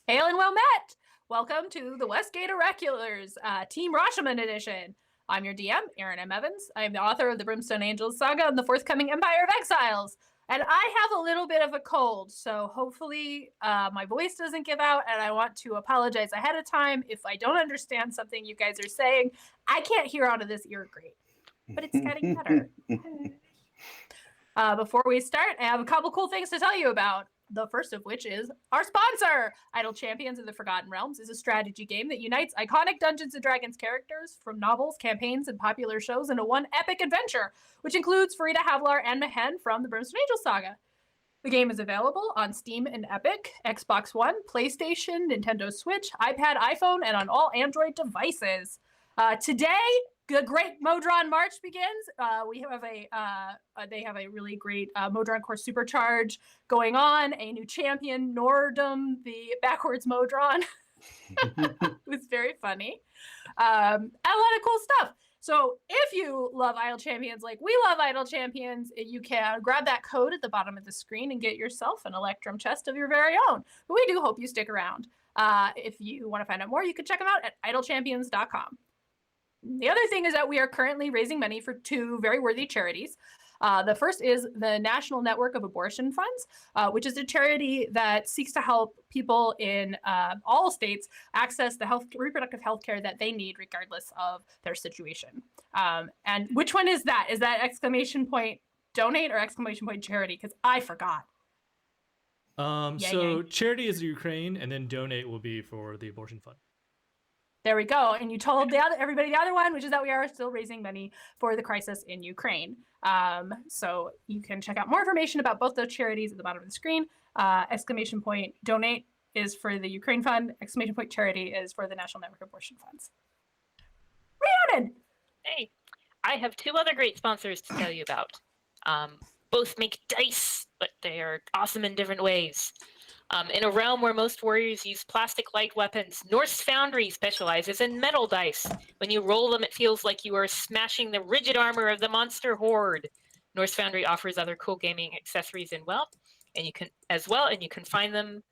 Hail and well met! Welcome to the Westgate Irregulars, Team Rashomon edition. I'm your DM, Aaron M. Evans. I am the author of the Brimstone Angels saga and the forthcoming Empire of Exiles. And I have a little bit of a cold, so hopefully my voice doesn't give out, and I want to apologize ahead of time if I don't understand something you guys are saying. I can't hear out of this ear great, but it's getting better. Before we start, I have a couple cool things to tell you about. The first of which is our sponsor! Idle Champions of the Forgotten Realms is a strategy game that unites iconic Dungeons & Dragons characters from novels, campaigns, and popular shows into one epic adventure, which includes Farida Havlar and Mehen from the Brimstone Angels saga. The game is available on Steam and Epic, Xbox One, PlayStation, Nintendo Switch, iPad, iPhone, and on all Android devices. Today, the great Modron March begins. They have a really great Modron Core Supercharge going on. A new champion, Nordum, the backwards Modron. It was very funny. A lot of cool stuff. So if you love Idle Champions like we love Idle Champions, you can grab that code at the bottom of the screen and get yourself an Electrum Chest of your very own. But we do hope you stick around. If you want to find out more, you can check them out at idlechampions.com. The other thing is that we are currently raising money for two very worthy charities. The first is the National Network of Abortion Funds, which is a charity that seeks to help people in all states access the reproductive health care that they need regardless of their situation. And which one is that? Is that exclamation point donate or exclamation point charity? Because I forgot. Charity is Ukraine, and then donate will be for the abortion fund. There we go. And you told everybody the other one, which is that we are still raising money for the crisis in Ukraine. So you can check out more information about both those charities at the bottom of the screen. Exclamation point donate is for the Ukraine fund. Exclamation point charity is for the National Network of Abortion Funds. Rhiannon! Hey, I have two other great sponsors to tell you about. Both make dice, but they are awesome in different ways. In a realm where most warriors use plastic light weapons, Norse Foundry specializes in metal dice. When you roll them, it feels like you are smashing the rigid armor of the monster horde. Norse Foundry offers other cool gaming accessories and you can find them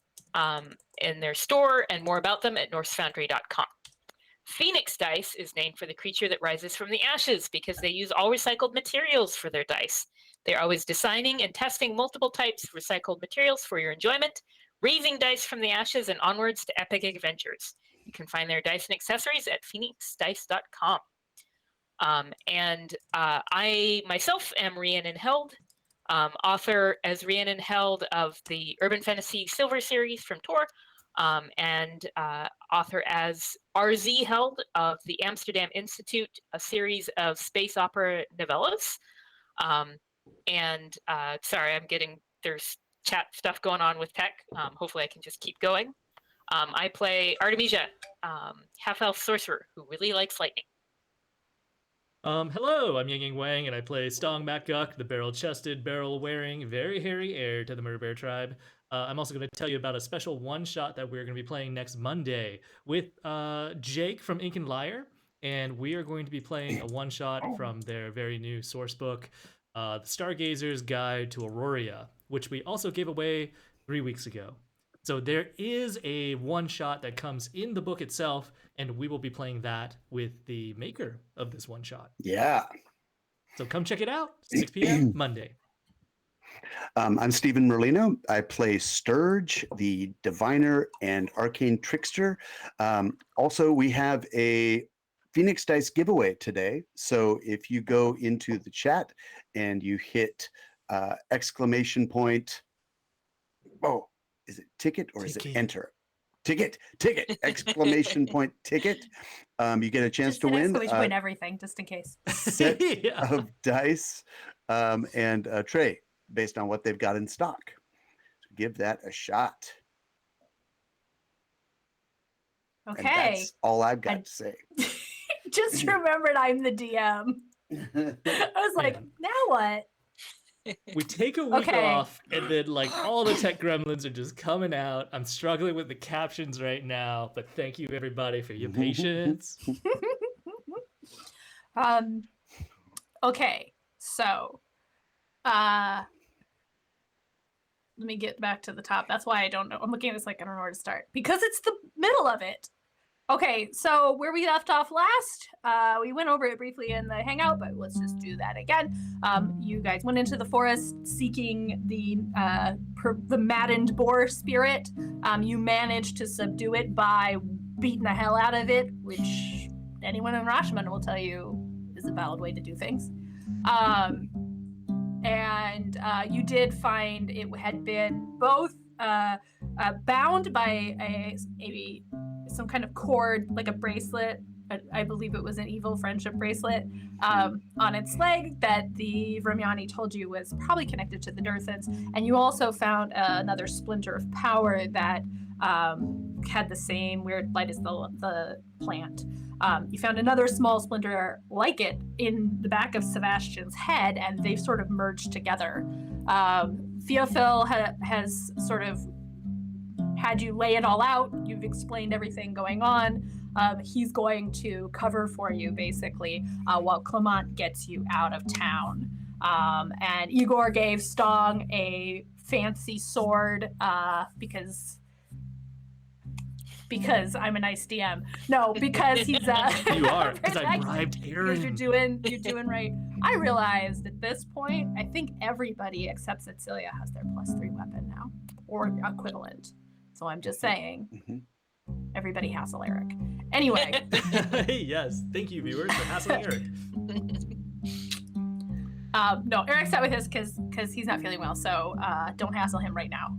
in their store and more about them at norsefoundry.com. Phoenix Dice is named for the creature that rises from the ashes because they use all recycled materials for their dice. They're always designing and testing multiple types of recycled materials for your enjoyment, raising dice from the ashes and onwards to epic adventures. You can find their dice and accessories at phoenixdice.com. I myself am Rhiannon Held, author as Rhiannon Held of the Urban Fantasy Silver series from Tor, and author as RZ Held of the Amsterdam Institute, a series of space opera novellas. Sorry, there's chat stuff going on with tech. Hopefully I can just keep going. I play Artemisia, half-elf sorcerer who really likes lightning. Hello, I'm Ying Wang, and I play Stong Makguk, the barrel-chested, barrel-wearing, very hairy heir to the Murder Bear tribe. I'm also going to tell you about a special one-shot that we're going to be playing next Monday with Jake from Ink and Lyre, and we are going to be playing a one-shot from their very new source book, The Stargazer's Guide to Aurora, which we also gave away 3 weeks ago. So there is a one-shot that comes in the book itself, and we will be playing that with the maker of this one-shot. Yeah. So come check it out, 6 p.m. Monday. I'm Stephen Merlino. I play Sturge, the diviner and arcane trickster. Also, we have a Phoenix Dice giveaway today. So if you go into the chat and you hit exclamation point, is it ticket or is it enter? Ticket, exclamation point, ticket. You get a chance to win. Exclamation point everything, just in case. Set of dice and a tray based on what they've got in stock. So give that a shot. Okay. And that's all I've got to say. Just remembered I'm the DM. I was like, now what? We take a week off, and then all the tech gremlins are just coming out. I'm struggling with the captions right now, but thank you everybody for your patience. Okay, so let me get back to the top. That's why I don't know. I'm looking at this like I don't know where to start because it's the middle of it. Okay, so where we left off last, we went over it briefly in the hangout, but let's just do that again. You guys went into the forest seeking the maddened boar spirit. You managed to subdue it by beating the hell out of it, which anyone in Rashomon will tell you is a valid way to do things. And you did find it had been both bound by some kind of cord, like a bracelet. I believe it was an evil friendship bracelet on its leg that the Vermiani told you was probably connected to the Durthans. And you also found another splinter of power that had the same weird light as the plant. You found another small splinter like it in the back of Sebastian's head, and they've sort of merged together. Theophil has sort of had you lay it all out. You've explained everything going on. He's going to cover for you, basically, while Clement gets you out of town. And Igor gave Stong a fancy sword because I'm a nice DM. No, because he's You are, because I bribed Aaron. You're doing right. I realized at this point, I think everybody except Cecilia has their +3 weapon now, or equivalent. So I'm just saying, everybody hassle Eric. Anyway. Yes, thank you, viewers, for hassling Eric. No, Eric's out with this because he's not feeling well, so don't hassle him right now.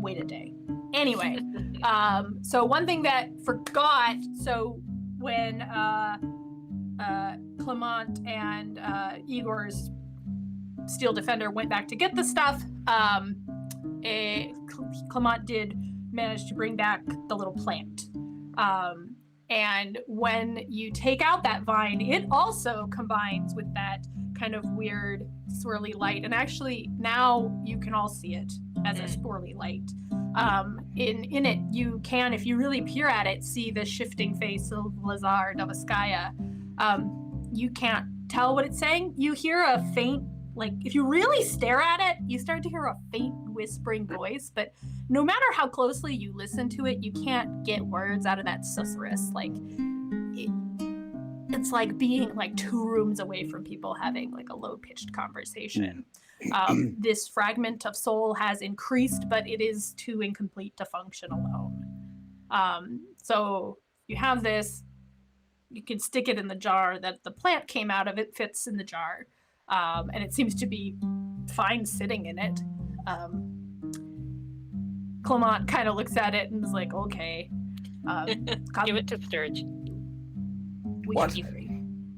Wait a day. Anyway, so one thing that forgot, so when Clement and Igor's Steel Defender went back to get the stuff, Clement did manage to bring back the little plant. And when you take out that vine, it also combines with that kind of weird swirly light. And actually now you can all see it as a swirly light. In it, you can, if you really peer at it, see the shifting face of Lazar Davaskaya. You can't tell what it's saying. You hear a faint, like, if you really stare at it, you start to hear a faint whispering voice, but no matter how closely you listen to it, you can't get words out of that susurrus. Like, it's like being like 2 rooms away from people having like a low-pitched conversation. This fragment of soul has increased, but it is too incomplete to function alone. So you have this, you can stick it in the jar that the plant came out of, it fits in the jar, and it seems to be fine sitting in it. Clement kind of looks at it and is like, okay. Give it to Sturge. What?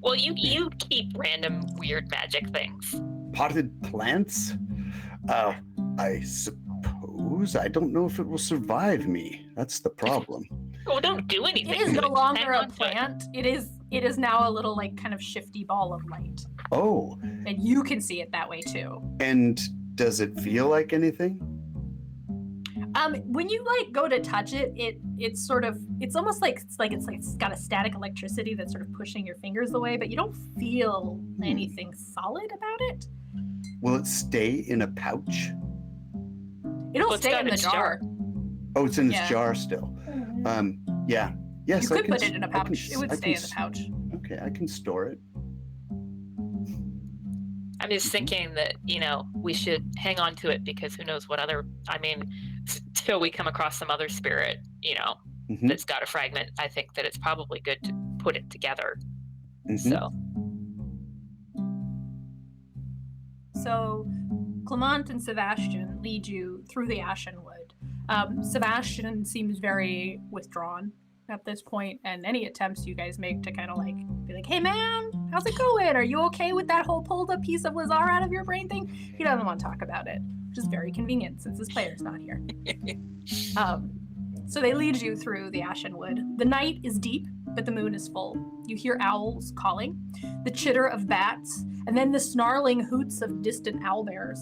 Well, you keep random weird magic things. Potted plants? I suppose. I don't know if it will survive me. That's the problem. Oh, don't do anything. It is to no it. longer Hang a on to it. plant. It is now a little like kind of shifty ball of light. Oh, And you can see it that way too. and does it feel like anything? When you like go to touch it, it's almost like it's got a static electricity that's sort of pushing your fingers away, but you don't feel anything solid about it. Will it stay in a pouch? It'll Well, it's stay got in the its jar. Oh, it's in its Yeah. jar still. Yeah. Yes, You I could can put s- it in a I can pouch. s- It would I stay can in the pouch. Okay, I can store it. I'm just thinking that, we should hang on to it because who knows what other, till we come across some other spirit, Mhm. that's got a fragment. I think that it's probably good to put it together. Mhm. So, So Clement and Sebastian lead you through the Ashen Wood. Sebastian seems very withdrawn at this point, and any attempts you guys make to kind of like be like, hey man, how's it going? Are you okay with that whole pulled up piece of Lazar out of your brain thing? He doesn't want to talk about it, which is very convenient since his player's not here. So they lead you through the Ashen Wood. The night is deep, but the moon is full. You hear owls calling, the chitter of bats, and then the snarling hoots of distant owlbears.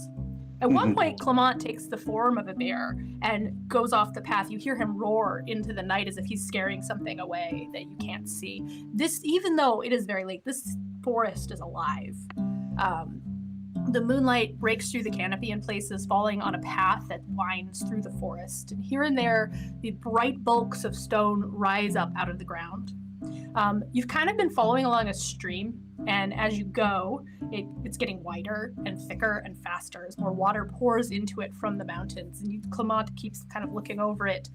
At one point, Clement takes the form of a bear and goes off the path. You hear him roar into the night as if he's scaring something away that you can't see. This, even though it is very late, this forest is alive. The moonlight breaks through the canopy in places, falling on a path that winds through the forest. And here and there, the bright bulks of stone rise up out of the ground. You've kind of been following along a stream, and as you go, it's getting wider and thicker and faster as more water pours into it from the mountains. And Clement keeps kind of looking over it,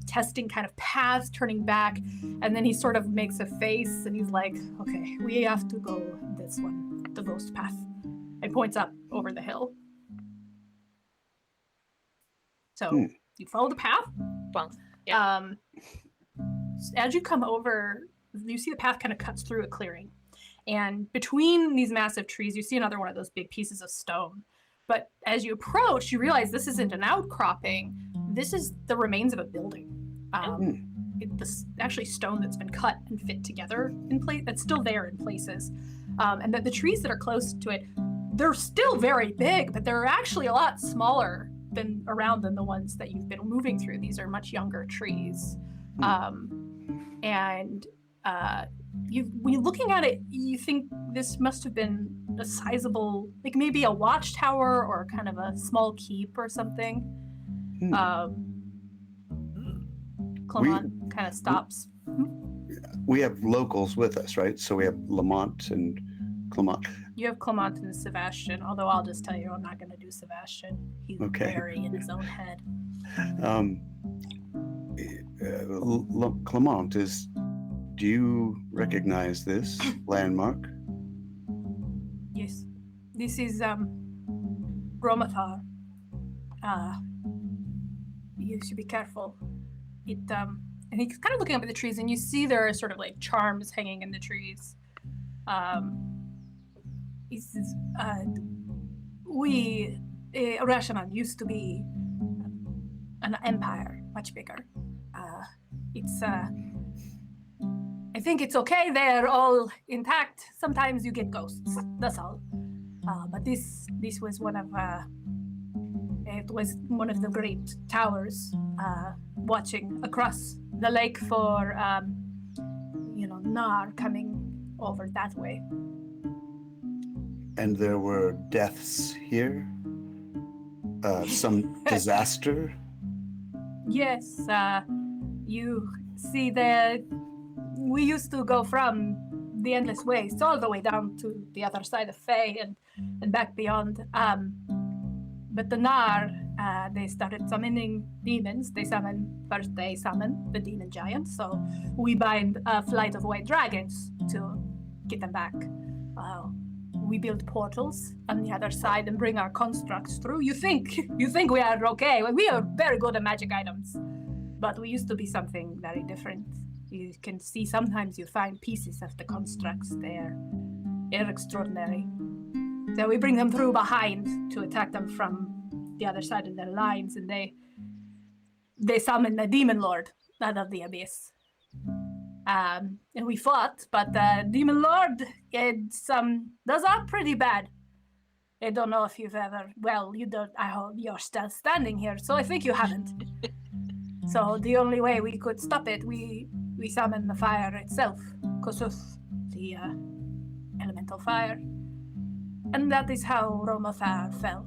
testing kind of paths, turning back, and then he sort of makes a face, and he's like, okay, we have to go this one, the ghost path. And points up over the hill. So you follow the path. Well, yeah. As you come over, you see the path kind of cuts through a clearing. And between these massive trees, you see another one of those big pieces of stone. But as you approach, you realize this isn't an outcropping. This is the remains of a building. It's actually stone that's been cut and fit together in place. That's still there in places. And the trees that are close to it, they're still very big, but they're actually a lot smaller than the ones that you've been moving through. These are much younger trees. And when you're looking at it, you think this must have been a sizable, like maybe a watchtower or kind of a small keep or something. Clement kind of stops. We have locals with us, right? So we have Lamont and Clement. You have Clement and Sebastian, although I'll just tell you I'm not going to do Sebastian. He's very in his own head. Clement, do you recognize this landmark? Yes. This is Romathar. You should be careful. And he's kind of looking up at the trees, and you see there are sort of like charms hanging in the trees. He says, Rashaman used to be an empire, much bigger. I think it's okay, they're all intact. Sometimes you get ghosts, that's all. But this was one of the great towers, watching across the lake for, Nar coming over that way. And there were deaths here? Some disaster? Yes, you see we used to go from the Endless Waste all the way down to the other side of Fae and back beyond. But the Nar, they started summoning demons. They summon the demon giant. So we bind a flight of white dragons to get them back. We build portals on the other side and bring our constructs through. You think we are okay? Well, we are very good at magic items, but we used to be something very different. You can see sometimes you find pieces of the constructs there. They're extraordinary. So we bring them through behind to attack them from the other side of their lines, and they summon the demon lord out of the abyss. And we fought, but the demon lord, those are pretty bad. I don't know if you've ever, you don't, I hope you're still standing here, so I think you haven't. So the only way we could stop it, we summon the fire itself, Kosuth, the elemental fire. And that is how Romathar fell.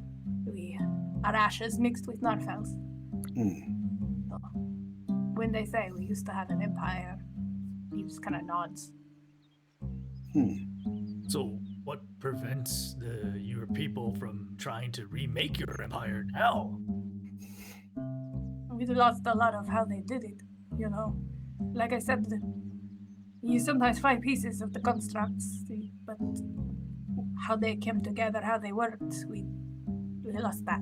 Our ashes mixed with Narfel's. So, when they say we used to have an empire, he just kind of nods. So what prevents your people from trying to remake your empire now? We lost a lot of how they did it, Like I said, you sometimes find pieces of the constructs, but how they came together, how they worked, we lost that.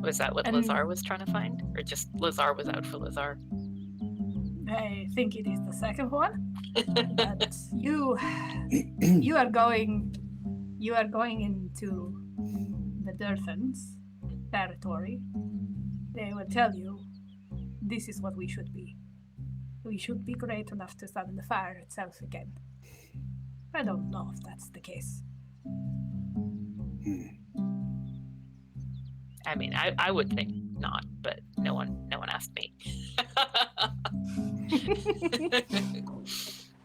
Was that what Lazar was trying to find? Or just Lazar was out for Lazar? I think it is the second one. But you are going into the Durthans territory. They will tell you this is what we should be. We should be great enough to summon the fire itself again. I don't know if that's the case. I mean, I would think not, but no one asked me.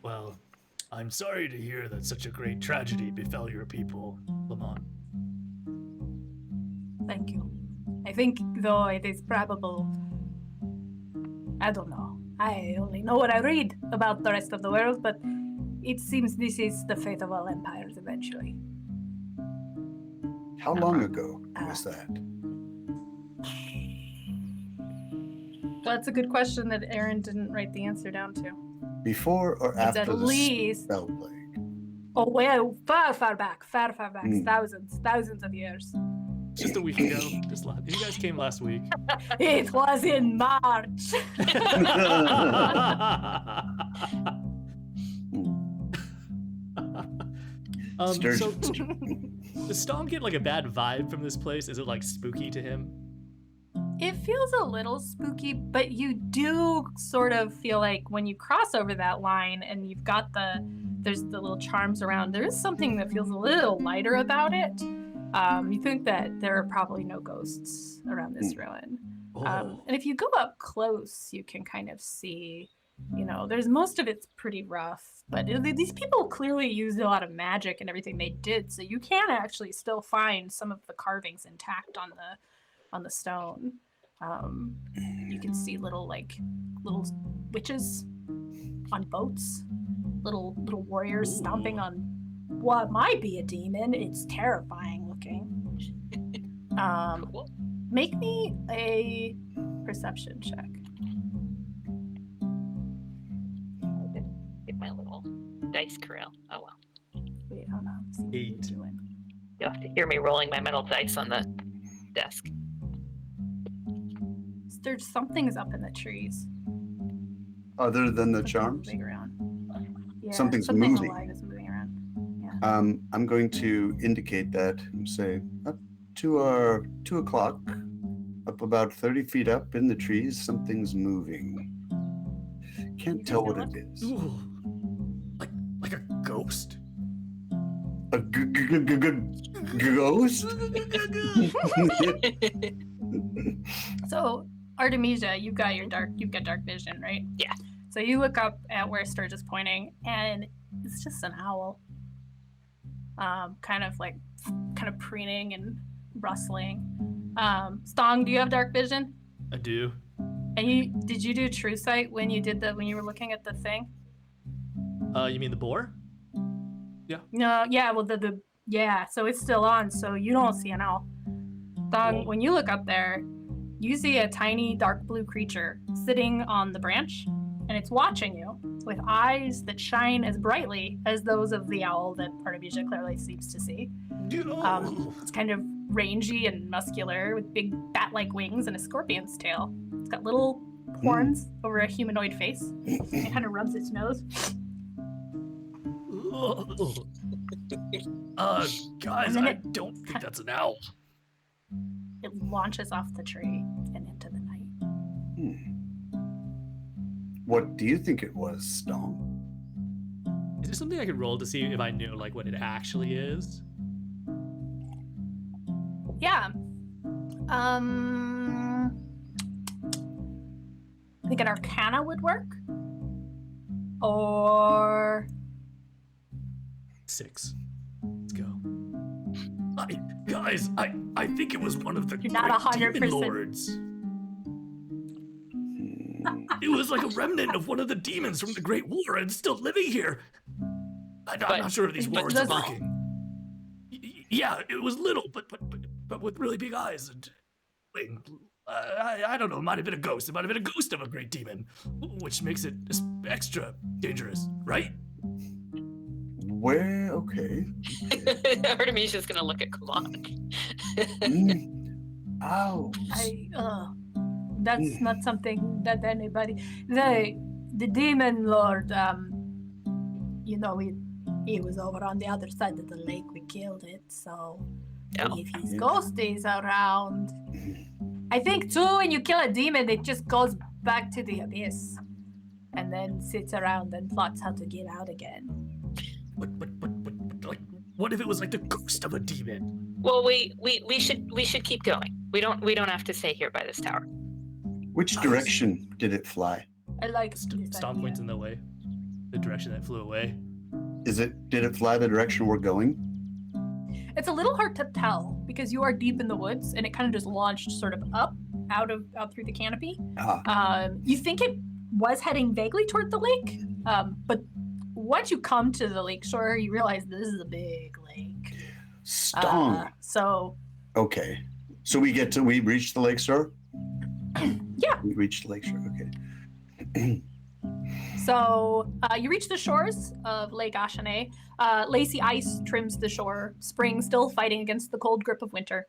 Well, I'm sorry to hear that such a great tragedy befell your people, Lamont. Thank you. I think, though, it is probable. I don't know. I only know what I read about the rest of the world, but it seems this is the fate of all empires eventually. How long ago was that? That's a good question that Aaron didn't write the answer down to. Before or It's after at the least, spell plague? oh, well, far back, thousands of years. Just a week ago. You guys came last week. It was in March. Sturgeon. So does Stong get like a bad vibe from this place? Is it like spooky to him? It feels a little spooky, but you do sort of feel like when you cross over that line and you've got there's the little charms around, there is something that feels a little lighter about it. You think that there are probably no ghosts around this ruin. And if you go up close, you can kind of see, there's most of it's pretty rough, but these people clearly used a lot of magic and everything they did, so you can actually still find some of the carvings intact on the stone. You can see little witches on boats, little warriors stomping on what might be a demon. It's terrifying looking. Make me a perception check. Get my little dice corral. Oh well. Wait, hold on. Let's see what you're 8. doing. You'll have to hear me rolling my metal dice on the desk. There's something's up in the trees. Other than the Something's charms? moving around. Yeah, Something's something moving. alive is moving around. Yeah. I'm going to indicate that and say up to 2 o'clock, up about 30 feet up in the trees, something's moving. Can't tell what it is. Ooh, like a ghost. A ghost? So Artemisia, you've got dark vision, right? Yeah. So you look up at where Sturge is pointing, and it's just an owl. Kind of preening and rustling. Stong, do you have dark vision? I do. And did you do true sight when you were looking at the thing? You mean the boar? No, yeah, well so it's still on, so you don't see an owl. Stong, Whoa. when you look up there, you see a tiny dark blue creature sitting on the branch, and it's watching you with eyes that shine as brightly as those of the owl that Artemisia clearly seems to see. It's kind of rangy and muscular with big bat-like wings and a scorpion's tail. It's got little horns over a humanoid face. It kind of rubs its nose. Guys, And then I it- don't think that's an owl. It launches off the tree and into the night. What do you think it was, Stone? Is there something I could roll to see if I knew like what it actually is? Yeah. I think an Arcana would work. Or 6. Let's go. I think it was one of the You're not great 100%. demon lords. It was like a remnant of one of the demons from the Great War and still living here. I'm not sure if these but words are does- working. Yeah, it was little, but with really big eyes and I don't know. It might have been a ghost. It might have been a ghost of a great demon, which makes it extra dangerous, right? Where? Okay. Artemisia's gonna look at Command. Ow. that's not something that anybody. The demon lord. He was over on the other side of the lake. We killed it. So Oh. if his ghost is around, I think too. When you kill a demon, it just goes back to the abyss, and then sits around and plots how to get out again. But like, what if it was like the ghost of a demon? Well, we should keep going. We don't have to stay here by this tower. Which direction did it fly? I like this Stong idea. points in the way, the direction that flew away. Did it fly the direction we're going? It's a little hard to tell because you are deep in the woods and it kind of just launched sort of up out through the canopy. You think it was heading vaguely toward the lake, but once you come to the lake shore, you realize this is a big lake. Stong. Okay. So we reach the lake shore? Yeah. We reached the lake shore, okay. So you reach the shores of Lake Ashenay. Lacy ice trims the shore, spring still fighting against the cold grip of winter.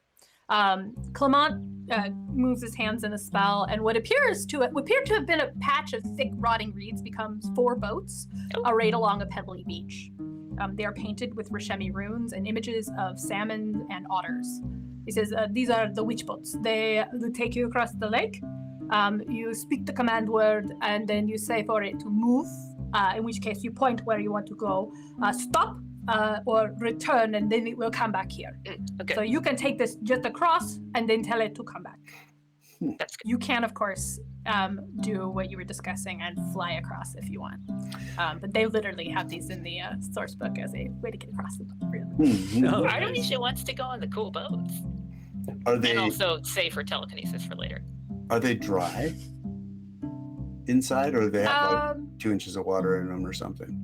Clement moves his hands in a spell, and what appeared to have been a patch of thick rotting reeds becomes 4 boats arrayed along a pebbly beach. They are painted with Rishemi runes and images of salmon and otters. He says, these are the witch boats. They take you across the lake. You speak the command word, and then you say for it to move, in which case you point where you want to go, stop, or return, and then it will come back here. Okay. So you can take this just across and then tell it to come back. That's good. You can, of course, do what you were discussing and fly across if you want. But they literally have these in the source book as a way to get across the boat. Artemisia wants to go on the cool boats. And also save for telekinesis for later. Are they dry inside, or do they have like 2 inches of water in them or something?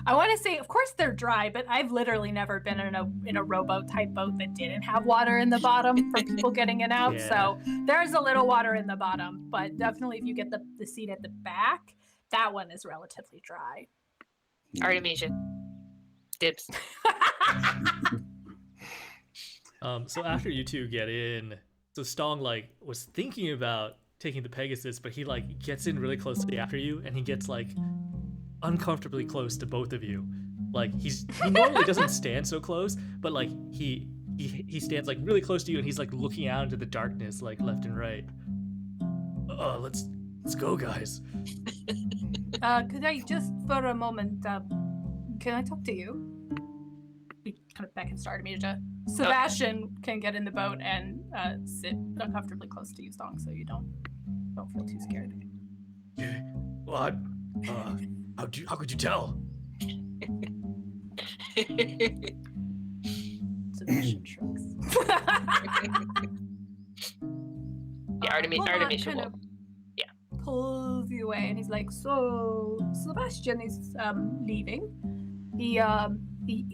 I want to say, of course they're dry, but I've literally never been in a rowboat type boat that didn't have water in the bottom for people getting in out. Yeah. So there's a little water in the bottom, but definitely if you get the seat at the back, that one is relatively dry. Artemisia. Dibs. So after you two get in, so Stong like was thinking about taking the Pegasus, but he like gets in really closely after you, and he gets like uncomfortably close to both of you. Like he normally doesn't stand so close, but like he stands like really close to you, and he's like looking out into the darkness, like left and right. Let's go, guys. Could I just for a moment, can I talk to you? We kind of beckon Artemisia. Sebastian can get in the boat and sit uncomfortably close to you, Stong, so you don't feel too scared. What? How could you tell? Sebastian shrugs. Yeah, Artemisia kind will. of pulls you away, and he's like, so Sebastian is leaving. He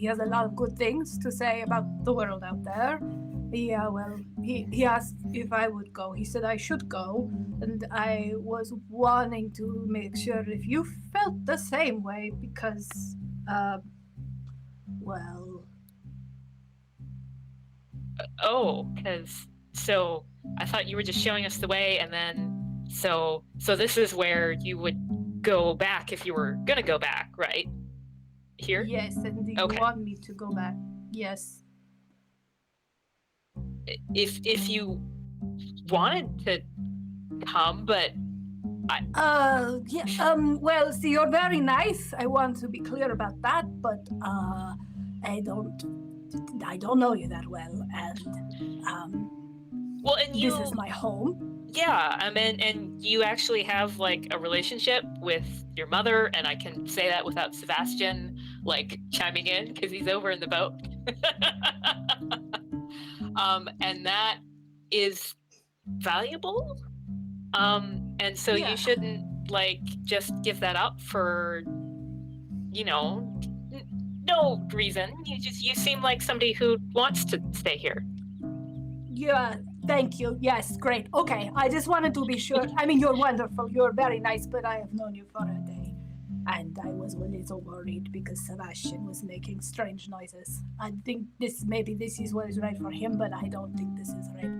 has a lot of good things to say about the world out there. He asked if I would go. He said I should go, and I was wanting to make sure if you felt the same way because, So I thought you were just showing us the way, and then so this is where you would go back if you were gonna go back, right? Here? Yes, and you Okay. want me to go back. Yes. If you wanted to come, but well, see, you're very nice. I want to be clear about that, but I don't know you that well, and well, and you, this is my home. yeah, I mean, and you actually have like a relationship with your mother, and I can say that without Sebastian like chiming in because he's over in the boat. And that is valuable. And so Yeah. you shouldn't like just give that up for, no reason. You seem like somebody who wants to stay here. Yeah, thank you. Yes, great. Okay, I just wanted to be sure. I mean, you're wonderful. You're very nice, but I have known you for a day. And I was a little worried because Sebastian was making strange noises. I think maybe this is what is right for him, but I don't think this is right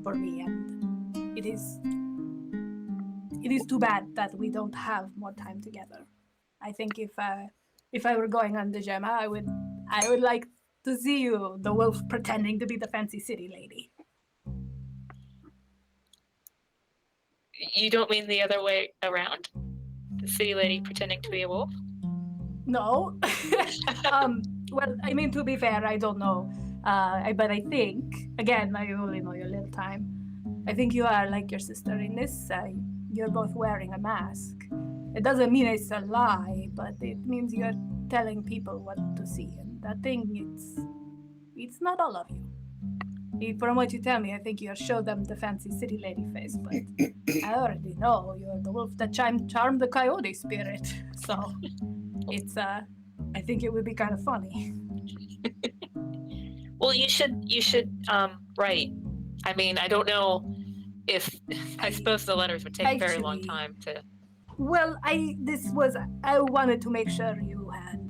for me. And it is too bad that we don't have more time together. I think if I were going on the Gemma, I would like to see you, the wolf pretending to be the fancy city lady. You don't mean the other way around? The city lady pretending to be a wolf? No. Well, I mean, to be fair, I don't know. But I think, again, I only know you a little time. I think you are like your sister in this. You're both wearing a mask. It doesn't mean it's a lie, but it means you're telling people what to see. And that thing, it's not all of you. From what you tell me, I think you show them the fancy city lady face, but I already know you're the wolf that charmed the coyote spirit. So it's I think it would be kind of funny. Well, you should write. I mean, I don't know if I suppose the letters would take a very long time to. Well, I wanted to make sure you and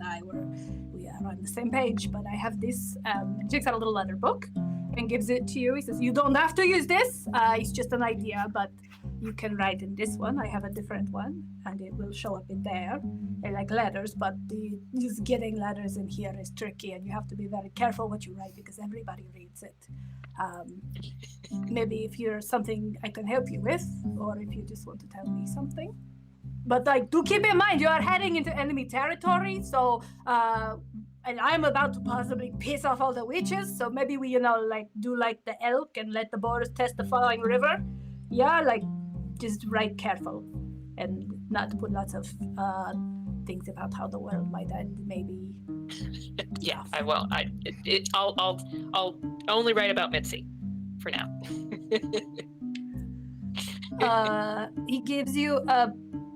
we are on the same page, but I have this. He takes out a little letter book and gives it to you. He says, "You don't have to use this. It's just an idea, but you can write in this one. I have a different one, and it will show up in there. They're like letters, but just getting letters in here is tricky, and you have to be very careful what you write because everybody reads it. Maybe if you're something I can help you with, or if you just want to tell me something. But like, do keep in mind you are heading into enemy territory, so and I'm about to possibly piss off all the witches, so maybe we, do like the elk and let the boars test the following river. Yeah, like, just write careful and not put lots of things about how the world might end, maybe. Yeah, I will. I'll only write about Mitzi for now. He gives you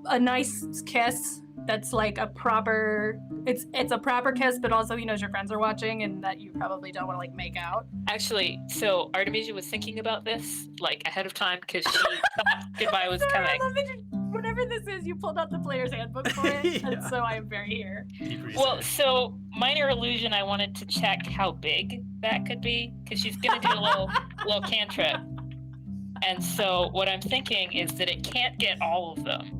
a nice kiss that's like a proper. It's a proper kiss, but also he knows your friends are watching and that you probably don't want to like make out. Actually, so Artemisia was thinking about this like ahead of time because she thought goodbye was Sorry, coming. I love it. Whatever this is, you pulled out the player's handbook for it, and so I am very here. Well, so minor illusion, I wanted to check how big that could be because she's gonna do a little cantrip, and so what I'm thinking is that it can't get all of them.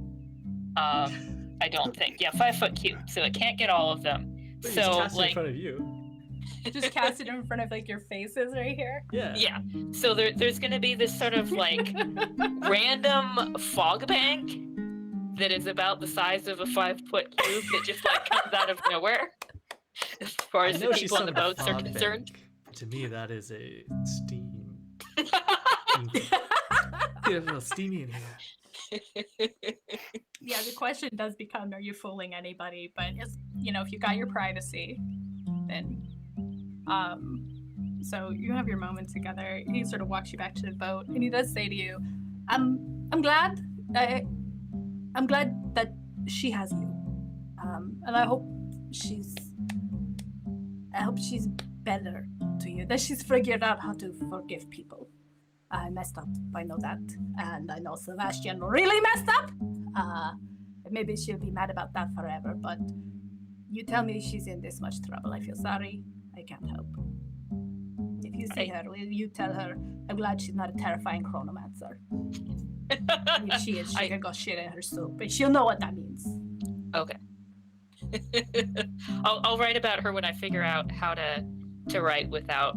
I don't think. Yeah, 5 foot cube, so it can't get all of them. But So you just cast it like, in front of you. Just cast it in front of like your faces right here. Yeah. yeah. So there's gonna be this sort of like random fog bank that is about the size of a 5 foot cube that just like comes out of nowhere. As far as the people on the boats are concerned. To me, that is a steam. Get a little steamy in here. Yeah, the question does become, are you fooling anybody? But it's, if you got your privacy, then so you have your moment together. He sort of walks you back to the boat, and he does say to you, I'm glad that she has you, and I hope she's better to you, that she's figured out how to forgive people. I messed up, I know that, and I know Sebastian really messed up. Maybe she'll be mad about that forever, but you tell me she's in this much trouble. I feel sorry. I can't help. If you see her, will you tell her I'm glad she's not a terrifying chronomancer? If she is, she can go shit in her soup, and she'll know what that means. Okay. I'll write about her when I figure out how to write without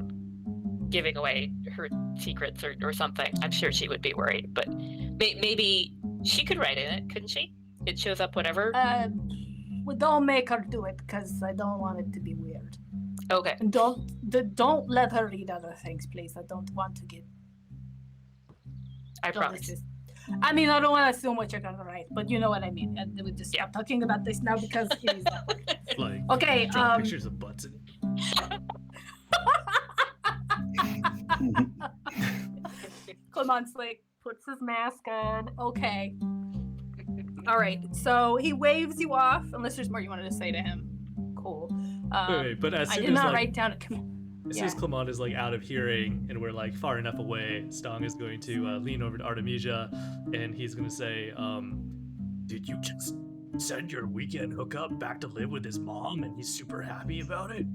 giving away her secrets or something. I'm sure she would be worried, but maybe she could write in it, couldn't she? It shows up whatever. Well, don't make her do it, because I don't want it to be weird. Okay. And don't let her read other things, please. I don't want to get. I promise. I mean, I don't want to assume what you're gonna write, but you know what I mean. And we just stop talking about this now because it is not working. Like, Okay. draw pictures of butts in it. Clement's like puts his mask on. Okay. All right. So he waves you off, unless there's more you wanted to say to him. Cool. Wait, but as I soon did as not like, write down as soon as Clement is like out of hearing and we're like far enough away, Stong is going to lean over to Artemisia and he's going to say, Did you just send your weekend hookup back to live with his mom and he's super happy about it?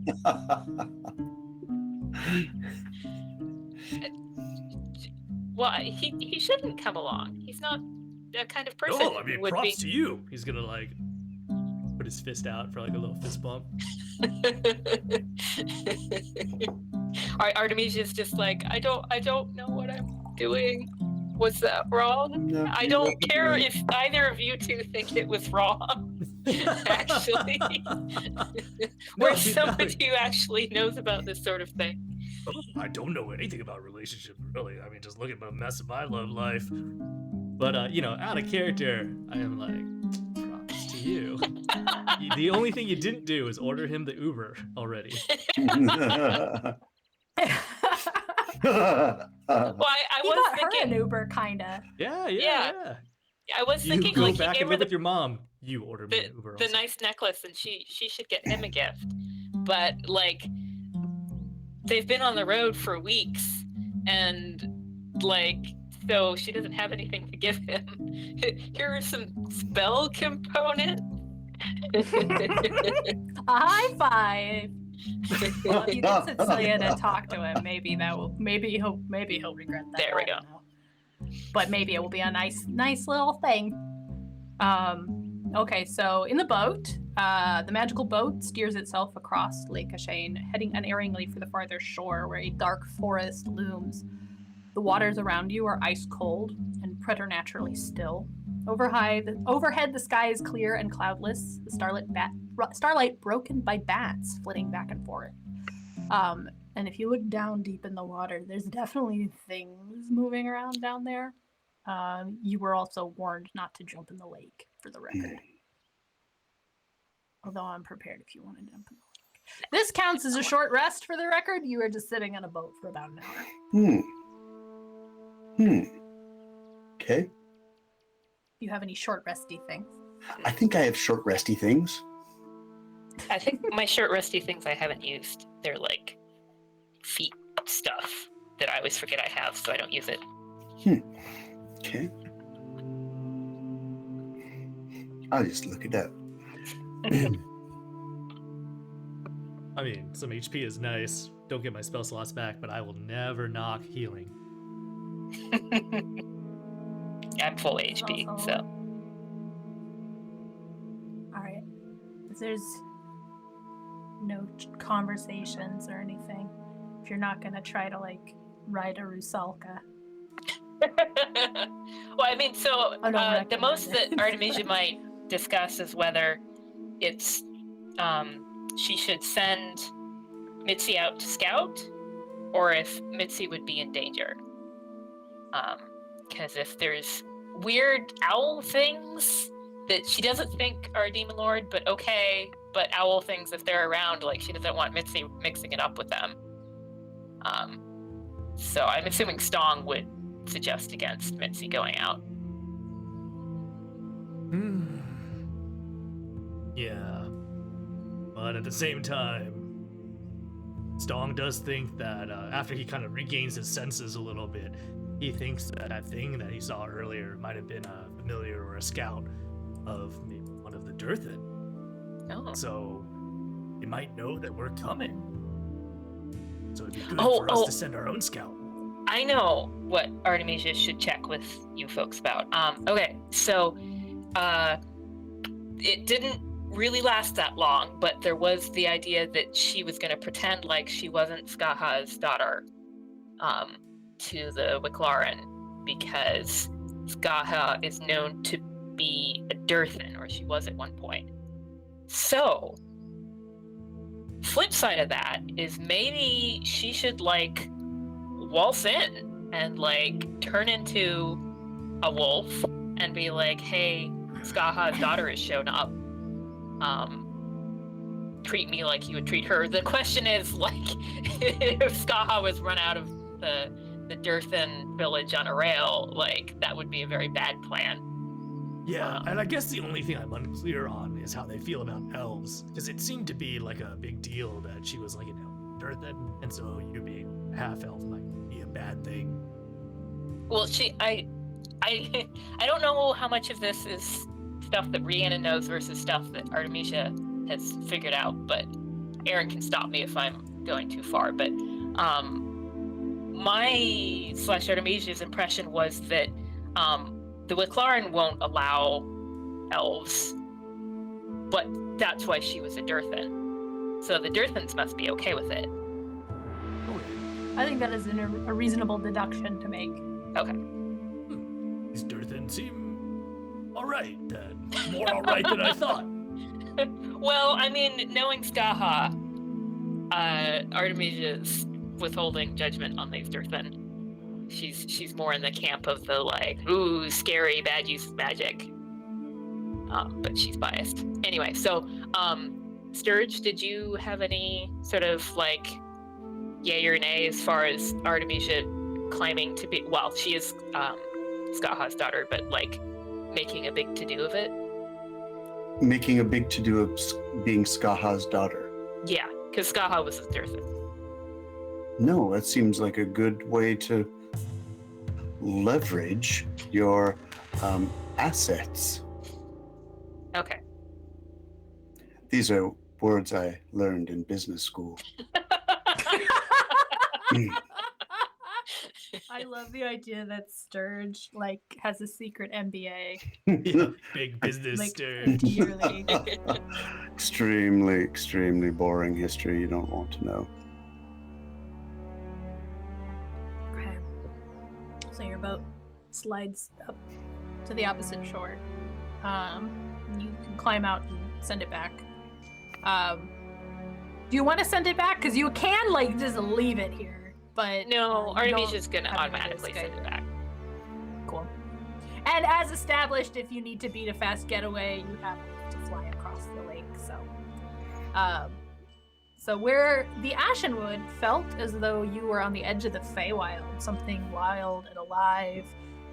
Well, he shouldn't come along. He's not that kind of person. No, I mean, who would props be... to you. he's going to like put his fist out for like a little fist bump. Artemisia's just like, I don't know what I'm doing. Was that wrong? No, I you don't wasn't care doing- if either of you two think it was wrong. Actually, or if somebody who actually knows about this sort of thing. Oh, I don't know anything about relationships, really. I mean, just look at the mess of my love life. But, out of character, I am like, you. The only thing you didn't do is order him the Uber already. Well, I He was got her an thinking. Uber, kinda. Yeah. I was You thinking go like he back gave and her live with your mom. You order me an Uber. the also. nice necklace, and she should get him a gift. But like, they've been on the road for weeks, and like, so she doesn't have anything to give him. Here are some spell components. A high five. Well, if you get Cecilia to talk to him, maybe he'll regret that. There we I go. don't know. But maybe it will be a nice little thing. Okay, so in the boat, the magical boat steers itself across Lake Ashane, heading unerringly for the farther shore where a dark forest looms. The waters around you are ice cold and preternaturally still. Overhead, the sky is clear and cloudless, the starlight broken by bats flitting back and forth. And if you look down deep in the water, there's definitely things moving around down there. You were also warned not to jump in the lake, for the record. Although I'm prepared if you want to jump in the lake. This counts as a short rest, for the record. You were just sitting on a boat for about an hour. Okay. Do you have any short resty things? I think I have short resty things. I think my short rusty things I haven't used. They're like feet stuff that I always forget I have, so I don't use it. Okay. I'll just look it up. I mean, some HP is nice. Don't get my spell slots back, but I will never knock healing. I'm full HP, so. Alright. If there's no conversations or anything, if you're not gonna try to, like, ride a Rusalka. Well, I mean, so I don't the recommend most that it. Artemisia might discuss is whether it's she should send Mitzi out to scout, or if Mitzi would be in danger. Because if there's weird owl things that she doesn't think are a demon lord, but okay, but owl things, if they're around, like, she doesn't want Mitzi mixing it up with them. So I'm assuming Stong would suggest against Mitzi going out. Yeah. But at the same time, Stong does think that after he kind of regains his senses a little bit, he thinks that that thing that he saw earlier might have been a familiar or a scout of maybe one of the Durthan. Oh. So they might know that we're coming. So it'd be good for us to send our own scout. I know what Artemisia should check with you folks about. Okay, so it didn't really last that long, but there was the idea that she was going to pretend like she wasn't Skaha's daughter to the Wicklaran, because Skaha is known to be a Durthan, or she was at one point. So, flip side of that is maybe she should, like, waltz in and, like, turn into a wolf and be like, hey, Skaha's daughter has shown up. Treat me like you would treat her. The question is, like, if Skaha was run out of the Durthan village on a rail, like, that would be a very bad plan. Yeah, and I guess the only thing I'm unclear on is how they feel about elves, because it seemed to be like a big deal that she was like an elf Durthan, and so you being half elf might be a bad thing. Well, I don't know how much of this is stuff that Rhiannon knows versus stuff that Artemisia has figured out, but Aaron can stop me if I'm going too far. But my / Artemisia's impression was that the Wicklaran won't allow elves, but that's why she was a Durthan. So the Durthans must be okay with it. I think that is a reasonable deduction to make. Okay. These Durthan seem alright, more alright than I thought. Well, I mean, knowing Skaha, Artemisia's withholding judgment on these Durthan. She's more in the camp of the, like, ooh, scary, bad use of magic. but she's biased. Anyway, so Sturge, did you have any sort of like yay or nay as far as Artemisia claiming to be? Well, she is Skaha's daughter, but like making a big to-do of it. Making a big to-do of being Skaha's daughter. Yeah, because Skaha was with Durthan. No, that seems like a good way to leverage your assets. Okay. These are words I learned in business school. I love the idea that Sturge like has a secret MBA. Yeah, big business Like Sturge. yearly. Extremely, extremely boring history you don't want to know. Okay. So your boat slides up to the opposite shore. You can climb out and send it back. Do you want to send it back? Because you can like just leave it here, but No, you Artemisia's don't gonna have any automatically risk, send it back. Cool. And as established, if you need to beat a fast getaway, you have to fly across the lake. So where the Ashenwood felt as though you were on the edge of the Feywild, something wild and alive,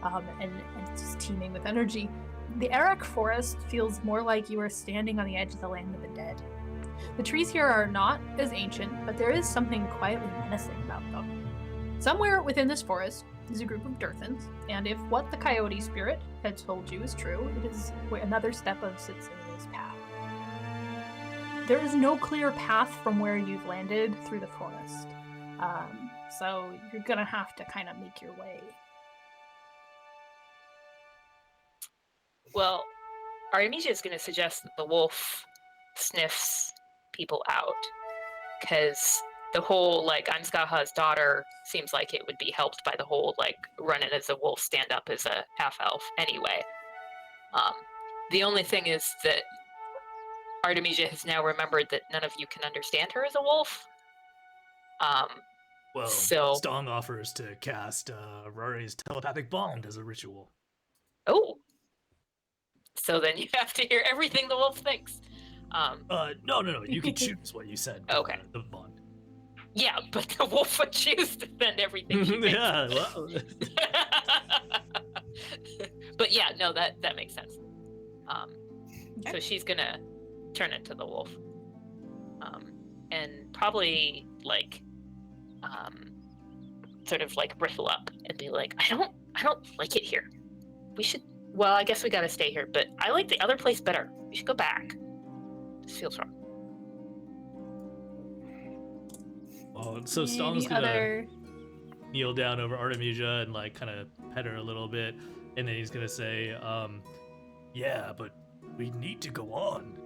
and just teeming with energy, the Erech Forest feels more like you are standing on the edge of the land of the dead. The trees here are not as ancient, but there is something quietly menacing about them. Somewhere within this forest is a group of Durthans, and if what the coyote spirit had told you is true, it is another step of Sitsuna's path. There is no clear path from where you've landed through the forest, so you're gonna have to kind of make your way. Well, Artemisia is going to suggest that the wolf sniffs people out, because the whole like I'm Skaha's daughter seems like it would be helped by the whole like running as a wolf, stand up as a half elf. Anyway, the only thing is that Artemisia has now remembered that none of you can understand her as a wolf. Well, So- Stong offers to cast Rory's telepathic bond as a ritual. Oh, so then you have to hear everything the wolf thinks. No. You can choose what you said. Okay. The bond. Yeah, but the wolf would choose to send everything she thinks. Yeah. Well. But yeah, no, that makes sense. So she's gonna turn into the wolf, and probably like, sort of like bristle up and be like, I don't like it here. We should. Well, I guess we gotta stay here, but I like the other place better. We should go back. This feels wrong. Well, so Stong's gonna kneel down over Artemisia and like kind of pet her a little bit, and then he's gonna say, Yeah, but we need to go on.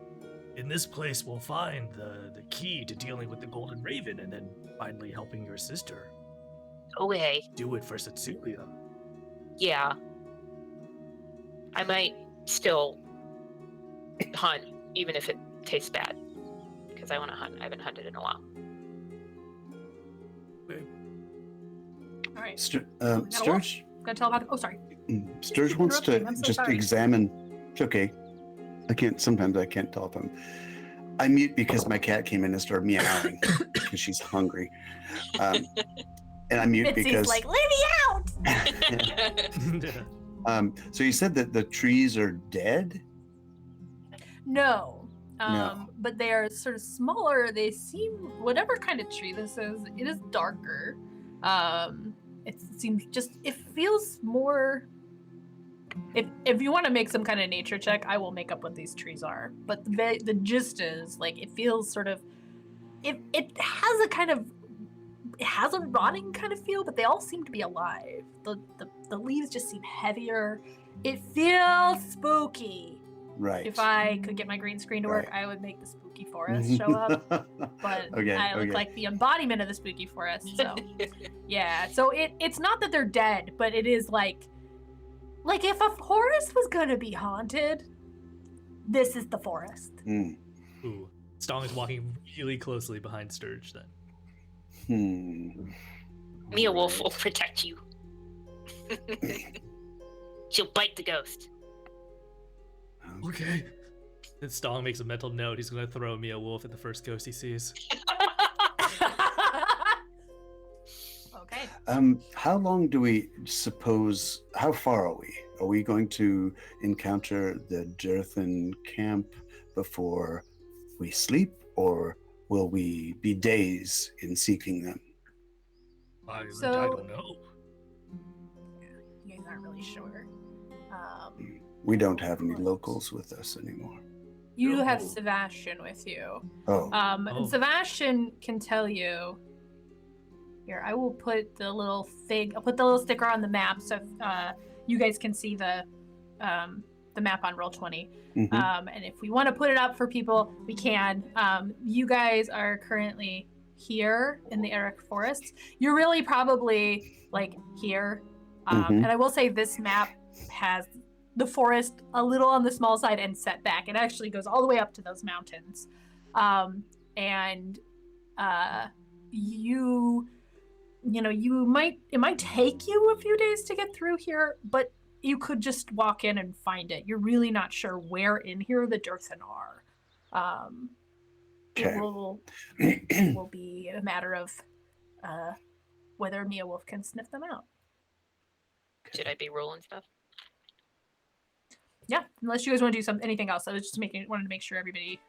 In this place, we'll find the key to dealing with the Golden Raven and then finally helping your sister. Okay. Do it for Setsulia. Yeah. I might still hunt, even if it tastes bad, because I want to hunt. I haven't hunted in a while. All right. Sturge? Gonna tell about. Oh, sorry. Sturge wants to I'm so just sorry. examine. It's okay. Sometimes I can't tell if I mute because my cat came in and started meowing because she's hungry. And I mute Mitzi's because. like, leave me out! So you said that the trees are dead? No. No. But they are sort of smaller. They seem, whatever kind of tree this is, it is darker. It seems just, it feels more. If you want to make some kind of nature check, I will make up what these trees are. But the gist is, like, it feels sort of, it has a kind of, it has a rotting kind of feel, but they all seem to be alive. The leaves just seem heavier. It feels spooky. Right. If I could get my green screen to work, Right. I would make the spooky forest show up. But Okay, I look okay. like the embodiment of the spooky forest. So yeah. So it's not that they're dead, but it is like if a forest was gonna be haunted, this is the forest. Hmm. ooh, Stong is walking really closely behind Sturge then. Mia Wolf will protect you. She'll bite the ghost. Okay. And Stong makes a mental note. He's going to throw me a wolf at the first ghost he sees. Okay. How long do we suppose? How far are we? Are we going to encounter the Durthan camp before we sleep, or will we be days in seeking them? I So- don't know. You guys aren't really sure. We don't have any locals with us anymore. You have No. Sebastian with you. Oh, Oh. And Sebastian can tell you. Here, I will put the little I'll put the little sticker on the map so you guys can see the map on Roll20. mhm. And if we want to put it up for people, we can. You guys are currently here in the Erech Forest. You're really probably like here. Mhm. And I will say this map has the forest a little on the small side and set back. It actually goes all the way up to those mountains. It might take you a few days to get through here, but you could just walk in and find it. You're really not sure where in here the Durthan are. Okay. It will be a matter of whether Mia Wolf can sniff them out. Should I be rolling stuff? Yeah, unless you guys want to do anything else. I was just wanted to make sure everybody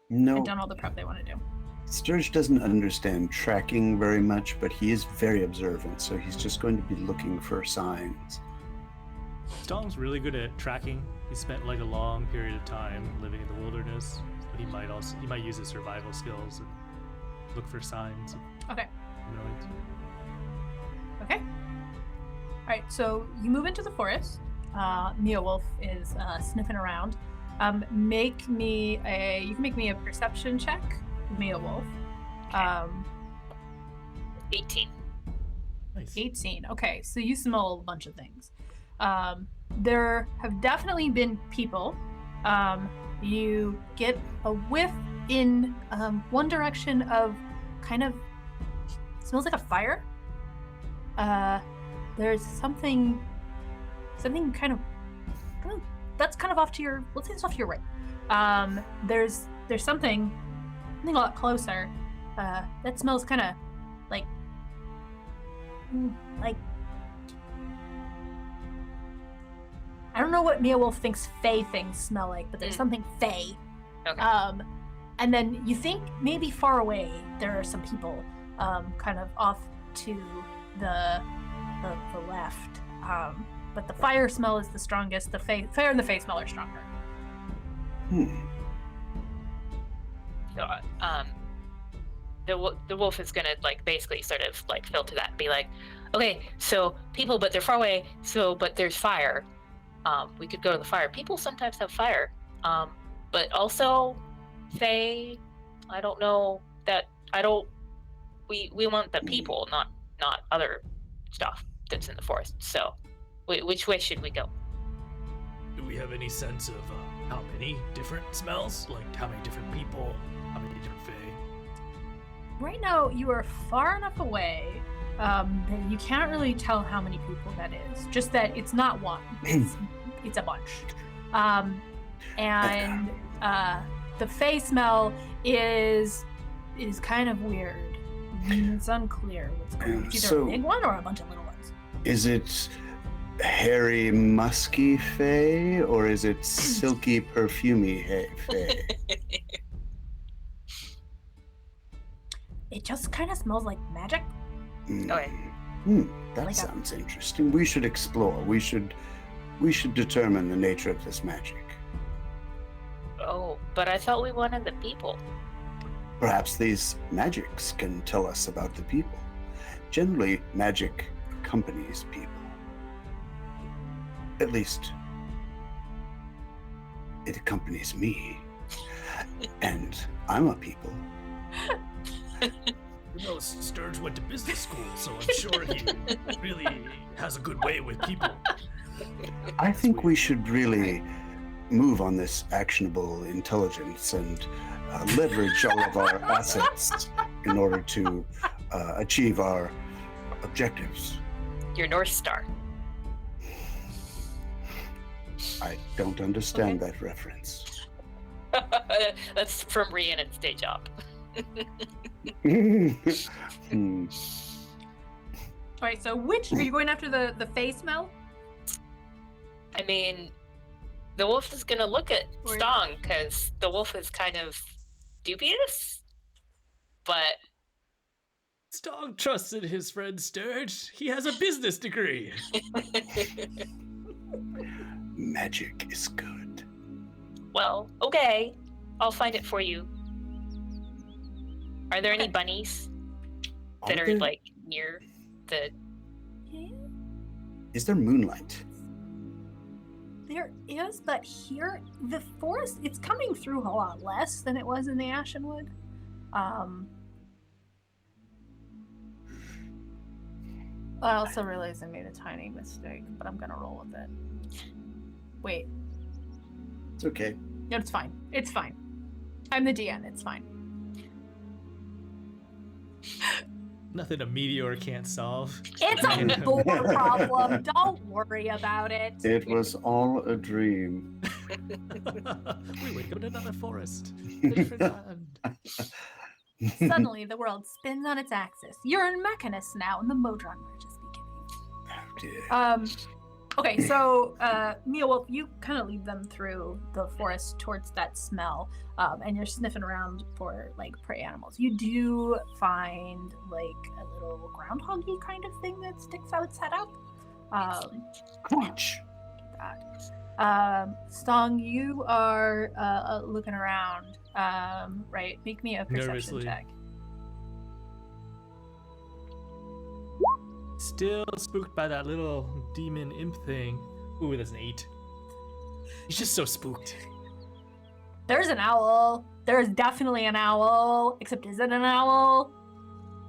No, had done all the prep they want to do. Sturge doesn't understand tracking very much, but he is very observant, so he's just going to be looking for signs. Stong's really good at tracking. He spent like a long period of time living in the wilderness. So he might use his survival skills and look for signs. Okay. Humanoids. Okay. All right. So you move into the forest. Mia Wolf is sniffing around. You can make me a perception check, Mia Wolf. 18. Nice. 18. Okay, so you smell a bunch of things. There have definitely been people. You get a whiff in one direction of kind of smells like a fire. There's something kind of that's kind of off to your, let's say it's off to your right. There's something a lot closer that smells kind of like I don't know what Mia Wolf thinks Fey things smell like, but there's something Fey. Okay. And then you think maybe far away there are some people kind of off to the left. But the fire smell is the strongest. The fire and the Fey smell are stronger. So, the wolf is gonna like basically sort of like filter that and be like, okay, so people, but they're far away. But there's fire. We could go to the fire. People sometimes have fire. But also, Faye, I don't know that. We want the people, not other stuff that's in the forest. So, which way should we go? Do we have any sense of how many different smells? Like how many different people? How many different fae? Right now, you are far enough away that you can't really tell how many people that is. Just that it's not one; it's a bunch. And the Fey smell is kind of weird. It's unclear what's going on. It's either So- a big one or a bunch of little ones. Is it hairy, musky fae, or is it silky, perfumey fae? It just kind of smells like magic. Okay. That Like a- sounds interesting. We should explore. We should determine the nature of this magic. Oh, but I thought we wanted the people. Perhaps these magics can tell us about the people. Generally, magic accompanies people. At least, it accompanies me. And I'm a people. Who knows? Sturge went to business school, so I'm sure he really has a good way with people. I think we should really move on this actionable intelligence and leverage all of our assets in order to achieve our objectives. Your North Star. I don't understand that reference. That's from Rhiannon's day job. Hmm. All right, so which are you going after? The face smell? I mean, the wolf is gonna look at Or- Stong because the wolf is kind of dubious, but Stong trusted his friend Sturge. He has a business degree. Magic is good. well, okay, I'll find it for you. Are there any bunnies that are there- like near the? Is there moonlight? There is, but here the forest, it's coming through a lot less than it was in the Ashenwood. I also realized I made a tiny mistake, but I'm gonna roll with it. Wait, It's okay. no, it's fine. It's fine. I'm the DN. It's fine. Nothing a meteor can't solve. It's a door problem. Don't worry about it. It was all a dream. We wake up in another forest. A different island. Suddenly, the world spins on its axis. You're in Mechanist now, and the Modron merge is beginning. Oh dear. Okay, so Mia Wolf, you kind of lead them through the forest towards that smell, and you're sniffing around for like prey animals. You do find like a little groundhoggy kind of thing that sticks out its head up. Crunch. Stong, you are looking around. Right, make me a perception Nervously. check. Still spooked by that little demon imp thing. Ooh, that's an 8. He's just so spooked. There's an owl. There's definitely an owl. Except, is it an owl?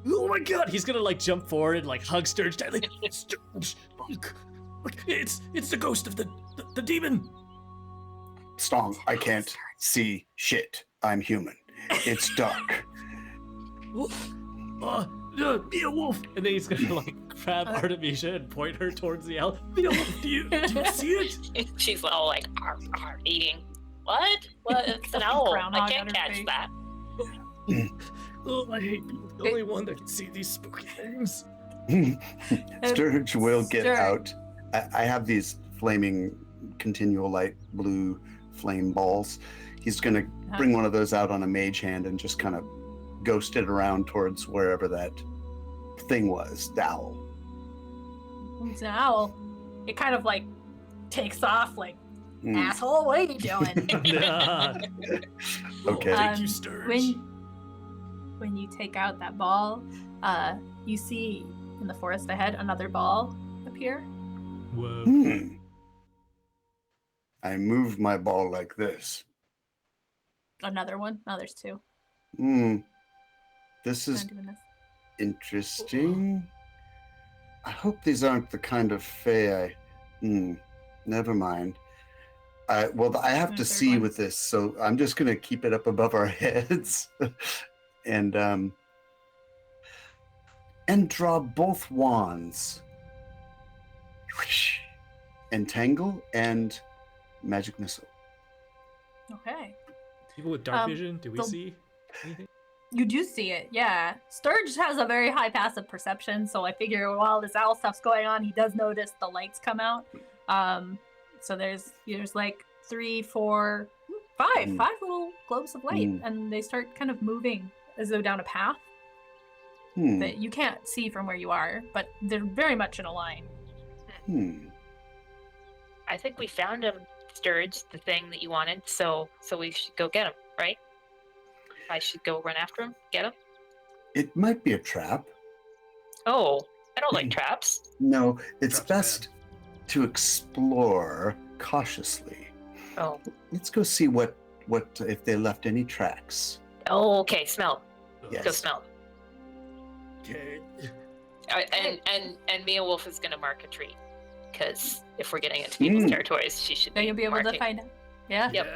Oh my god! He's gonna like jump forward and like hug Sturge tightly. Sturge, look, it's the ghost of the demon. Stong, I can't see shit. I'm human. It's dark. Mia Wolf! And then he's gonna like grab Artemisia and point her towards the owl. Mia Wolf, do you see it? She's all like arf, eating. What? What? It's an owl. Groundhog I on can't her catch face. that. Oh, I hate being the only one that can see these spooky things. Sturge will get Sturge. out. I have these flaming continual light blue flame balls. He's going to bring one of those out on a mage hand and just kind of ghost it around towards wherever that thing was, the owl. It's an owl. It kind of like takes off, like, Mm, asshole, what are you doing? Nah. okay. Thank you, Sturge. When you take out that ball, you see in the forest ahead another ball appear. Whoa. I move my ball like this. Another one. Oh, there's two. This is I'm doing this. interesting. I hope these aren't the kind of fae never mind. I have And to a third see one. with this, so I'm just gonna keep it up above our heads, and draw both wands. Entangle and magic missile. Okay. People with dark Um, vision, do we the- see anything? You do see it, yeah. Sturge has a very high passive perception, so I figure while this owl stuff's going on, he does notice the lights come out. So there's like 3, 4, 5 little globes of light, and they start kind of moving as though down a path that you can't see from where you are, but they're very much in a line. I think we found him, Sturge, the thing that you wanted. So we should go get him, right? I should go run after him, get him. It might be a trap. Oh, I don't like traps. No, it's Trap's best to explore cautiously. Oh, Let's go see what if they left any tracks. oh, okay. Smell. Yes. Go smell. Okay. And Mia Wolf is gonna mark a tree, because if we're getting into people's territories, she should. Then you'll be able to marking. find out. Yeah? Yep.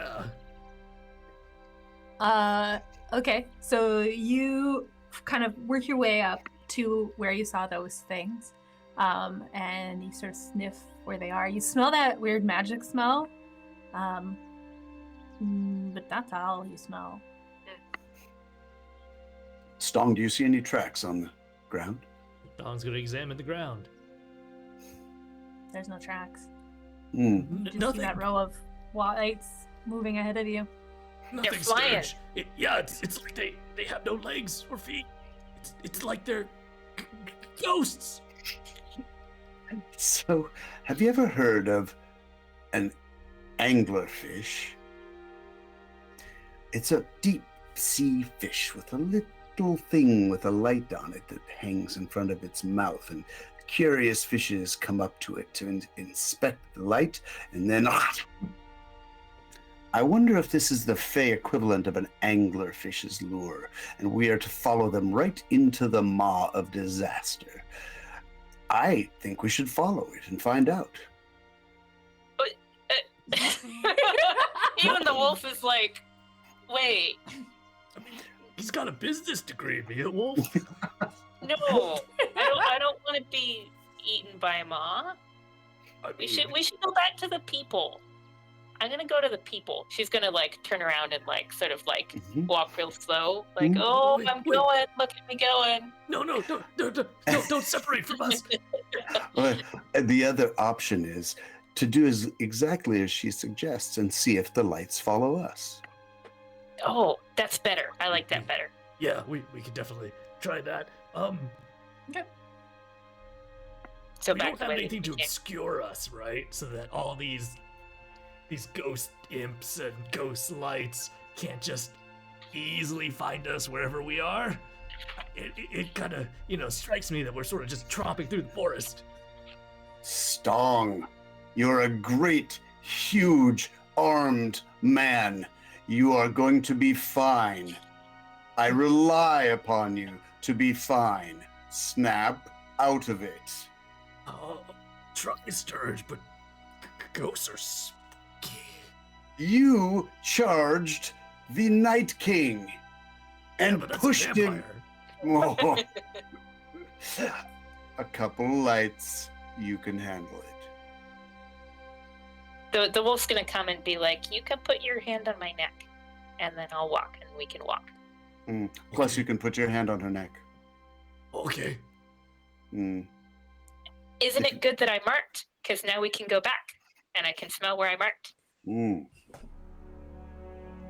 Yeah. Okay, so you kind of work your way up to where you saw those things, and you sort of sniff where they are. You smell that weird magic smell, But that's all you smell. Stong, do you see any tracks on the ground? Dong's gonna examine the ground. There's no tracks. Hmm. You just Nothing. see that row of lights moving ahead of you. Nothing, flying. Sturge. It's like they have no legs or feet. It's like they're ghosts. So, have you ever heard of an anglerfish? It's a deep sea fish with a little thing with a light on it that hangs in front of its mouth, and curious fishes come up to it to inspect the light, and then I wonder if this is the Fey equivalent of an anglerfish's lure, and we are to follow them right into the maw of disaster. I think we should follow it and find out. Even the wolf is like, wait, I mean, he's got a business degree, be a wolf. no, I don't want to be eaten by a maw. We should go back to the people. I'm gonna go to the people. She's gonna like turn around and like sort of like walk real slow, like, Mhm. oh, Wait, I'm wait. going. Look at me going. No, don't separate from us. Well, the other option is to do exactly as she suggests and see if the lights follow us. Oh, that's better. I like that better. Yeah, we could definitely try that. So We back don't the have way anything to we came. obscure us, right? So that all these ghost imps and ghost lights can't just easily find us wherever we are. It kind of, strikes me that we're sort of just tromping through the forest. Stong, you're a great, huge, armed man. You are going to be fine. I rely upon you to be fine. Snap out of it. Try Sturge, but ghosts are spooky. You charged the Night King Yeah, and but that's a pushed him. vampire. Oh. A couple lights, you can handle it. The wolf's gonna come and be like, you can put your hand on my neck, and then I'll walk, and we can walk. Plus, Okay. you can put your hand on her neck. Okay. Mm. Isn't it good that I marked? Because now we can go back, and I can smell where I marked. Mm.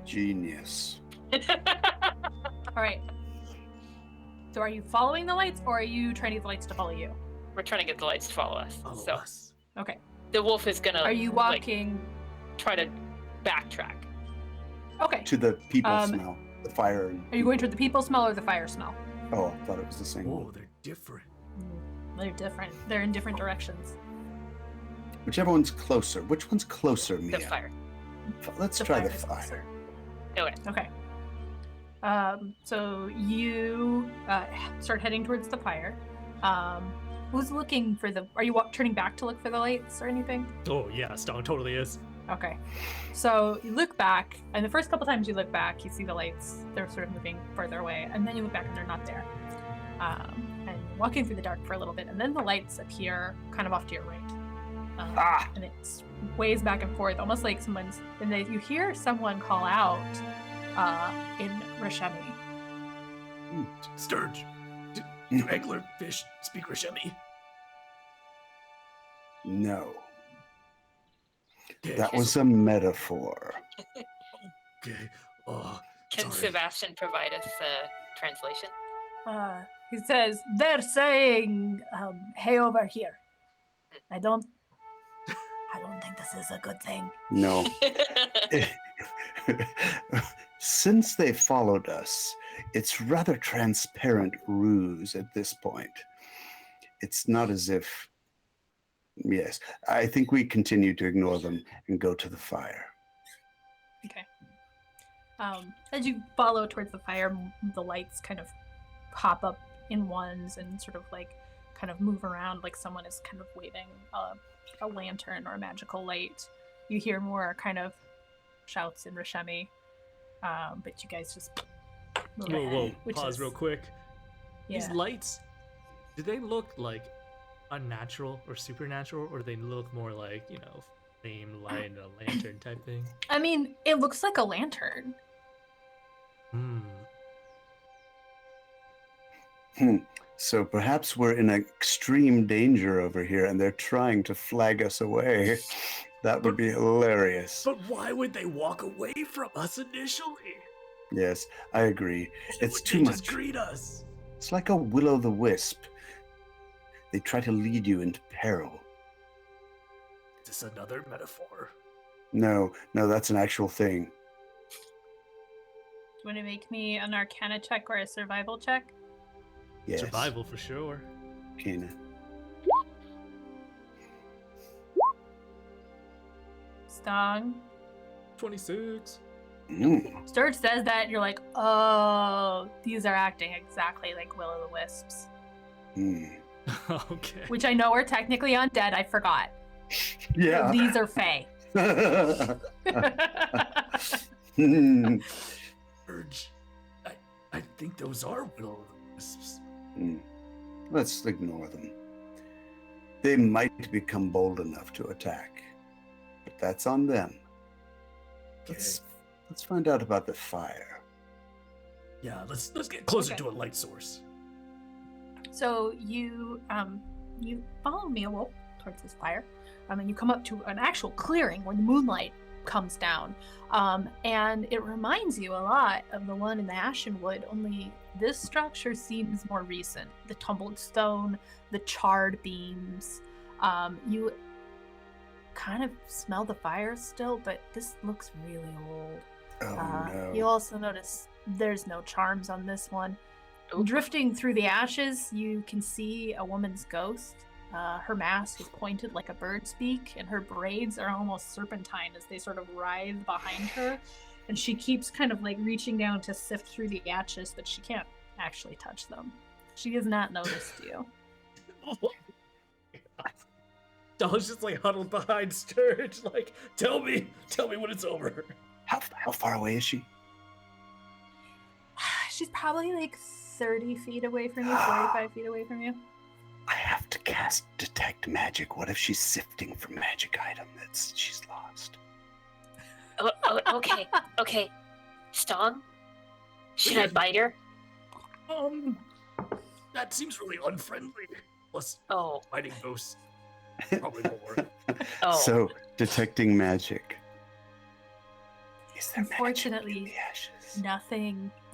Genius. All right. So are you following the lights, or are you trying to get the lights to follow you? We're trying to get the lights to follow us. Follow So us. Okay. the wolf is gonna Are you like, walking? try to backtrack. Okay. To the people Um, smell, the fire. And, Are you going toward the people smell or the fire smell? oh, I thought it was the same Whoa, one. they're different. They're different. They're in different directions. Whichever one's closer. Which one's closer, Mia? The fire. Let's The try the fire is closer. fire. Okay. Okay. So you start heading towards the fire. Who's looking for the? Are you turning back to look for the lights or anything? Oh yeah, Stone totally is. Okay. So you look back, and the first couple times you look back, you see the lights. They're sort of moving further away, and then you look back and they're not there. And you're walking through the dark for a little bit, and then the lights appear kind of off to your right. And it sways back and forth, almost like someone's. And then you hear someone call out in Rashemi. Sturge, do anglerfish speak Rashemi? No, Okay. that was a metaphor. Okay. Oh, Can sorry. Sebastian provide us a translation? He says they're saying, "Hey, over here." I don't think this is a good thing. No. Since they followed us, it's rather transparent ruse at this point. It's not as if. Yes, I think we continue to ignore them and go to the fire. Okay. As you follow towards the fire, the lights kind of pop up in ones and sort of like kind of move around, like someone is kind of waving a lantern or a magical light. You hear more kind of shouts in Rashemi, but you guys just move Whoa, ahead, whoa! which Pause is- real quick. These Yeah. lights, do they look like unnatural or supernatural, or do they look more like flame light and a lantern type thing. I mean, it looks like a lantern. Hmm. So perhaps we're in extreme danger over here and they're trying to flag us away. That would be hilarious. But why would they walk away from us initially? Yes, I agree. It's Would too they much. just greet us? It's like a will-o'-the-wisp. They try to lead you into peril. Is this another metaphor? No, that's an actual thing. Do you want to make me an Arcana check or a survival check? Yes. Survival for sure. Kana. Stong. 26. Sturge says that, and you're like, oh, these are acting exactly like will-o'-the-wisps. Okay. Which I know are technically undead, I forgot. Yeah. These are fae. Urge. I think those are will-o'-the-wisps. Let's ignore them. They might become bold enough to attack, but that's on them. Let's find out about the fire. Yeah, let's get closer Okay. to a light source. So you follow me a little towards this fire, and you come up to an actual clearing where the moonlight comes down, and it reminds you a lot of the one in the Ashen Wood. Only this structure seems more recent. The tumbled stone, the charred beams. You kind of smell the fire still, but this looks really old. Oh no. You also notice there's no charms on this one. Oop. Drifting through the ashes, you can see a woman's ghost. Her mask is pointed like a bird's beak, and her braids are almost serpentine as they sort of writhe behind her. And she keeps kind of like reaching down to sift through the ashes, but she can't actually touch them. She has not noticed you. Doll's just like huddled behind Sturge, like, Tell me when it's over. How far away is she? She's probably like 30 feet away from you, 45 feet away from you. I have to cast detect magic. What if she's sifting for magic item she's lost? Okay. Stong? Should I bite her? That seems really unfriendly. Plus, Oh. fighting ghosts probably won't work. Oh. So, detecting magic. Is there magic in Unfortunately, the ashes?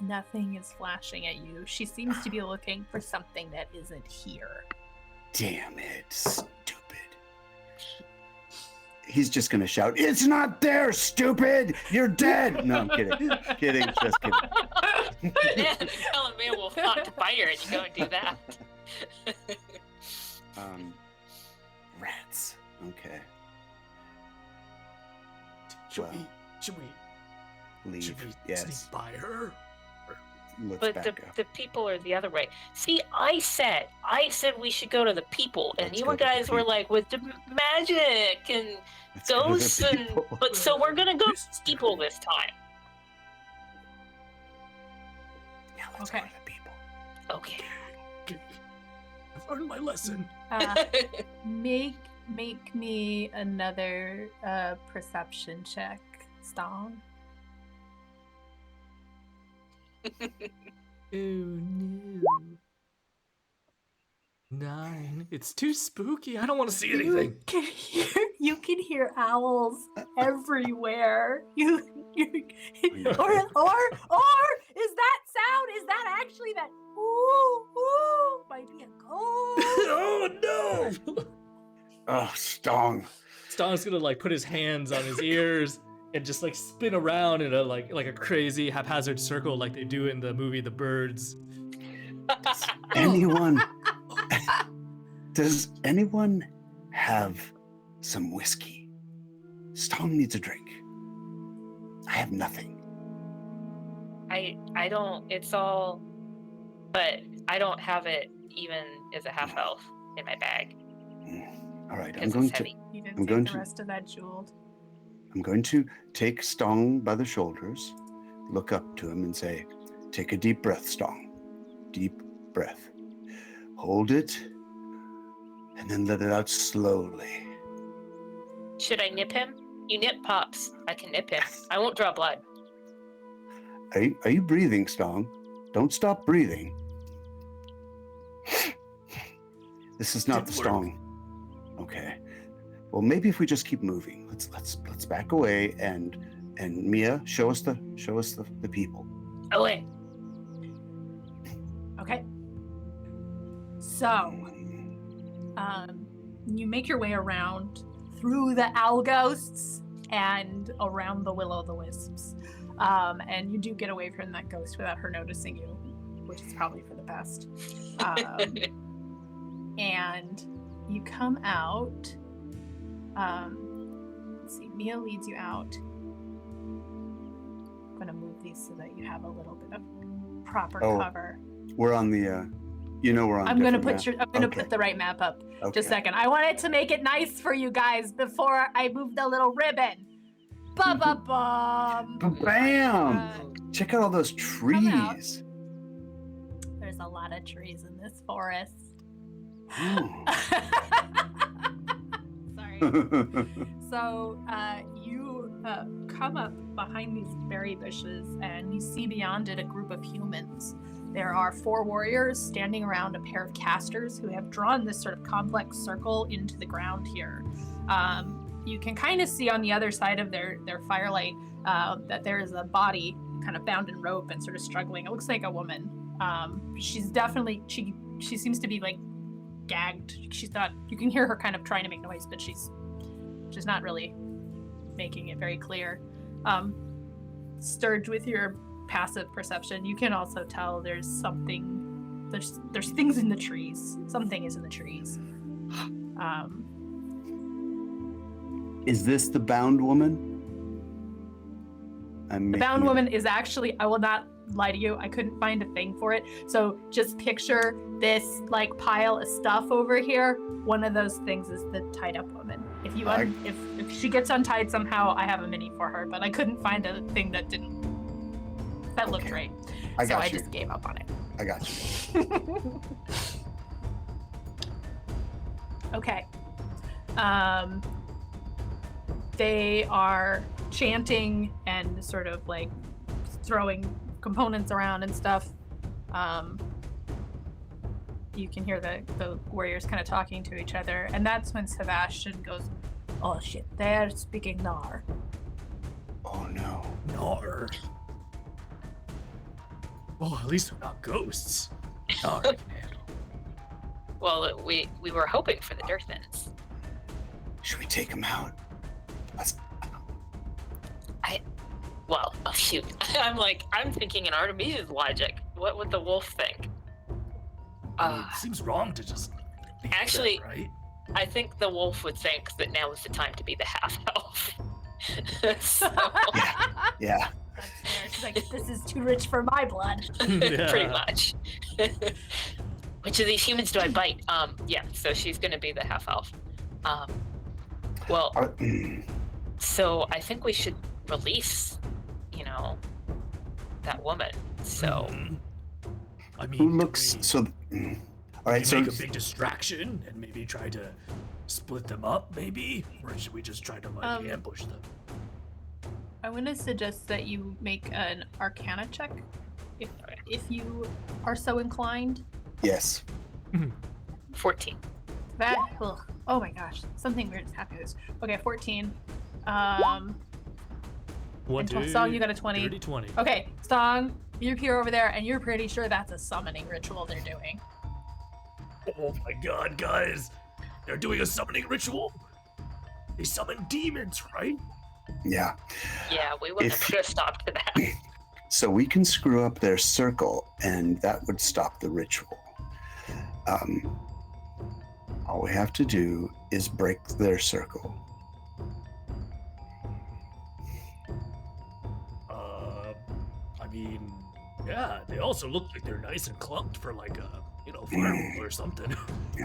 nothing is flashing at you. She seems to be looking for something that isn't here. Damn it, stupid. He's just gonna shout, "It's not there, stupid! You're dead!" No, I'm kidding. Just kidding. Man, telling me we'll not to bite her and you go and do that. Rats. Okay. Should Well, we leave. sneak Yes. by her? Let's But back up. the people are the other way. See, I said we should go to the people, and Let's you go to the guys were people. like with the magic and Let's go to the ghosts and people. but so we're gonna go This is people this time. Yeah, let's Okay. go to the people. Okay. I've learned my lesson. Make me another perception check, Stong. oh no. 9. It's too spooky. I don't want to see anything. You can hear owls everywhere. Or is that sound? Is that actually that? Ooh, might be a ghost. Oh no! Oh, Stong. Stong's gonna like put his hands on his ears and just like spin around in a like a crazy haphazard circle like they do in the movie The Birds. Does anyone have some whiskey? Stong needs a drink. I have nothing. I don't. It's all, but I don't have it even as a half elf in my bag All right, I'm because going it's to heavy. You didn't I'm take going the to- rest of that jeweled. I'm going to take Stong by the shoulders, look up to him and say, "Take a deep breath, Stong. Deep breath. Hold it, and then let it out slowly. Should I nip him? You nip Pops. I can nip him. I won't draw blood. Are you breathing, Stong? Don't stop breathing. This is not the Stong. Okay. Well, maybe if we just keep moving, let's back away and Mia, show us the people. Away. Okay. So, you make your way around through the owl ghosts and around the will-o'-the-wisps. And you do get away from that ghost without her noticing you, which is probably for the best. And you come out. Let's see, Mia leads you out. I'm going to move these so that you have a little bit of proper cover. We're on the, we're on. I'm going to put put the right map up. Okay. Just a second. I wanted to make it nice for you guys before I move the little ribbon. Ba-ba-bum. Bam! Check out all those trees. There's a lot of trees in this forest. Sorry. So you come up behind these berry bushes and you see beyond it a group of humans. There are 4 warriors standing around a pair of casters who have drawn this sort of complex circle into the ground here. You can kind of see on the other side of their firelight that there is a body kind of bound in rope and sort of struggling. It looks like a woman. She's definitely, she seems to be like gagged. She's not, you can hear her kind of trying to make noise, but she's not really making it very clear. Sturge, with your passive perception, you can also tell there's something, there's things in the trees. Something is in the trees. Is this the bound woman? The bound woman is actually, I will not lie to you, I couldn't find a thing for it. So just picture this like pile of stuff over here. One of those things is the tied up woman. If you if she gets untied somehow, I have a mini for her, but I couldn't find a thing that looked right. I just gave up on it. I got you. Okay. They are chanting and sort of like throwing components around and stuff. You can hear the warriors kind of talking to each other, and that's when Sebastian goes, "Oh shit, they're speaking Gnar." Oh no. Gnar. Well, at least they're not ghosts. Gnar I can handle. Well, we were hoping for the Dirthmans. Should we take them out? Well, oh shoot. I'm thinking in Artemisa's logic. What would the wolf think? It seems wrong to just leave actually, them, right? I think the wolf would think that now is the time to be the half-elf. So, Yeah. That's fair. She's like, this is too rich for my blood. pretty much. Which of these humans do I bite? Yeah, so she's gonna be the half-elf. So I think we should release, that woman. So I mean, Who looks so? All right, so make a big distraction and maybe try to split them up, maybe, or should we just try to ambush them? I'm going to suggest that you make an Arcana check, if you are so inclined. yes. 14. That, oh my gosh, something weird is happening with this. Okay, 14. Song, you got a 20. 30, 20. Okay, Song, you peer over there, and you're pretty sure that's a summoning ritual they're doing. Oh my god, guys! They're doing a summoning ritual? They summon demons, right? Yeah. Yeah, we wouldn't have put a stop to that. So we can screw up their circle, and that would stop the ritual. All we have to do is break their circle. I mean, yeah, they also look like they're nice and clumped for like a, fireball or something.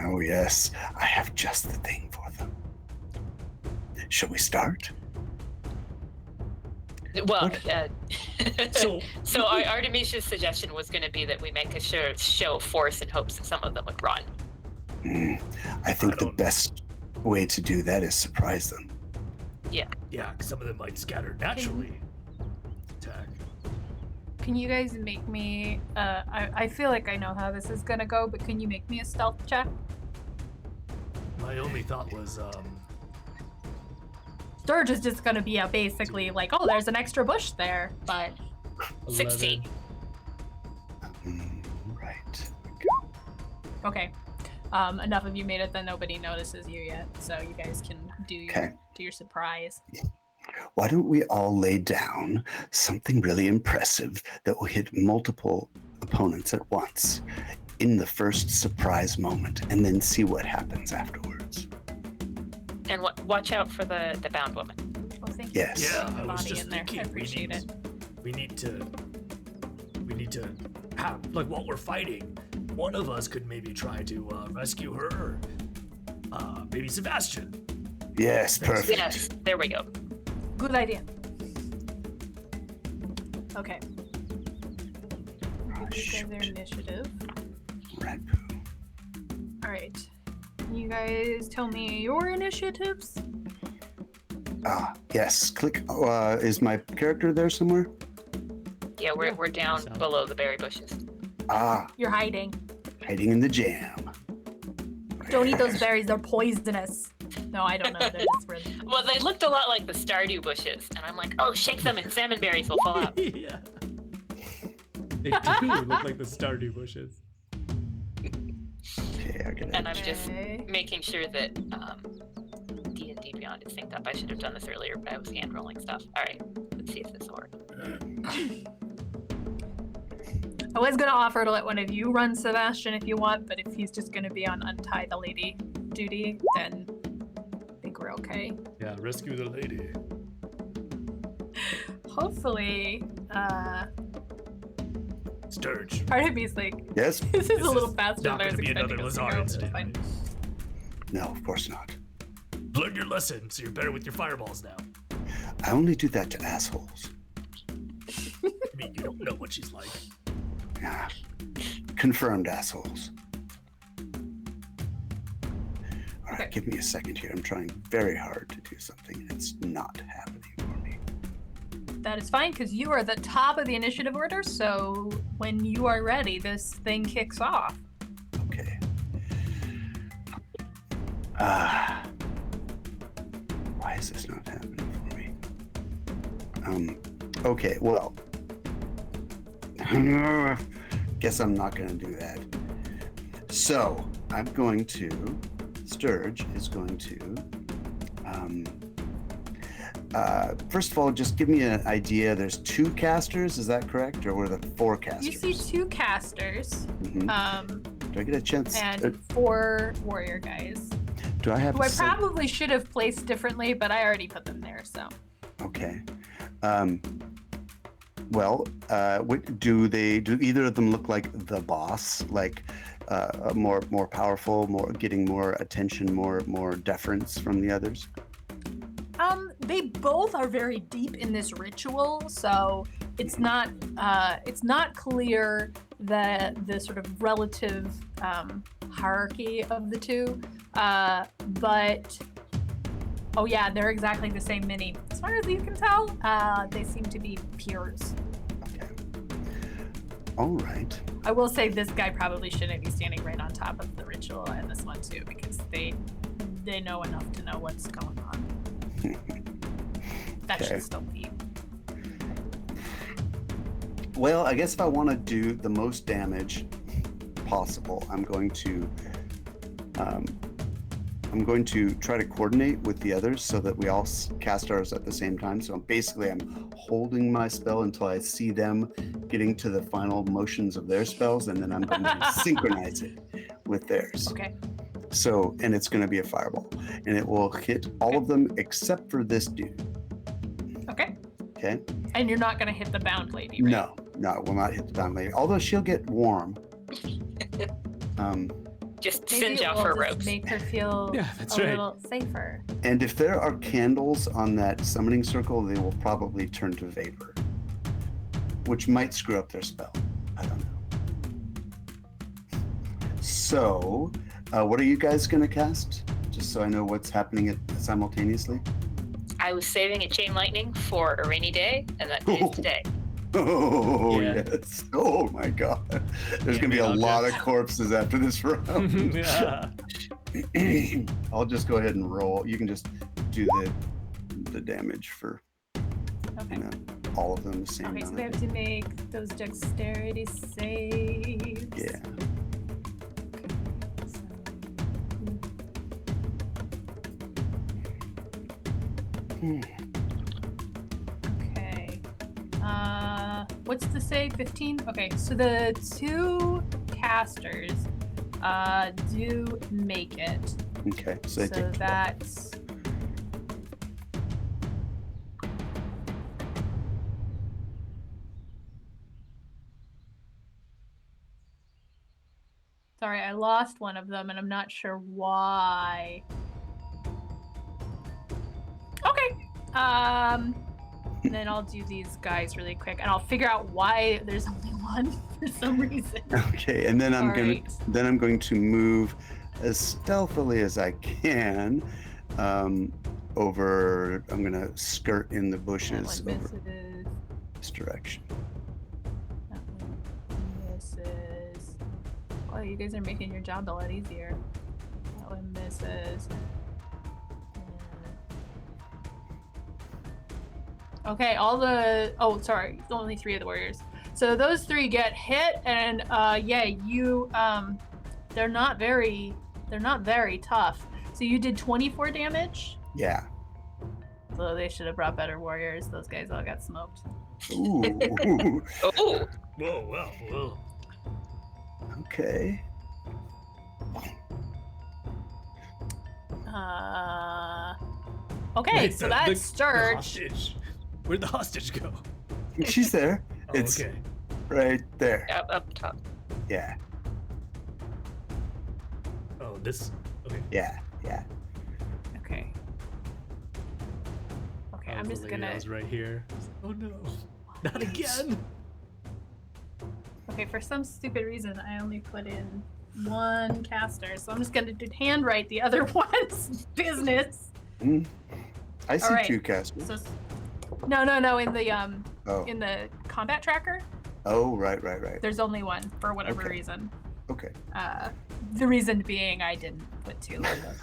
Oh yes, I have just the thing for them. Shall we start? Well, So Artemisia's suggestion was going to be that we make a show of force in hopes that some of them would run. I think the best way to do that is surprise them. Yeah. Yeah, 'cause some of them might scatter naturally. Attack. Can you guys make me? I feel like I know how this is gonna go, but can you make me a stealth check? My only thought was, Sturge is just gonna be basically like, oh, there's an extra bush there, but 16. Right. okay. Enough of you made it that nobody notices you yet, so you guys can do Okay. your surprise. Why don't we all lay down something really impressive that will hit multiple opponents at once in the first surprise moment, and then see what happens afterwards? And watch out for the bound woman. Well, thank you. Yes. yeah, for I was body just in there. thinking I appreciate it. we need to have, like, while we're fighting, one of us could maybe try to rescue her. Maybe Sebastian. Yes, perfect. Yes, there we go. Good idea. Okay. Oh, Give you guys their shoot. initiative. Right. All right. Can you guys tell me your initiatives? Yes. Click. Is my character there somewhere? Yeah, we're down Sound. below the berry bushes. You're hiding. Hiding in the jam. Don't eat those berries. They're poisonous. No, I don't know. They're just really... Well, they looked a lot like the Stardew bushes, and I'm like, oh, shake them and salmon berries will fall out. Yeah. They do look like the Stardew bushes. Okay, I get it. And I'm just Okay. making sure that D&D Beyond is synced up. I should have done this earlier, but I was hand rolling stuff. All right, let's see if this will work. I was gonna offer to let one of you run Sebastian if you want, but if he's just gonna be on untie the lady duty, then I think we're okay. Yeah, rescue the lady. Hopefully, Sturge. part of me's like, Yes. this is This a little is faster not than I was gonna be expecting another us to Lazar go, but it's incident. fine. No, of course not. Learn your lesson, so you're better with your fireballs now. I only do that to assholes. I mean, you don't know what she's like. Yeah. Confirmed assholes. All right, Okay. give me a second here. I'm trying very hard to do something, and it's not happening for me. That is fine, because you are the top of the initiative order, so when you are ready, this thing kicks off. Okay. Why is this not happening for me? Okay, well. Guess I'm not going to do that. So, I'm going to. Sturge is going to. First of all, just give me an idea. There's 2 casters, is that correct? Or were there 4 casters? You see 2 casters, Mhm. Do I get a chance? and 4 warrior guys, do I have who I to say- probably should have placed differently, but I already put them there, so. Okay. Well, do either of them look like the boss, like more powerful, getting more attention, more deference from the others? They both are very deep in this ritual, so it's not clear the sort of relative hierarchy of the two. But oh yeah, they're exactly the same mini. As far as you can tell, they seem to be peers. Okay. All right. I will say this guy probably shouldn't be standing right on top of the ritual, and this one too, because they know enough to know what's going on. That Okay. should still be. Well, I guess if I want to do the most damage possible, I'm going to try to coordinate with the others so that we all cast ours at the same time. So I'm holding my spell until I see them getting to the final motions of their spells, and then I'm going to synchronize it with theirs. Okay. So, and it's going to be a fireball, and it will hit all of them except for this dude. Okay. Okay. And you're not gonna hit the bound lady, right? No, it will not hit the down lady. Although she'll get warm. Just Maybe singe it out will her just ropes. make her feel Yeah, that's a right. little safer. And if there are candles on that summoning circle, they will probably turn to vapor, which might screw up their spell. I don't know. So, what are you guys going to cast? Just so I know what's happening simultaneously. I was saving a chain lightning for a rainy day, and that is today. Oh, Yeah. yes. Oh, my God. There's going to be a Animate lot of objects. corpses after this round. Yeah. I'll just go ahead and roll. You can just do the damage for Okay. all of them the same Okay, so amount we of have to make those dexterity saves. Yeah. Okay. What's the save? 15? Okay, so the 2 casters do make it. Okay, so they So take 12. that's sorry, I lost one of them and I'm not sure why. Okay. Then I'll do these guys really quick and I'll figure out why there's only one for some reason. Okay, and then I'm Alright. going to move as stealthily as I can over. I'm gonna skirt in the That bushes one over misses. this direction. That one misses. Oh, you guys are making your job a lot easier. That one misses. Okay, all the sorry, only 3 of the warriors. So those 3 get hit, and yeah, you they're not very tough. So you did 24 damage. Yeah. So they should have brought better warriors. Those guys all got smoked. Ooh. Oh, Whoa, wow, whoa. Okay. Okay, Wait, so the- that's the Sturge. hostage. Where'd the hostage go? She's there. Oh, It's okay. right there. up top. Yeah. Oh, this. Okay. Yeah. Yeah. Okay. Okay, Oh, I'm the just lady that gonna. was right here. Oh no. Not again. Okay, for some stupid reason, I only put in 1 caster, so I'm just gonna handwrite the other one's business. I see Alright. 2 casters. So, no, in the Oh. in the combat tracker, Oh, right. there's only 1 for whatever Okay. reason. Okay. The reason being I didn't put 2 in the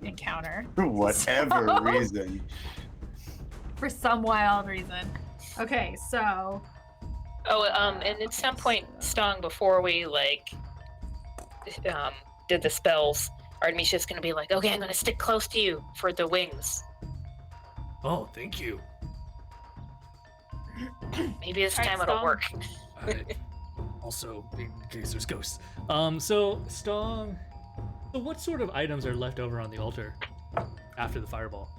encounter For whatever So- reason. for some wild reason. Okay, so Oh, and at some point, Stong, before we did the spells, Artemisha's gonna be like, "Okay, I'm gonna stick close to you for the wings. Oh, thank you. Maybe this Alright, time it'll Stong. work." Also, in case there's ghosts. So Stong, so what sort of items are left over on the altar after the fireball?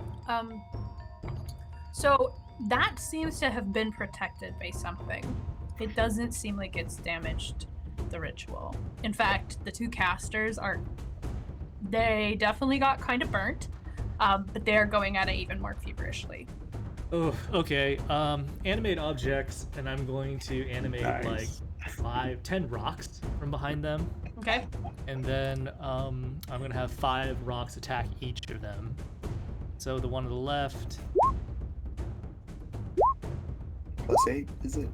So that seems to have been protected by something. It doesn't seem like it's damaged the ritual. In fact, the 2 casters they definitely got kind of burnt, but they're going at it even more feverishly. Oh, okay. Animate objects, and I'm going to animate Nice. like 10 rocks from behind them, Okay? and then I'm gonna have 5 rocks attack each of them. So the one on the left. +8, is it?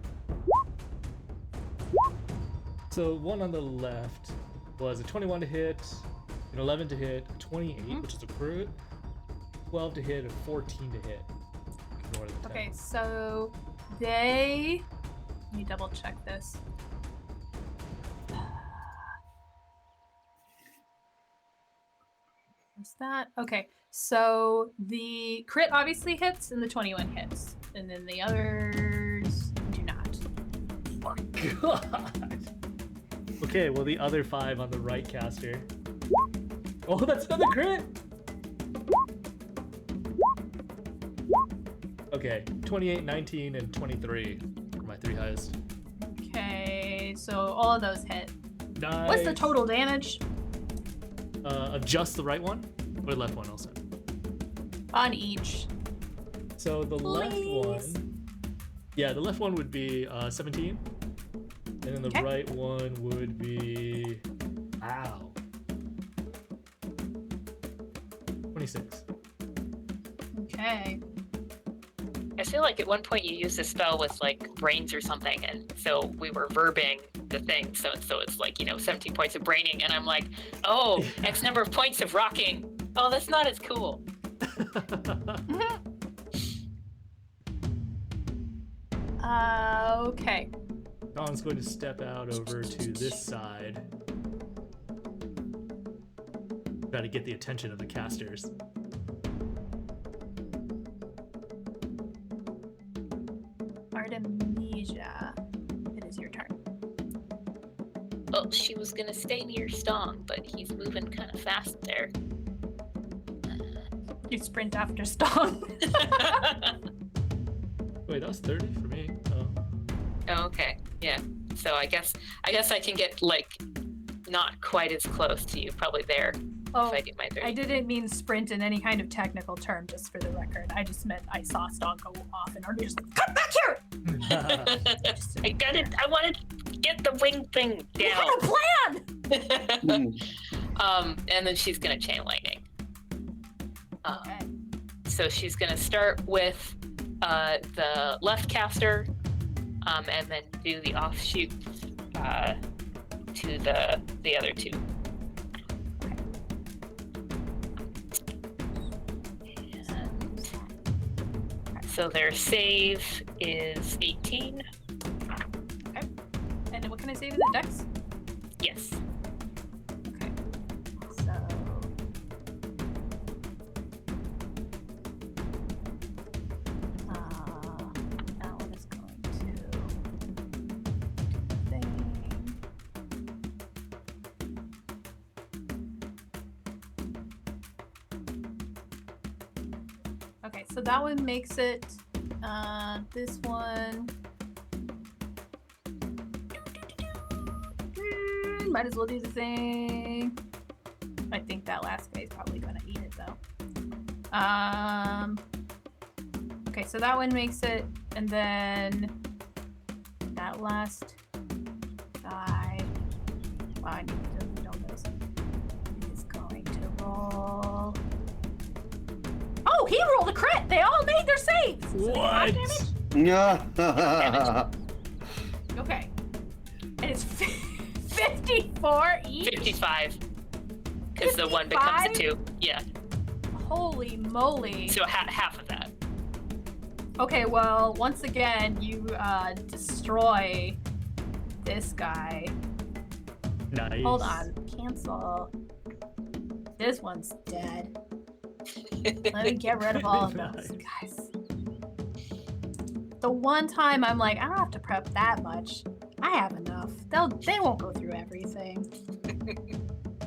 So one on the left was a 21 to hit, an 11 to hit, a 28, which is a crit, 12 to hit, a 14 to hit. Ignore the 10. Okay, so let me double check this. What's that? Okay, so the crit obviously hits and the 21 hits, and then the others do not. God. Okay, well the other 5 on the right caster. Oh, that's another crit. Okay, 28, 19, and 23 are my 3 highest. Okay, so all of those hit. Nice. What's the total damage Of just the right one or left one also? on each? So the left Please. one, yeah, the left one would be 17, and then the Okay. right one would be, wow, 26. Okay. I feel like at one point you used a spell with like brains or something, and so we were verbing the thing. So it's like 17 points of braining, and I'm like, oh, X number of points of rocking. Oh, that's not as cool. Okay. Dawn's going to step out over to this side. Try to get the attention of the casters. Artemisia, it is your turn. Oh, she was gonna stay near Stong, but he's moving kind of fast there. You sprint after Stong. Wait, that was 30 for me. Oh. Oh, okay, yeah. So I guess I can get like not quite as close to you, probably there. Oh, if I do my 30. I didn't mean sprint in any kind of technical term, just for the record. I just meant I saw Stong go off and Artemisia's like, come back here! I got it. I want to get the wing thing You down. had a plan! And then she's gonna chain lightning. Okay. So she's gonna start with the left caster, and then do the offshoot to the other two. So their save is 18. Okay. And what can I save? Is it Dex? Yes. Okay. So. That one is going to thing. Okay, so that one makes it. This one. Might as well do the thing. I think that last guy's probably gonna eat it though. Okay, so that one makes it, and then that last guy. Wow, I need to know this. Is going to roll. Oh, he rolled a crit! They all made their saves! So they have damage? Yeah. Okay. And it's 54 each? 55. Because the one becomes a 2. Yeah. Holy moly. So half of that. Okay, well, once again, you destroy this guy. Nice. Hold on. Cancel. This one's dead. Let me get rid of all of those guys. The one time I'm like, I don't have to prep that much. I have enough. They won't go through everything.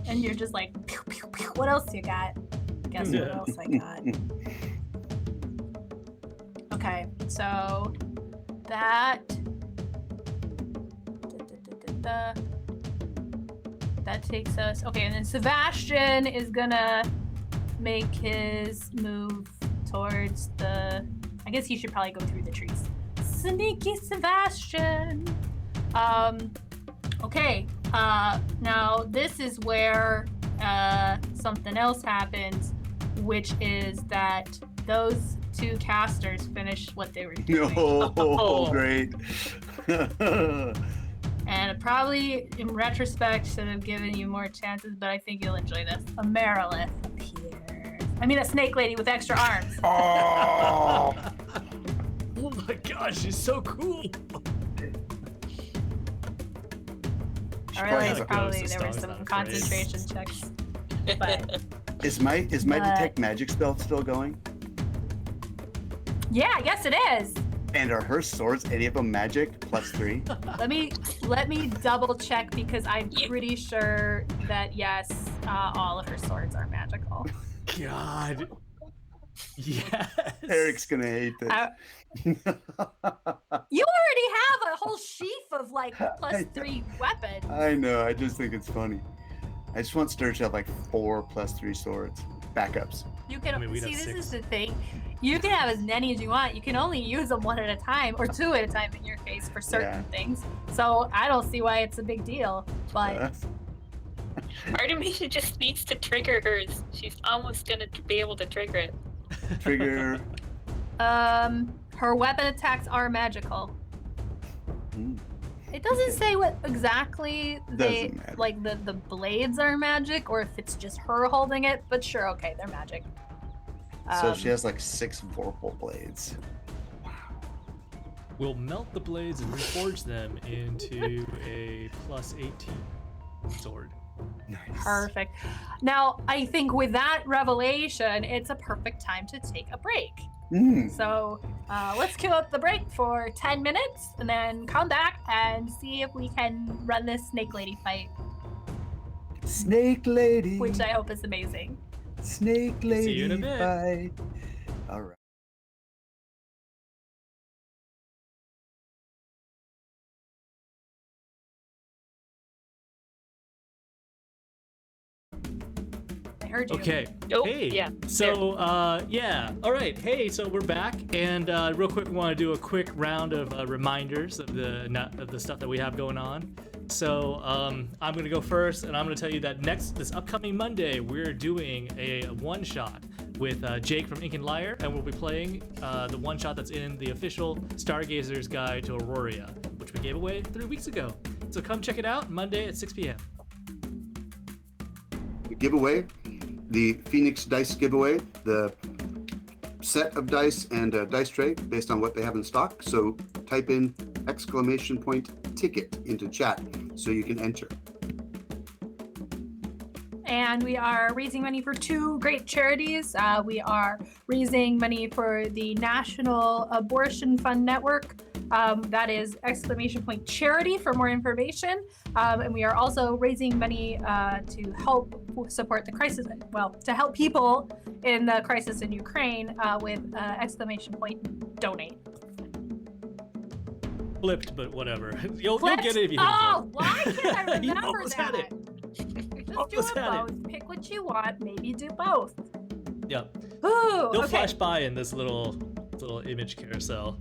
And you're just like, pew, pew, pew. What else you got? Guess what else I got? Okay, so that that takes us. Okay, and then Sebastian is gonna make his move towards the. I guess he should probably go through the trees. Sneaky Sebastian. Okay. Now this is where something else happens, which is that those two casters finish what they were doing. No, great. And probably, in retrospect, should have given you more chances, but I think you'll enjoy this. A Marilith appears. I mean, a snake lady with extra arms. Oh, Oh my gosh, she's so cool. I realized has a probably ghost, there were Stong's some not afraid. concentration checks. But is my detect magic spell still going? yeah, I guess it is. And are her swords any of them magic +3? Let me double check because I'm pretty sure that yes, all of her swords are magical. God. Yes. Eric's gonna hate this. You already have a whole sheaf of like +3 weapons. I know. I just think it's funny. I just want Sturge to have like 4 +3 swords backups. You can I mean, we'd see. have This 6. is the thing. You can have as many as you want. You can only use them one at a time, or 2 at a time in your case for certain things. So I don't see why it's a big deal. But Artemisia just needs to trigger hers. She's almost gonna be able to trigger it. Trigger. Her weapon attacks are magical. Mm. It doesn't say what exactly they Doesn't matter. like the blades are magic or if it's just her holding it, but sure, okay, they're magic. So she has like 6 vorpal blades. We'll melt the blades and reforge them into a plus 18 sword. Nice. Perfect. Now, I think with that revelation, it's a perfect time to take a break. Mm. So let's queue up the break for 10 minutes and then come back and see if we can run this snake lady fight, Snake lady. which I hope is amazing. Snake lady See you in a bit. fight. All right. I heard you. Okay. Oh, Hey. yeah. So, yeah. All right. Hey, so we're back, and real quick, we want to do a quick round of reminders of the stuff that we have going on. So, I'm gonna go first, and I'm gonna tell you that this upcoming Monday, we're doing a one-shot with Jake from Ink and Lyre, and we'll be playing the one-shot that's in the official Stargazer's Guide to Aurora, which we gave away 3 weeks ago. So come check it out Monday at 6 p.m. The giveaway, the Phoenix Dice giveaway, the set of dice and a dice tray based on what they have in stock. So type in !ticket into chat so you can enter. And we are raising money for 2 great charities. We are raising money for the National Abortion Fund Network. That is !charity for more information. And we are also raising money to help support the crisis, to help people in the crisis in Ukraine with !donate. Flipped, but whatever. You'll Flipped? get it if you hit Oh, flip. why can't I You remember almost had that? it. Just Almost do it had both. Pick what you want. Maybe do both. Yep. Ooh, They'll okay. flash by in this little image carousel.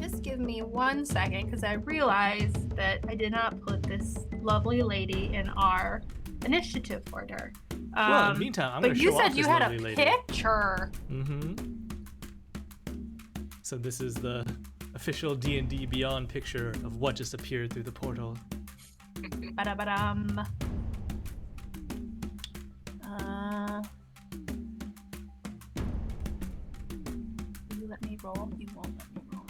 Just give me 1 second because I realized that I did not put this lovely lady in our initiative order. Well, in the meantime, I'm going But to you show off said this you had a lovely lady. picture. Mm-hmm. So this is the official D&D Beyond picture of what just appeared through the portal. Ba-da-ba-dum. You let me roll. You won't let me roll.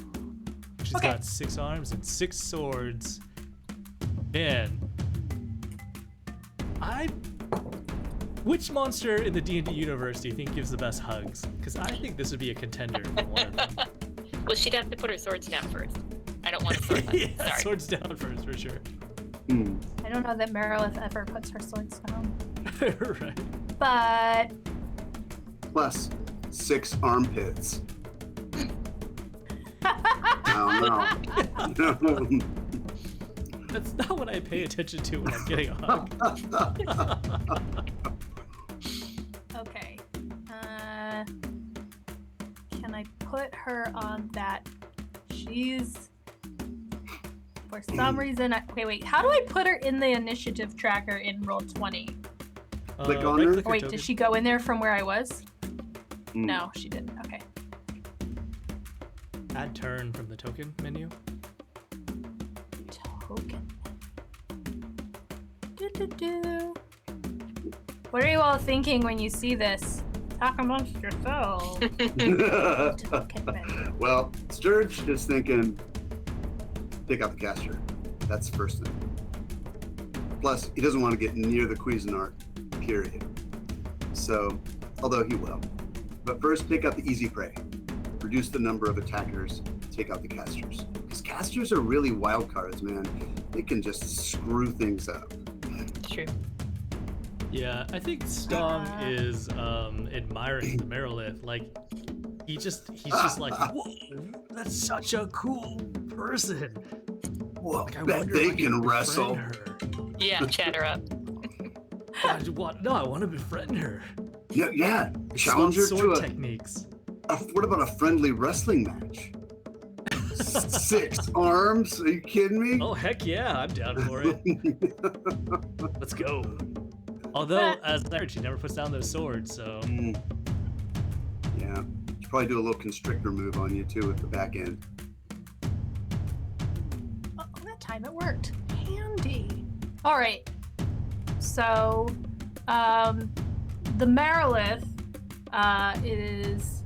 She's Okay. got 6 arms and 6 swords. Man. Which monster in the D&D universe do you think gives the best hugs? Because I think this would be a contender for one of them. Well, she'd have to put her swords down first. I don't want to sword hunt. Yeah, Sorry. swords down first, for sure. Mm. I don't know that Merilith ever puts her swords down. Right. But Plus 6 armpits. Oh, no. That's not what I pay attention to when I'm getting a hug. okay. Can I put her on that? She's for some reason. Wait. How do I put her in the initiative tracker in Roll20? Click on her. right-click Oh, wait, token. did she go in there from where I was? Mm. No, she didn't. Okay. Add turn from the token menu. Token. Do. What are you all thinking when you see this? Talk amongst yourselves. Token menu. Well, Sturge is thinking, take out the caster. That's the first thing. Plus, he doesn't want to get near the Cuisinart, period. So, although he will. But first, take out the easy prey. Reduce the number of attackers. Take out the casters. Because casters are really wild cards, man. They can just screw things up. It's true. Yeah, I think Stong is admiring the Merilith. Like, he's just like, whoa, that's such a cool person. Whoa, Like, I bet wonder they if I can befriend wrestle. her. Yeah, chat her up. I want to befriend her. Yeah. Challenge her Sword to a techniques. what about a friendly wrestling match? 6 arms? Are you kidding me? Oh heck yeah, I'm down for it. Let's go. Although, as I heard, she never puts down those swords, so Mm. Yeah. Probably do a little constrictor move on you too at the back end. Oh, that time it worked. Handy. All right. So, the Marilith is.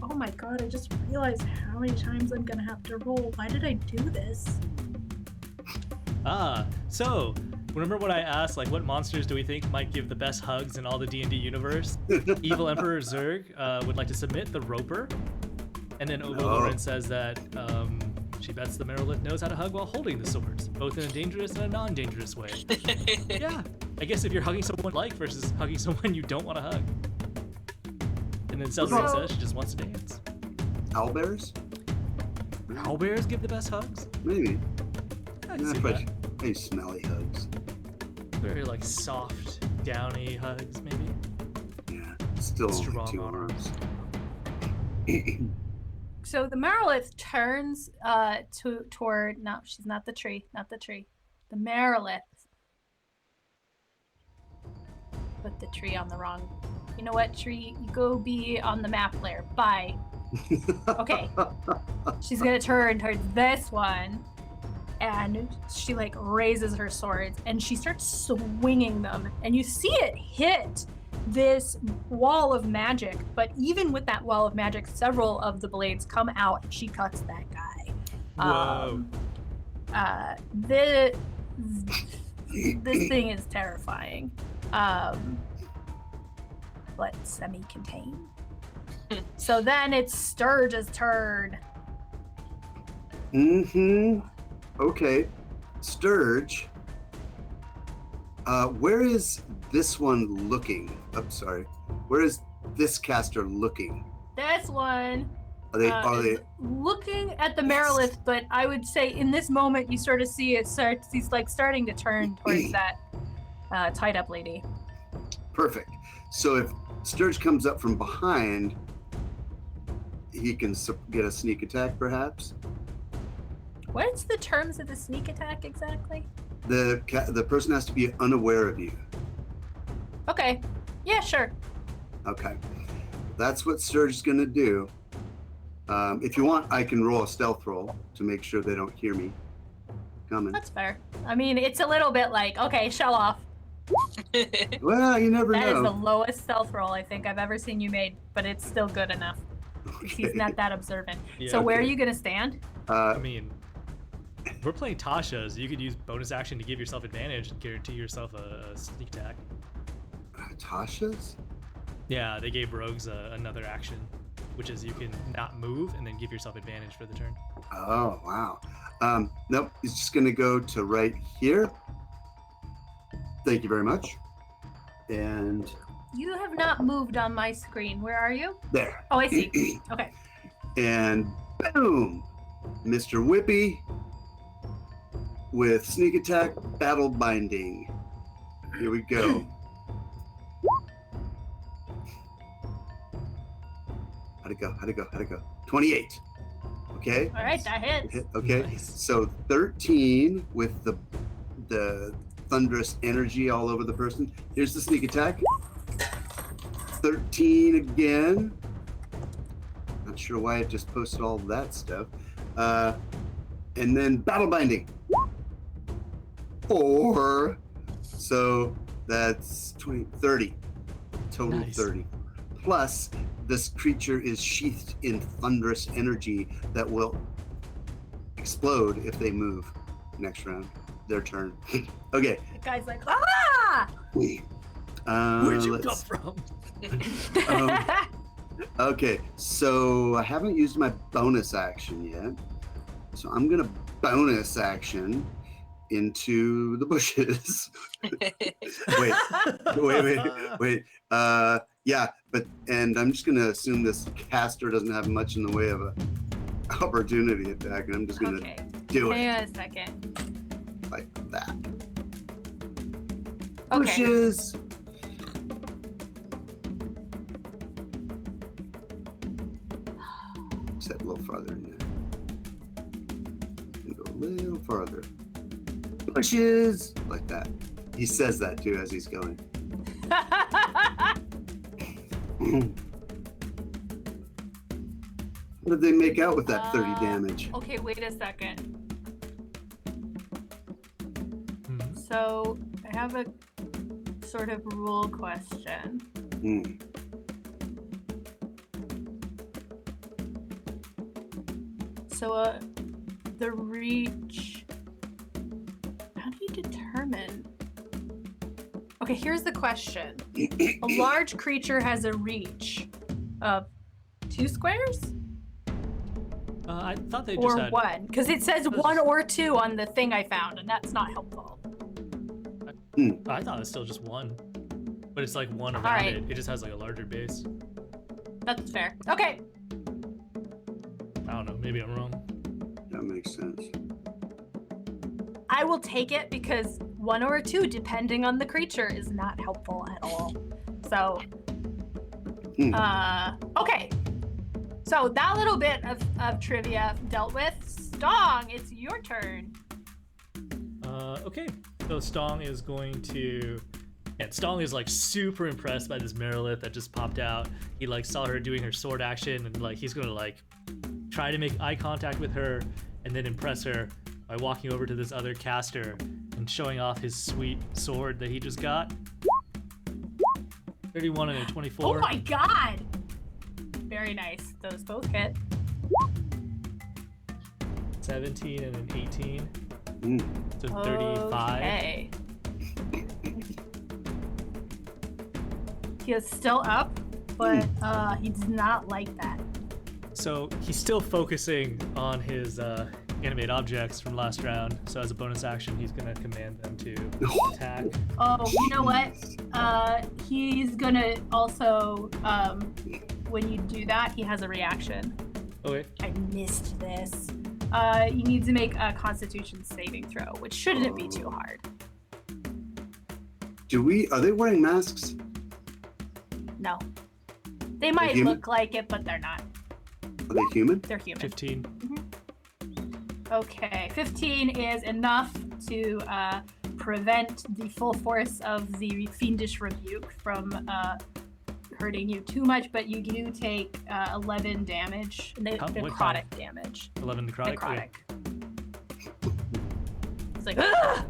Oh my god! I just realized how many times I'm gonna have to roll. Why did I do this? So remember what I asked? Like, what monsters do we think might give the best hugs in all the D&D universe? Evil Emperor Zerg would like to submit the Roper, and then Ovo Lauren says that she bets the Marilith knows how to hug while holding the swords, both in a dangerous and a non-dangerous way. Yeah, I guess if you're hugging someone you like versus hugging someone you don't want to hug. And then Celebrate says she just wants to dance. Owlbears? Owlbears give the best hugs? Maybe. I can see that. Hey, smelly hugs. Very like soft, downy hugs, maybe. Yeah, still only Strong 2 arms. arms. So the Marilith turns toward. No, she's not the tree. Not the tree. The Marilith. Put the tree on the wrong. You know what, tree? You go be on the map layer. Bye. Okay. She's gonna turn towards this one, and she like raises her swords and she starts swinging them, and you see it hit this wall of magic. But even with that wall of magic, several of the blades come out, and she cuts that guy. Whoa. This thing is terrifying. But semi-contained. So then it's Sturge's turn. Okay. Sturge. Where is this one looking? Oh, sorry. Where is this caster looking? This one Are they is looking at the Marilith, but I would say in this moment you sort of see it starts. He's like starting to turn towards that tied up lady. perfect? So if Sturge comes up from behind, he can get a sneak attack, perhaps. What's the terms of the sneak attack exactly? The person has to be unaware of you. Okay. Yeah, sure. Okay. That's what Sturge is going to do. If you want, I can roll a stealth roll to make sure they don't hear me coming. That's fair. I mean, it's a little bit like, okay, show off. Well, you never That is know. the lowest stealth roll I think I've ever seen you made, but it's still good enough. He's not that observant. Yeah. So where are you going to stand? I mean, we're playing Tasha, so you could use bonus action to give yourself advantage and guarantee yourself a sneak attack. Tasha's? Yeah, they gave rogues another action, which is you can not move and then give yourself advantage for the turn. Oh, wow. Nope, he's just going to go to right here. Thank you very much. And You have not moved on my screen. Where are you? there. Oh, I see. Okay. And boom, Mr. Whippy with sneak attack, battle binding. Here we go. How'd it go? 28. Okay. All right, that hits. Okay. Nice. So 13 with the thunderous energy all over the person. Here's the sneak attack. 13 again. Not sure why it just posted all that stuff. And then battle binding. 4. So that's 20, 30. Total Nice. 30. Plus, this creature is sheathed in thunderous energy that will explode if they move next round. Their turn. Okay. The guy's like, ah! Where'd you come let's- from? Okay, so I haven't used my bonus action yet. So I'm gonna bonus action into the bushes. Wait. Yeah, and I'm just gonna assume this caster doesn't have much in the way of a opportunity attack, and I'm just gonna Okay. do it Hang on a second. like that. Okay. Bushes. Step a little farther in there. And go a little farther. Bushes like that. He says that too as he's going. What did they make out with that 30 damage? Okay, wait a second. Hmm. So I have a sort of rule question. Hmm. So the reach, how do you determine? Okay, here's the question. A large creature has a reach of 2 squares I thought they just or had. 1? Because it says Those- 1 or 2 on the thing I found, and that's not helpful. I thought it was still just 1, but it's like 1 around right. it. It just has like a larger base. That's fair. Okay. I don't know. Maybe I'm wrong. That makes sense. I will take it because 1 or 2, depending on the creature, is not helpful at all. So, okay. So that little bit of trivia dealt with. Stong, it's your turn. Okay. So Stong is going to. Yeah, Stong is like super impressed by this Merilith that just popped out. He like saw her doing her sword action, and like he's gonna like try to make eye contact with her and then impress her by walking over to this other caster and showing off his sweet sword that he just got. 31 and a 24. Oh my god! Very nice. Those both hit. 17 and an 18. So 35. Okay. He is still up, but he does not like that. So he's still focusing on his animate objects from last round. So as a bonus action, he's gonna command them to attack. Oh, you know what? He's gonna also, when you do that, he has a reaction. Okay. I missed this. You need to make a Constitution saving throw, which shouldn't be too hard. Are they wearing masks? No. They might human? look like it, but they're not. Are they human? They're human. 15. Okay, 15 is enough to prevent the full force of the fiendish rebuke from hurting you too much, but you do take 11 damage, What necrotic damage. 11 necrotic. Necrotic. Okay. It's like, ah!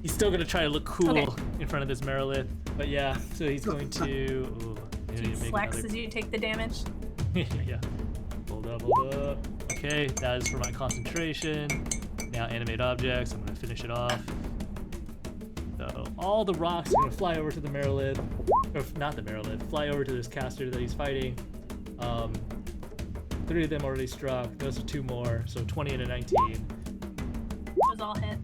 He's still gonna try to look cool Okay. in front of this Merilith, but yeah. So he's going to. Ooh, I Do need you to make flex another- as you take the damage? yeah. Hold up, hold up. Okay, that is for my concentration. Now animate objects. I'm gonna finish it off. So all the rocks are gonna fly over to the Merilith, or not the Merilith, fly over to this caster that he's fighting. 3 of them already struck. Those are 2 more, so 20 and a 19. Those all hit.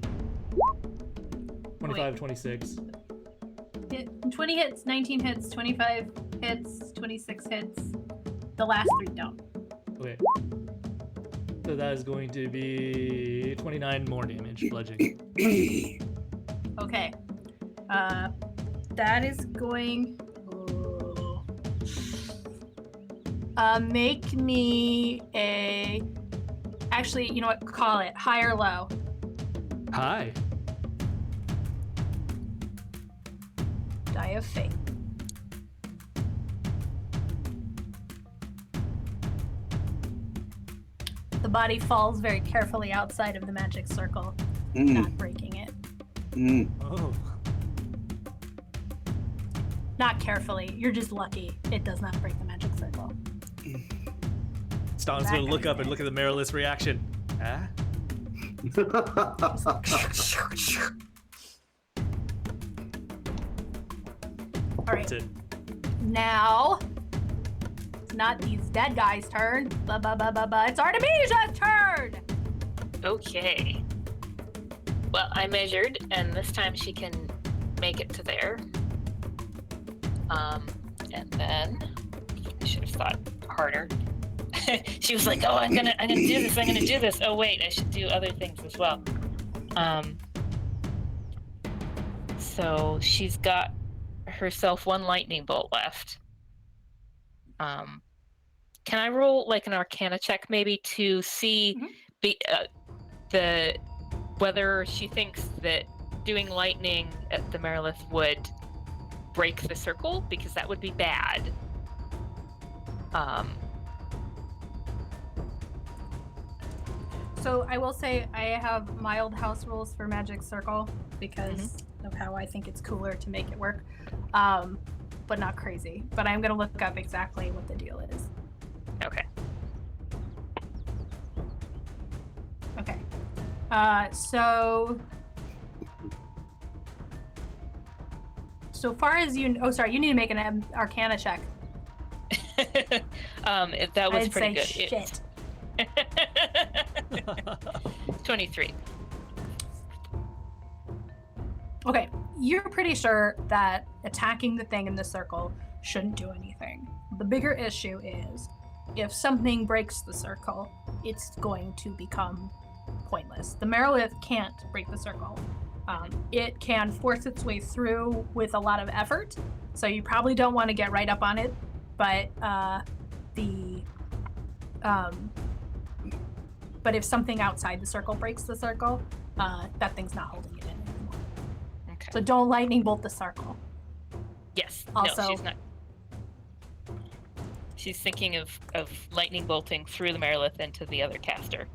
25, 26. Hit. 20 hits, 19 hits, 25 hits, 26 hits. The last 3 don't. Okay. So that is going to be 29 more damage, bludgeoning. Okay. That is going. Make me a. Actually, you know what? Call it high or low. Hi. Die of Fate. The body falls very carefully outside of the magic circle, not breaking it. Oh. Not carefully. You're just lucky. It does not break the magic circle. Stong's That gonna look guy up and look at the Merilith's reaction. Ah? All right. That's it. Now, it's not these dead guys' turn. It's Artemisia's turn. Okay. Well, I measured, and this time she can make it to there. And then I should have thought harder. She was like, "Oh, I'm gonna do this. I'm gonna do this. Oh, wait, I should do other things as well." So she's got herself 1 lightning bolt left. Can I roll like an Arcana check maybe to see whether she thinks that doing lightning at the Merilith would break the circle, because that would be bad. So I will say I have mild house rules for Magic Circle because of how I think it's cooler to make it work, but not crazy. But I'm gonna look up exactly what the deal is. Okay. Okay. So far as you, oh sorry, you need to make an Arcana check. That was I'd pretty say good. shit. 23. Okay, you're pretty sure that attacking the thing in the circle shouldn't do anything. The bigger issue is if something breaks the circle, it's going to become pointless. The Merilith can't break the circle. It can force its way through with a lot of effort, so you probably don't want to get right up on it, but but if something outside the circle breaks the circle, that thing's not holding it in anymore. Okay. So don't lightning bolt the circle. Yes. Also- no, she's not. She's thinking of lightning bolting through the Merilith into the other caster.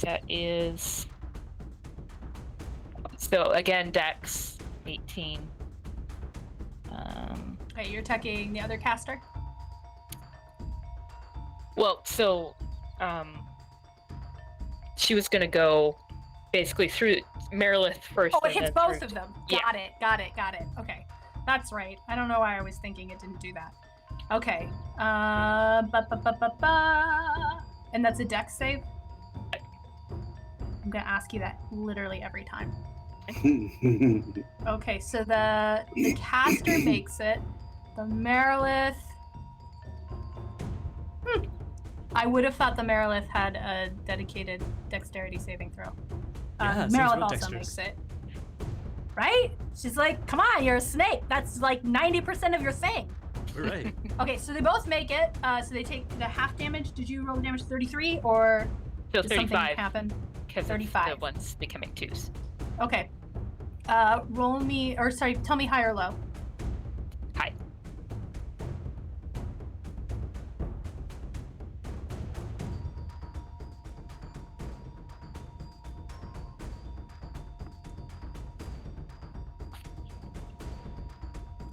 That is. So again, Dex 18. Okay, you're attacking the other caster. Well, so she was gonna go basically through Merilith first. Oh, it and hits then both through- of them. Yeah. Got it. Okay, that's right. I don't know why I was thinking it didn't do that. Okay. And that's a Dex save. I'm gonna ask you that literally every time. Okay, so the caster makes it. The Merilith. I would have thought the Merilith had a dedicated dexterity saving throw. Yeah, seems Merilith real also dexterous. makes it. Right? She's like, come on, you're a snake. That's like 90% of your thing. We're right. Okay, so they both make it. So they take the half damage. Did you roll the damage 33 or So did something 35 happen? because 35. the ones becoming twos. Okay. Roll me, or sorry, tell me high or low. Hi.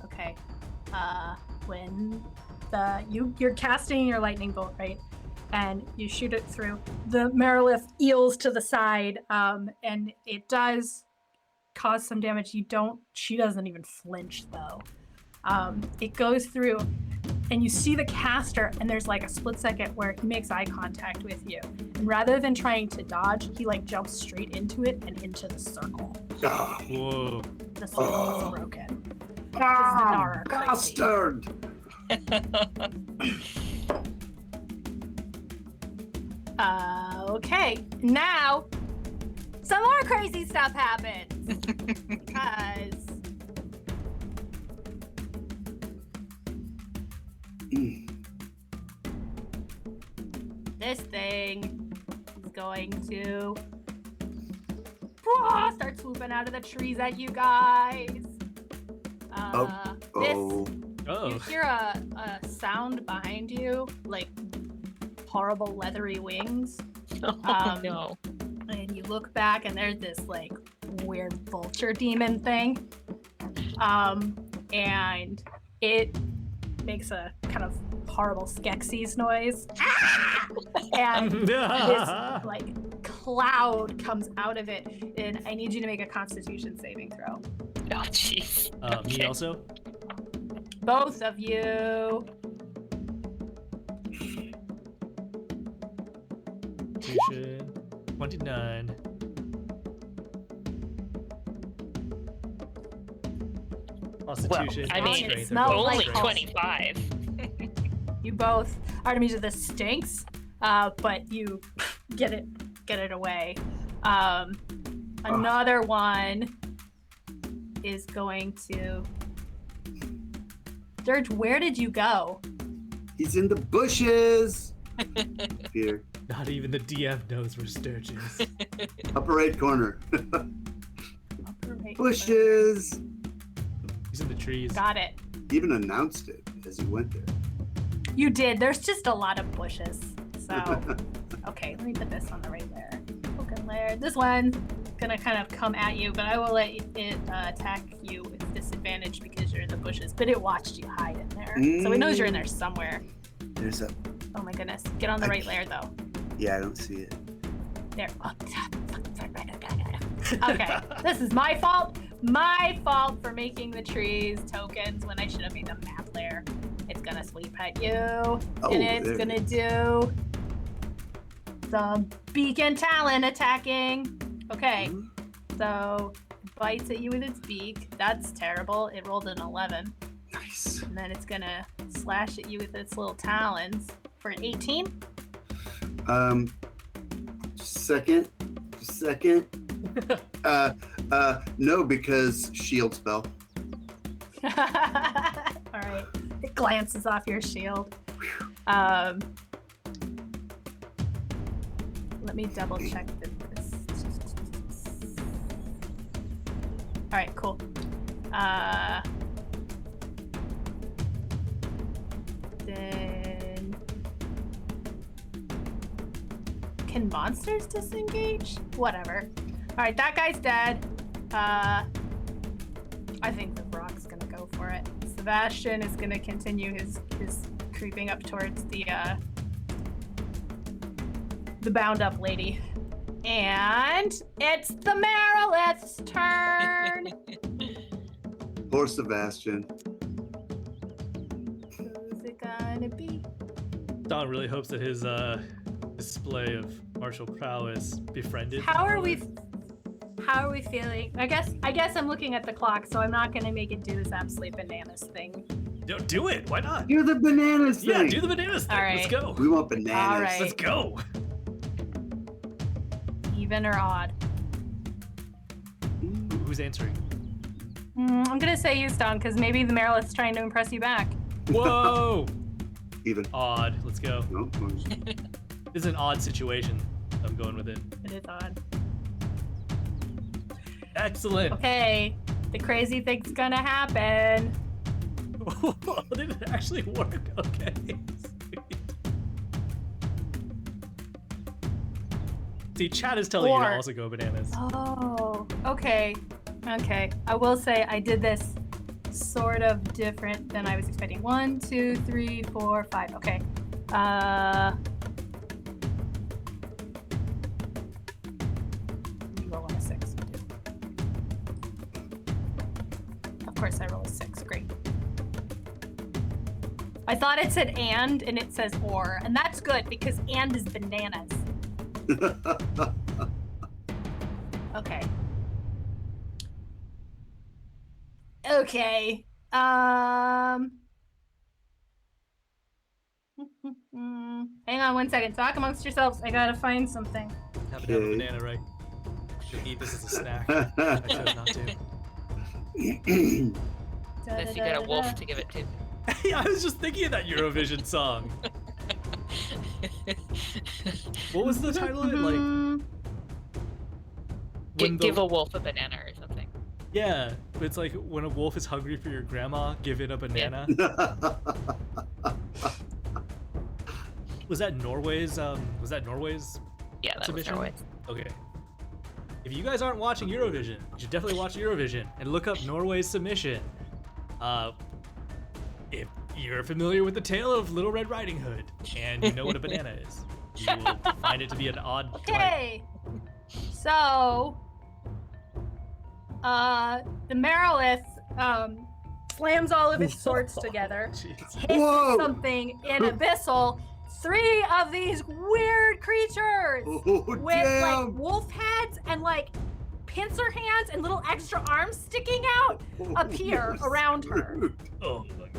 Okay. When you're casting your lightning bolt, right? And you shoot it through. The Merilith eels to the side, and it does cause some damage. She doesn't even flinch though. It goes through, and you see the caster, and there's like a split second where he makes eye contact with you. And rather than trying to dodge, he like jumps straight into it and into the circle. Whoa. The circle is broken. The Nara are crazy. Bastard! Okay, now some more crazy stuff happens because this thing is going to start swooping out of the trees at you guys. Oh. You hear a sound behind you, like horrible leathery wings. Oh no. And you look back and there's this like weird vulture demon thing. And it makes a kind of horrible Skeksis noise. And this like cloud comes out of it. And I need you to make a Constitution saving throw. Oh jeez. Me Okay. also? Both of you. Constitution 29. Constitution. I mean, strength, it or smells both Only like strength. home. 25. You both. Artemisia, this stinks, but you get it away. Another one is going to. Dirge, where did you go? He's in the bushes. Here, Not even the DM knows where Sturge is. upper right corner. Bushes. He's in the trees. Got it. He even announced it as he went there. You did. There's just a lot of bushes. So, okay, let me put this on the right layer. Token layer. This one's gonna kind of come at you, but I will let it attack you with disadvantage because you're in the bushes. But it watched you hide in there, so it knows you're in there somewhere. There's a. Oh my goodness! Get on the right layer though. Yeah, I don't see it. There. Oh, okay, this is my fault. My fault for making the trees tokens when I should have made them map layer. It's gonna sweep at you, and it's gonna do the beak and talon attacking. Okay, so it bites at you with its beak. That's terrible. It rolled an 11. Nice. And then it's gonna slash at you with its little talons for an 18. Second. No, because shield spell. All right. It glances off your shield. Let me double check this. All right, cool. Then can monsters disengage? Whatever. All right, that guy's dead. I think the rock's gonna go for it. Sebastian is gonna continue his creeping up towards the bound up lady. And it's the Marilith's turn. Poor Sebastian. Who's it gonna be? Don really hopes that his display of martial prowess befriended. How are we feeling? I guess I'm looking at the clock, so I'm not gonna make it do this absolute bananas thing. No, do it. Why not? Do the bananas thing. Yeah, do the bananas thing. All right. Let's go. We want bananas. All right. Let's go. Even or odd? Who's answering? I'm gonna say you, Stone, because maybe the Marilith's trying to impress you back. Whoa. Even. Odd. Let's go. No. This is an odd situation. I'm going with it. It is odd. Excellent. Okay, the crazy thing's gonna happen. Did it actually work? Okay. Sweet. See, chat is telling you to also go bananas. Oh, okay. Okay. I will say I did this sort of different than I was expecting. 1, 2, 3, 4, 5. Okay. You roll on a 6. Of course I roll a 6. Great. I thought it said and it says or, and that's good because and is bananas. Okay. Okay. Hang on 1 second. Talk amongst yourselves. I gotta find something. Happen to have a banana, right? Should eat this as a snack. I chose not to. Unless you got a wolf to give it to. I was just thinking of that Eurovision song. What was the title of it? Like, when Give a wolf a banana or something. yeah, it's like when a wolf is hungry for your grandma, give it a banana. Was that Norway's? Was that Norway's? Yeah, that submission? was Norway. Okay. If you guys aren't watching Eurovision, you should definitely watch Eurovision and look up Norway's submission. If you're familiar with the tale of Little Red Riding Hood and you know what a banana is, you will find it to be an odd. Okay. So, the Marilith slams all of its swords together, Jeez. hits Whoa. something in Abyssal. 3 of these weird creatures Oh, with like damn. wolf heads and like pincer hands and little extra arms sticking out appear around her. Oh my god.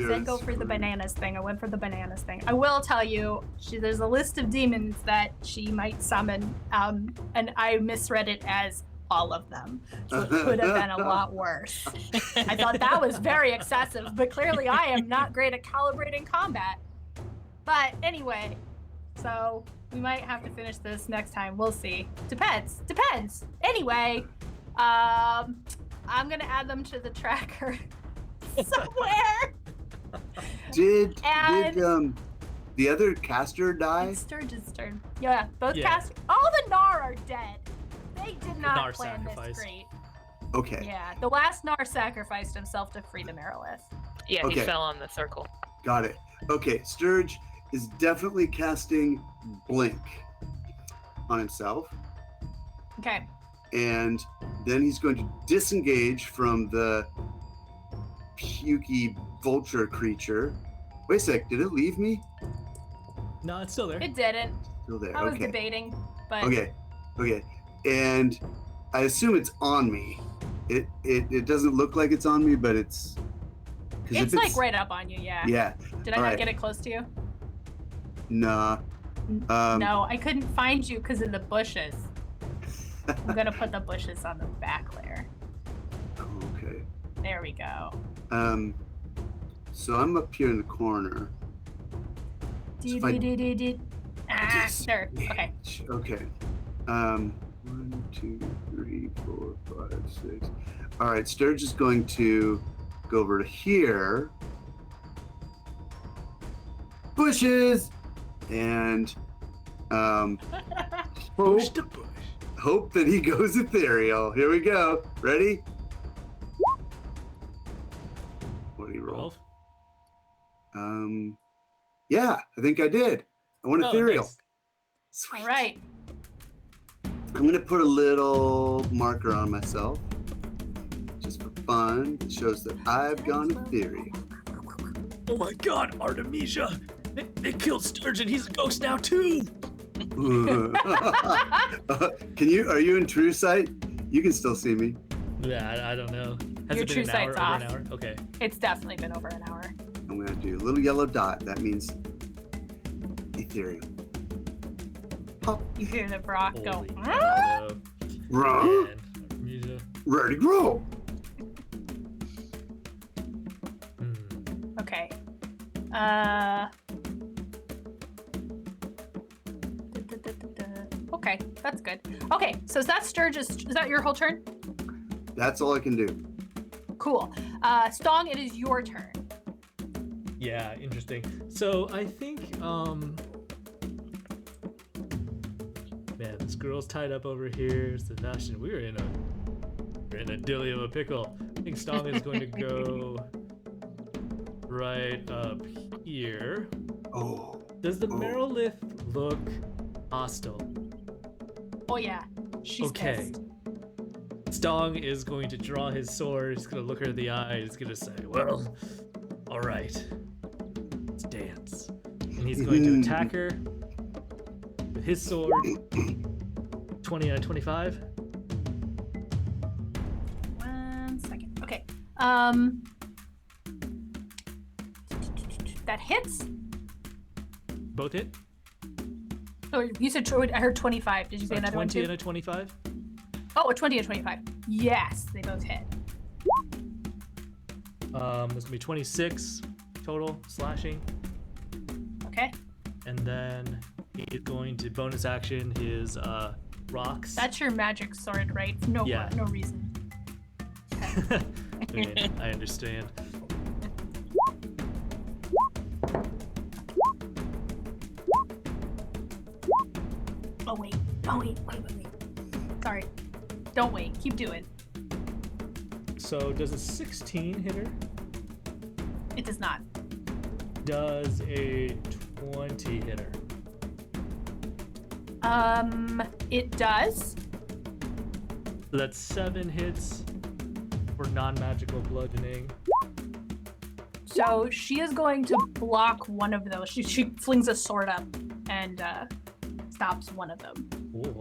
I said go for the bananas thing. I went for the bananas thing. I will tell you, there's a list of demons that she might summon, and I misread it as all of them. So it could have been a lot worse. I thought that was very excessive, but clearly I am not great at calibrating combat. But anyway, so we might have to finish this next time. We'll see. Depends. Anyway, I'm gonna add them to the tracker somewhere. Did And- the other caster die? It's Sturge's turn. Yeah, both Yeah. cast. All the Gnar are dead. They did not Gnar plan this sacrificed. great. Okay, Yeah, the last Gnar sacrificed himself to free the Merilith. Yeah, Okay. he fell on the circle. got it. Okay, Sturge is definitely casting Blink on himself, Okay. and then he's going to disengage from the pukey vulture creature. Wait a sec, did it leave me? No, it's still there. It didn't. Still there. I was Okay. debating, but Okay. And I assume it's on me. It doesn't look like it's on me, but it's. 'Cause if it's like right up on you. Yeah. Yeah. Did I all not right. get it close to you? Nah. No, I couldn't find you because of the bushes. I'm gonna put the bushes on the back layer. Okay. There we go. So I'm up here in the corner. So if I- Ah, there. Okay. Okay. 1, 2, 3, 4, 5, 6. All right. Sturge is going to go over to here. Bushes. And Push the push. hope that he goes ethereal. Here we go. Ready? What do you roll? 12. Yeah, I think I did. I went Oh, ethereal. nice. Sweet. All right. I'm gonna put a little marker on myself, just for fun. It shows that I've gone ethereal. Oh my god, Artemisia! They killed Sturgeon. He's a ghost now too. Are you in true sight? You can still see me. Yeah, I don't know. Has Your it been true an hour? sight's Over off. an hour? Okay. It's definitely been over an hour. I'm gonna do a little yellow dot. That means ethereal. Pop. You hear the Brock go. Holy "Ah!" cow, Run. though. Man, Artemisia. Ready to grow. Hmm. Okay. Okay, that's good. Okay, so is that Sturgis? Is that your whole turn? That's all I can do. Cool. Stong, it is your turn. Yeah, interesting. So I think, man, this girl's tied up over here. Sebastian, we're in a dilly of a pickle. I think Stong is going to go right up here. Oh. Does the Oh. Merilith look hostile? Oh yeah, she's Okay. pissed. Stong is going to draw his sword. He's going to look her in the eye. He's going to say, well, all right, let's dance. And he's going to attack her with his sword. 20 out of 25. 1 second. Okay. That hits. Both hit. Oh, you said I heard 25. Did you say A another one 20 too? and a 25. Oh, a 20 and 25. Yes, they both hit. There's going to be 26 total slashing. Okay. And then he's going to bonus action his rocks. That's your magic sword, right? No, Yeah. no reason. I mean, I understand. Oh wait. Wait. Sorry. Don't wait. Keep doing. So does a 16 hit her? It does not. Does a 20 hit her? It does. So that's 7 hits for non-magical bludgeoning. So she is going to block one of those. She flings a sword up and stops one of them. Ooh.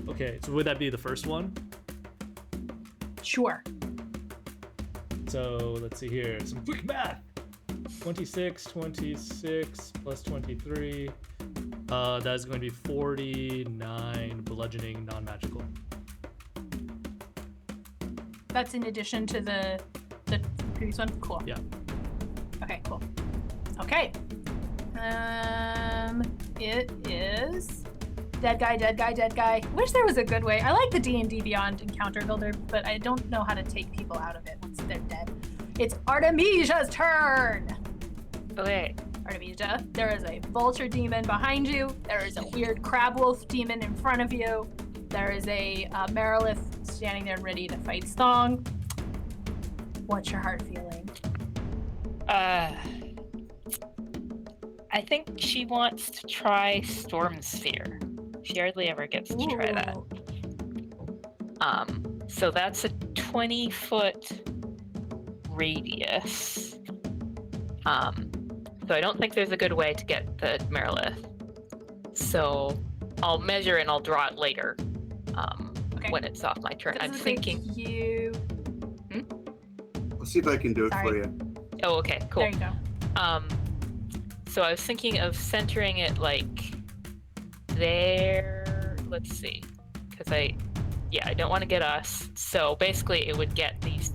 Okay, so would that be the first one? Sure. So let's see here. Some quick math. 26 plus 23. That is going to be 49 bludgeoning non-magical. That's in addition to the previous one. Cool. Yeah. Okay. Cool. Okay. It is Dead guy, dead guy, dead guy. Wish there was a good way. I like the D&D Beyond encounter builder, but I don't know how to take people out of it once they're dead. It's Artemisia's turn! Okay. Artemisia, there is a vulture demon behind you. There is a weird crab wolf demon in front of you. There is a Merilith standing there ready to fight Stong. What's your heart feeling? I think she wants to try Storm Sphere. She hardly ever gets to try that. Ooh. So that's a 20-foot radius. So I don't think there's a good way to get the Merilith. So I'll measure and I'll draw it later. Okay. When it's off my turn. Does I'm it thinking. take you. I'll see if I can do it Sorry. for you. Oh, okay, cool. There you go. So I was thinking of centering it like there. Let's see, because I don't want to get us. So basically, it would get these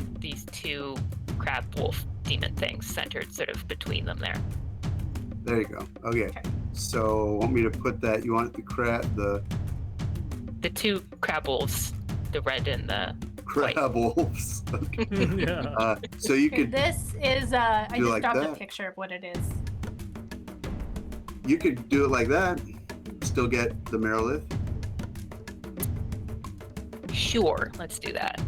two crab wolf demon things centered sort of between them there. There you go. Okay. So want me to put that? You want the two crab wolves, the red and the crab wolves? Okay. Yeah. So you Okay, could this is I do just like dropped a that. picture of what it is. you could do it like that. Still get the Merilith. Sure, let's do that.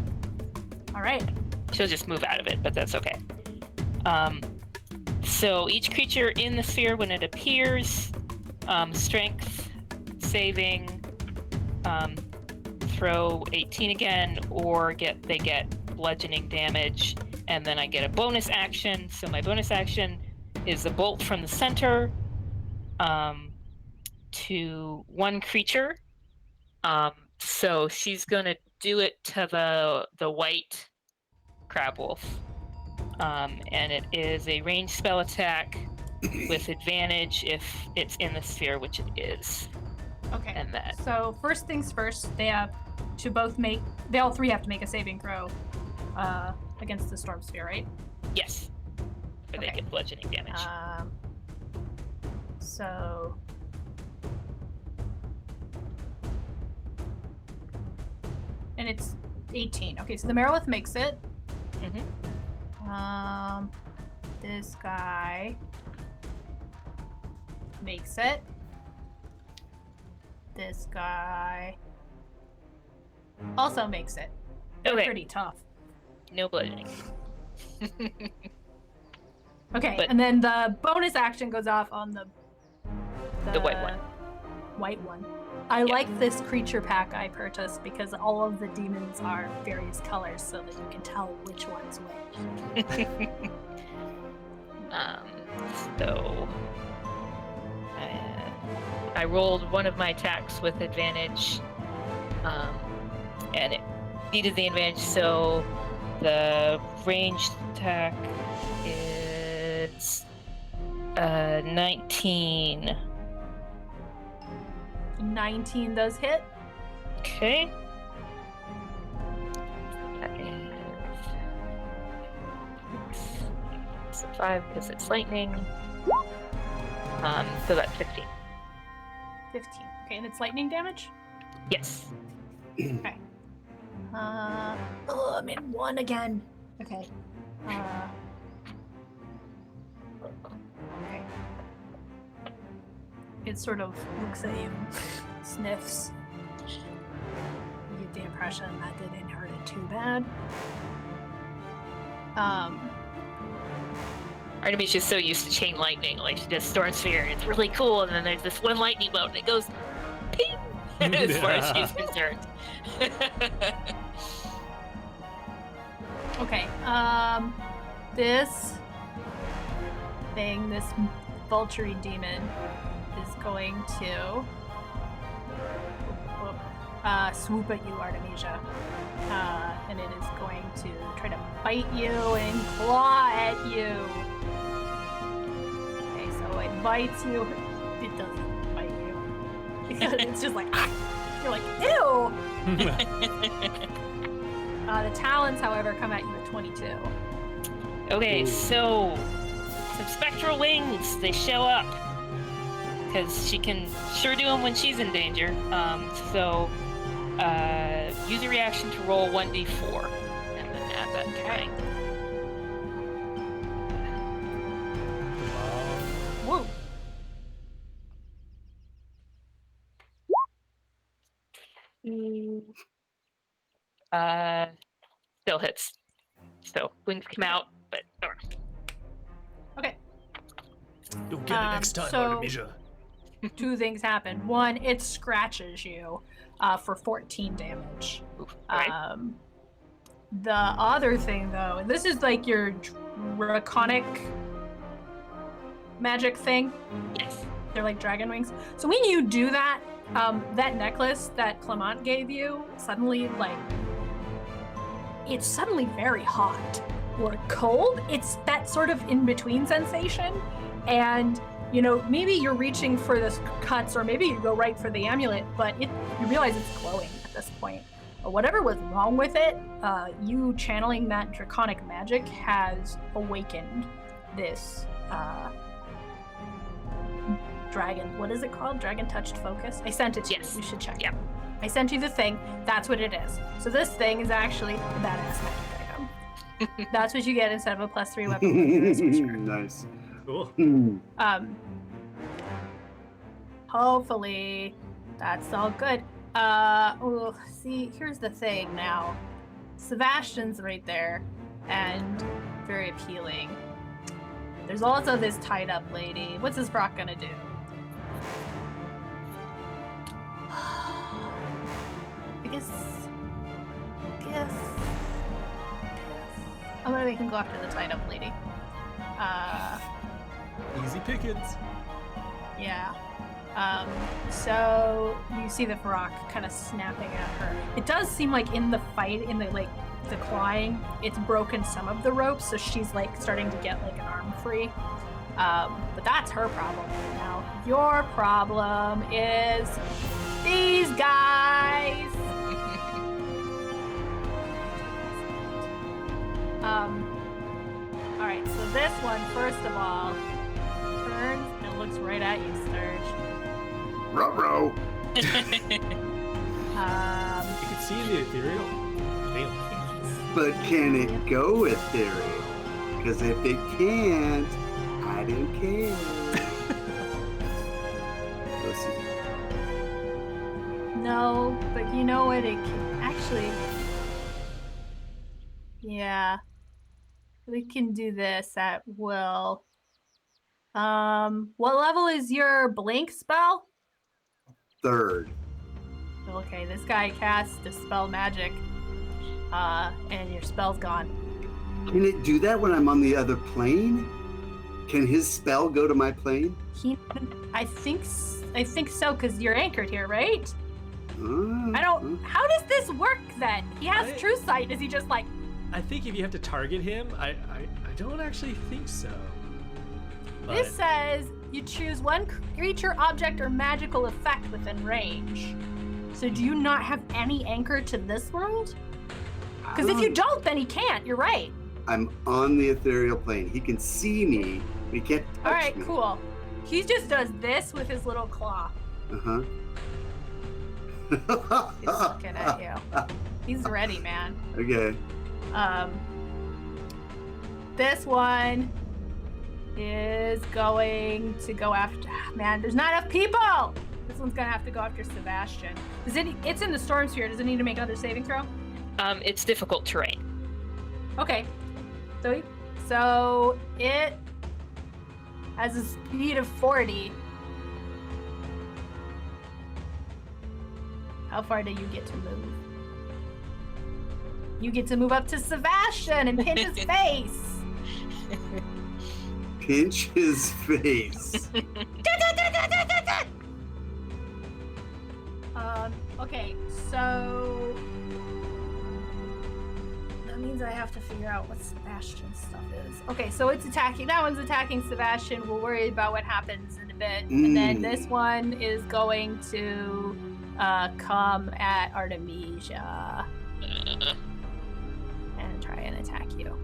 All right. She'll just move out of it, but that's okay. So each creature in the sphere, when it appears, strength saving, throw 18 again, or they get bludgeoning damage, and then I get a bonus action. So my bonus action is a bolt from the center to one creature. So she's gonna do it to the white crab wolf. And it is a ranged spell attack with advantage if it's in the sphere, which it is. Okay. And that. So first things first, they all three have to make a saving throw against the storm sphere, right? Yes. Or they Okay. get bludgeoning damage. So and it's 18. Okay, so the Merilith makes it. Mhm. This guy makes it. This guy also makes it. They're Okay. pretty tough. No bludgeoning. Okay, But- and then the bonus action goes off on the white one. White one. I like this creature pack I purchased because all of the demons are various colors so that you can tell which one's which. So I rolled one of my attacks with advantage, and it needed the advantage, so the ranged attack is 19. 19 does hit. Okay. That is 5 because it's lightning. So that's 15. 15. Okay, and it's lightning damage? Yes. Okay. I'm in 1 again. Okay. Okay. It sort of looks at you, sniffs. You get the impression that didn't hurt it too bad. Artemisia's so used to chain lightning, like she does Storm Sphere, and it's really cool, and then there's this one lightning bolt, and it goes ping! As far as she's concerned. Okay, this thing, this vulture demon, is going to swoop at you, Artemisia. And it is going to try to bite you and claw at you. Okay, so it bites you. It doesn't bite you. Because it's just like, ah! You're like, ew! The talons, however, come at you at 22. Okay, Ooh. so some spectral wings, they show up. because she can sure do them when she's in danger. So use a reaction to roll 1d4, and then add that tag. Whoa. Still hits. So wings come out, but Okay. You'll get it next time, so- Artemisia. Two things happen. One, it scratches you for 14 damage. right. The other thing, though, and this is like your draconic magic thing. Yes. They're like dragon wings. So when you do that, that necklace that Clement gave you suddenly, like, it's suddenly very hot or cold. It's that sort of in-between sensation. And, you know, maybe you're reaching for the cuts, or maybe you go right for the amulet, but you realize it's glowing at this point. Whatever was wrong with it, you channeling that draconic magic has awakened this dragon. What is it called? Dragon touched focus? I sent it to Yes. you. You should check Yep. it. I sent you the thing. That's what it is. So this thing is actually a badass magic item. That's what you get instead of a +3 weapon. when you're a sorcerer. Nice. Cool. Hopefully that's all good. See, here's the thing now. Sebastian's right there and very appealing. There's also this tied up lady. What's this rock gonna do? I guess I'm gonna make him go after the tied up lady. Easy pickings. Yeah. So you see the Farak kind of snapping at her. It does seem like in the fight, in the like the clawing, it's broken some of the ropes, so she's like starting to get like an arm free. But that's her problem right now. Your problem is these guys. All right. So this one, first of all, turns and looks right at you, Sturge. Ruh-roh. You can see the ethereal. But can it go ethereal? Because if it can't, I don't care. Listen. No, but you know what? It can actually. Yeah. We can do this at will. What level is your blink spell? 3rd. Okay, this guy casts Dispel Magic. And your spell's gone. Can it do that when I'm on the other plane? Can his spell go to my plane? I think so, because you're anchored here, right? I don't. How does this work then? He has True Sight. Is he just like? I think if you have to target him, I don't actually think so. But This says you choose one creature, object, or magical effect within range. So do you not have any anchor to this world? Because if you don't, then he can't. You're right. I'm on the ethereal plane. He can see me, but he can't touch All right, me. cool. He just does this with his little claw. Uh-huh. He's looking at you. He's ready, man. Okay. This one is going to go after. Man, there's not enough people. This one's gonna have to go after Sebastian. It's in the storm sphere. Does it need to make another saving throw? It's difficult terrain. Okay. So it has a speed of 40. How far do you get to move? You get to move up to Sebastian and pinch his face. Pinch his face. Okay, so that means I have to figure out what Sebastian's stuff is. Okay, so it's attacking. That one's attacking Sebastian. We'll worry about what happens in a bit. And then this one is going to come at Artemisia and try and attack you.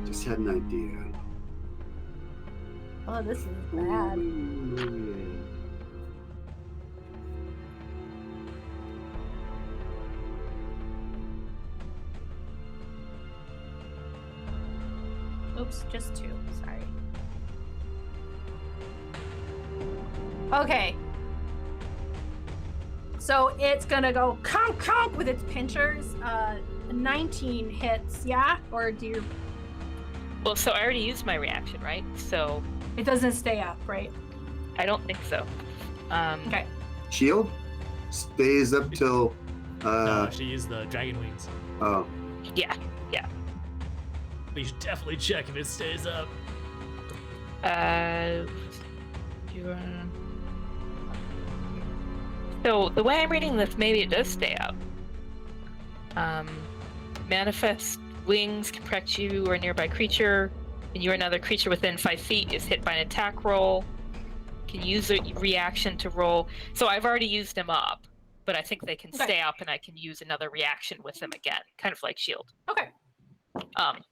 Just had an idea. Oh, this is bad. Oops, just 2. Sorry. Okay. So it's gonna go conk conk with its pinchers. 19 hits, yeah? Or do you... Well, so I already used my reaction, right? So It doesn't stay up, right? I don't think so. Okay. Shield stays up till. No, she used the dragon wings. Oh. Yeah. But you should definitely check if it stays up. So the way I'm reading this, maybe it does stay up. Manifest wings can protect you or a nearby creature, and you or another creature within 5 feet is hit by an attack roll. Can use a reaction to roll. So I've already used them up, but I think they can stay up, and I can use another reaction with them again, kind of like shield. Okay.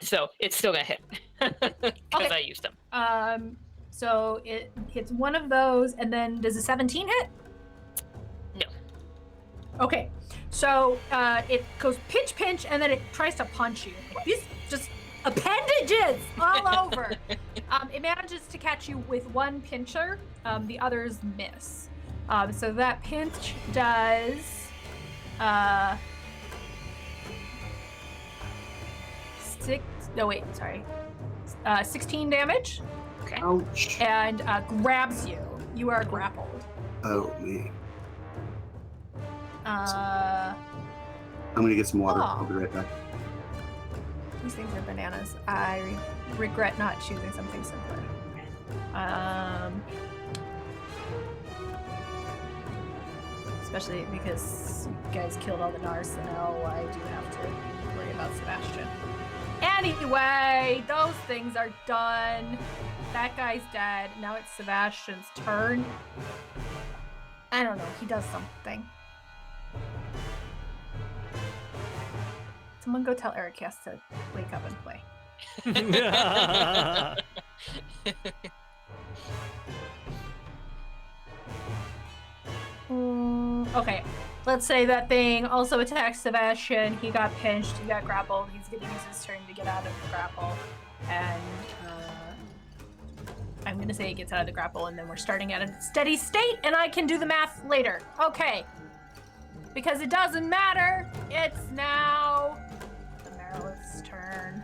So it's still gonna hit because I used them. So it hits one of those, and then does a 17 hit? No. Okay. So it goes pinch, and then it tries to punch you. Like, these just appendages all over. It manages to catch you with one pincher. The others miss. So that pinch does 16 damage. Okay. Ouch. And grabs you. You are grappled. Oh man. Uh, I'm gonna get some water. Oh. I'll be right back. These things are bananas. I regret not choosing something simpler. Especially because you guys killed all the Nars, so now I do have to worry about Sebastian. Anyway, those things are done. That guy's dead. Now it's Sebastian's turn. I don't know. He does something. Someone go tell Erech he has to wake up and play. Okay, let's say that thing also attacks Sebastian. He got pinched, he got grappled. He's gonna use his turn to get out of the grapple. And I'm gonna say he gets out of the grapple, and then we're starting at a steady state, and I can do the math later. Okay. Because it doesn't matter. It's now the Marilith's turn.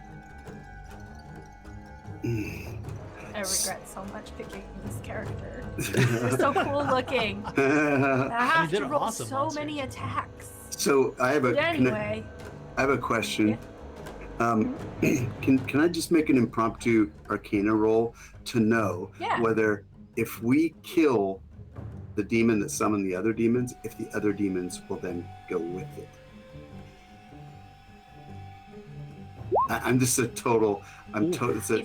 I regret so much picking this character. They're so cool looking. I have to roll awesome so monsters. many attacks. So I have a. But anyway. I have a question. Can I just make an impromptu Arcana roll to know whether if we kill the demon that summoned the other demons, if the other demons will then go with it? I'm just a total. It's a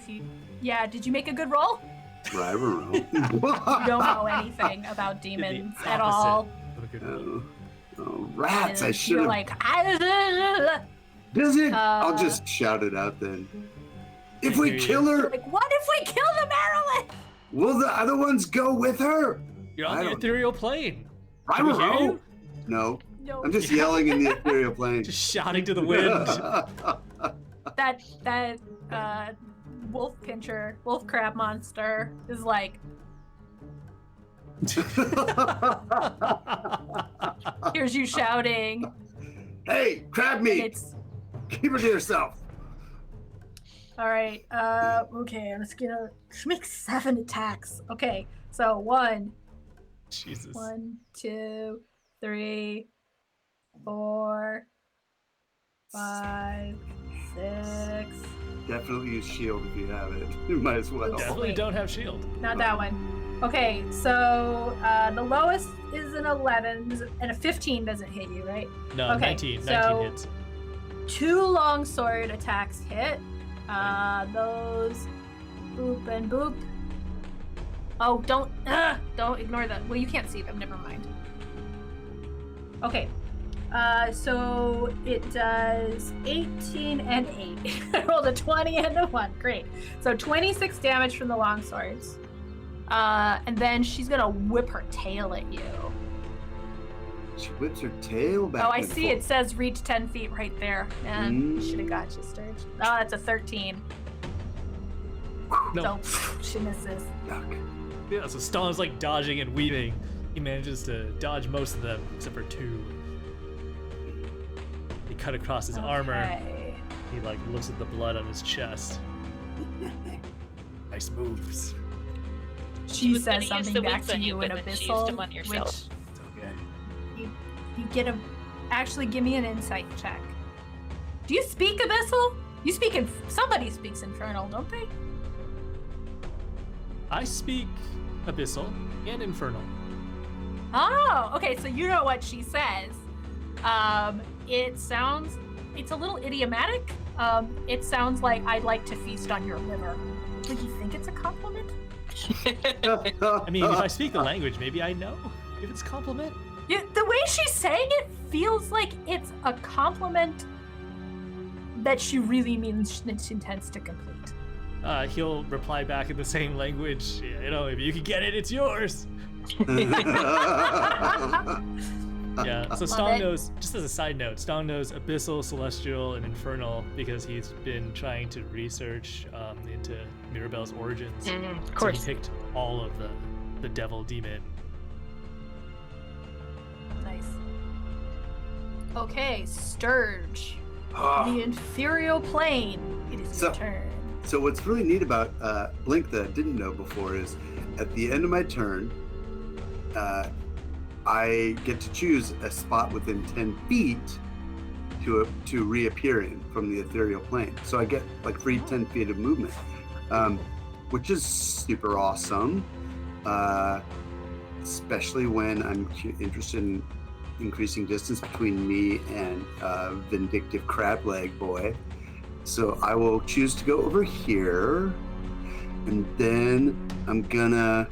Did you make a good roll? driver roll. You don't know anything about demons at all. Oh, rats! I should You're have. like, Does it? I'll just shout it out then. If we kill her, like, what if we kill the Marilyn? will the other ones go with her? You're on I the don't- ethereal plane. Driver we hear roll. you? No, No. I'm just yelling in the ethereal plane. Just shouting to the wind. That wolf pincher, wolf crab monster is like, here's you shouting. Hey, crab And meat! it's Keep her to yourself. all right. Okay, I'm just gonna make 7 attacks. Okay, so 1, Jesus. 1, 2, 3, 4, 5, 6. Definitely use shield if you have it. You might as well. Definitely Wait. don't have shield. Not that one. Okay, so the lowest is an 11, and a 15 doesn't hit you, right? No, Okay, 19 so- hits. 2 longsword attacks hit. Those boop and boop. Oh, don't ignore that. Well, you can't see them. Never mind. Okay. So it does 18 and 8. I rolled a 20 and a 1. Great. So 26 damage from the longswords. And then she's gonna whip her tail at you. She whips her tail back. Oh, I and see. forth. It says reach 10 feet right there. And should have got you, Sturge. Oh, that's a 13. No. So she misses. Yuck. Yeah, so Stalin's like dodging and weaving. He manages to dodge most of them, except for 2. He cut across his armor. Okay. He like looks at the blood on his chest. Nice moves. She was gonna says use something the back whips to on you you, in but then she used Abyssal, them on yourself. So good. you get a. Actually, give me an insight check. Do you speak Abyssal? You speak in. Somebody speaks Infernal, don't they? I speak Abyssal and Infernal. Oh, okay. So you know what she says. It sounds. It's a little idiomatic. It sounds like I'd like to feast on your liver. Would you think it's a compliment? I mean, if I speak the language, maybe I know if it's a compliment. Yeah, the way she's saying it feels like it's a compliment that she really means and she intends to complete. He'll reply back in the same language. You know, if you can get it, it's yours. Yeah, so Stong it. knows, just as a side note, Stong knows Abyssal, Celestial, and Infernal because he's been trying to research into Mirabelle's origins. Of So course. he picked all of the devil demon. Nice. Okay, Sturge. The Inferior Plane. It is So- your turn. So what's really neat about Blink that I didn't know before is at the end of my turn, I get to choose a spot within 10 feet to reappear in from the ethereal plane. So I get like free 10 feet of movement, which is super awesome, especially when I'm interested in increasing distance between me and vindictive crab leg boy. So I will choose to go over here, and then I'm gonna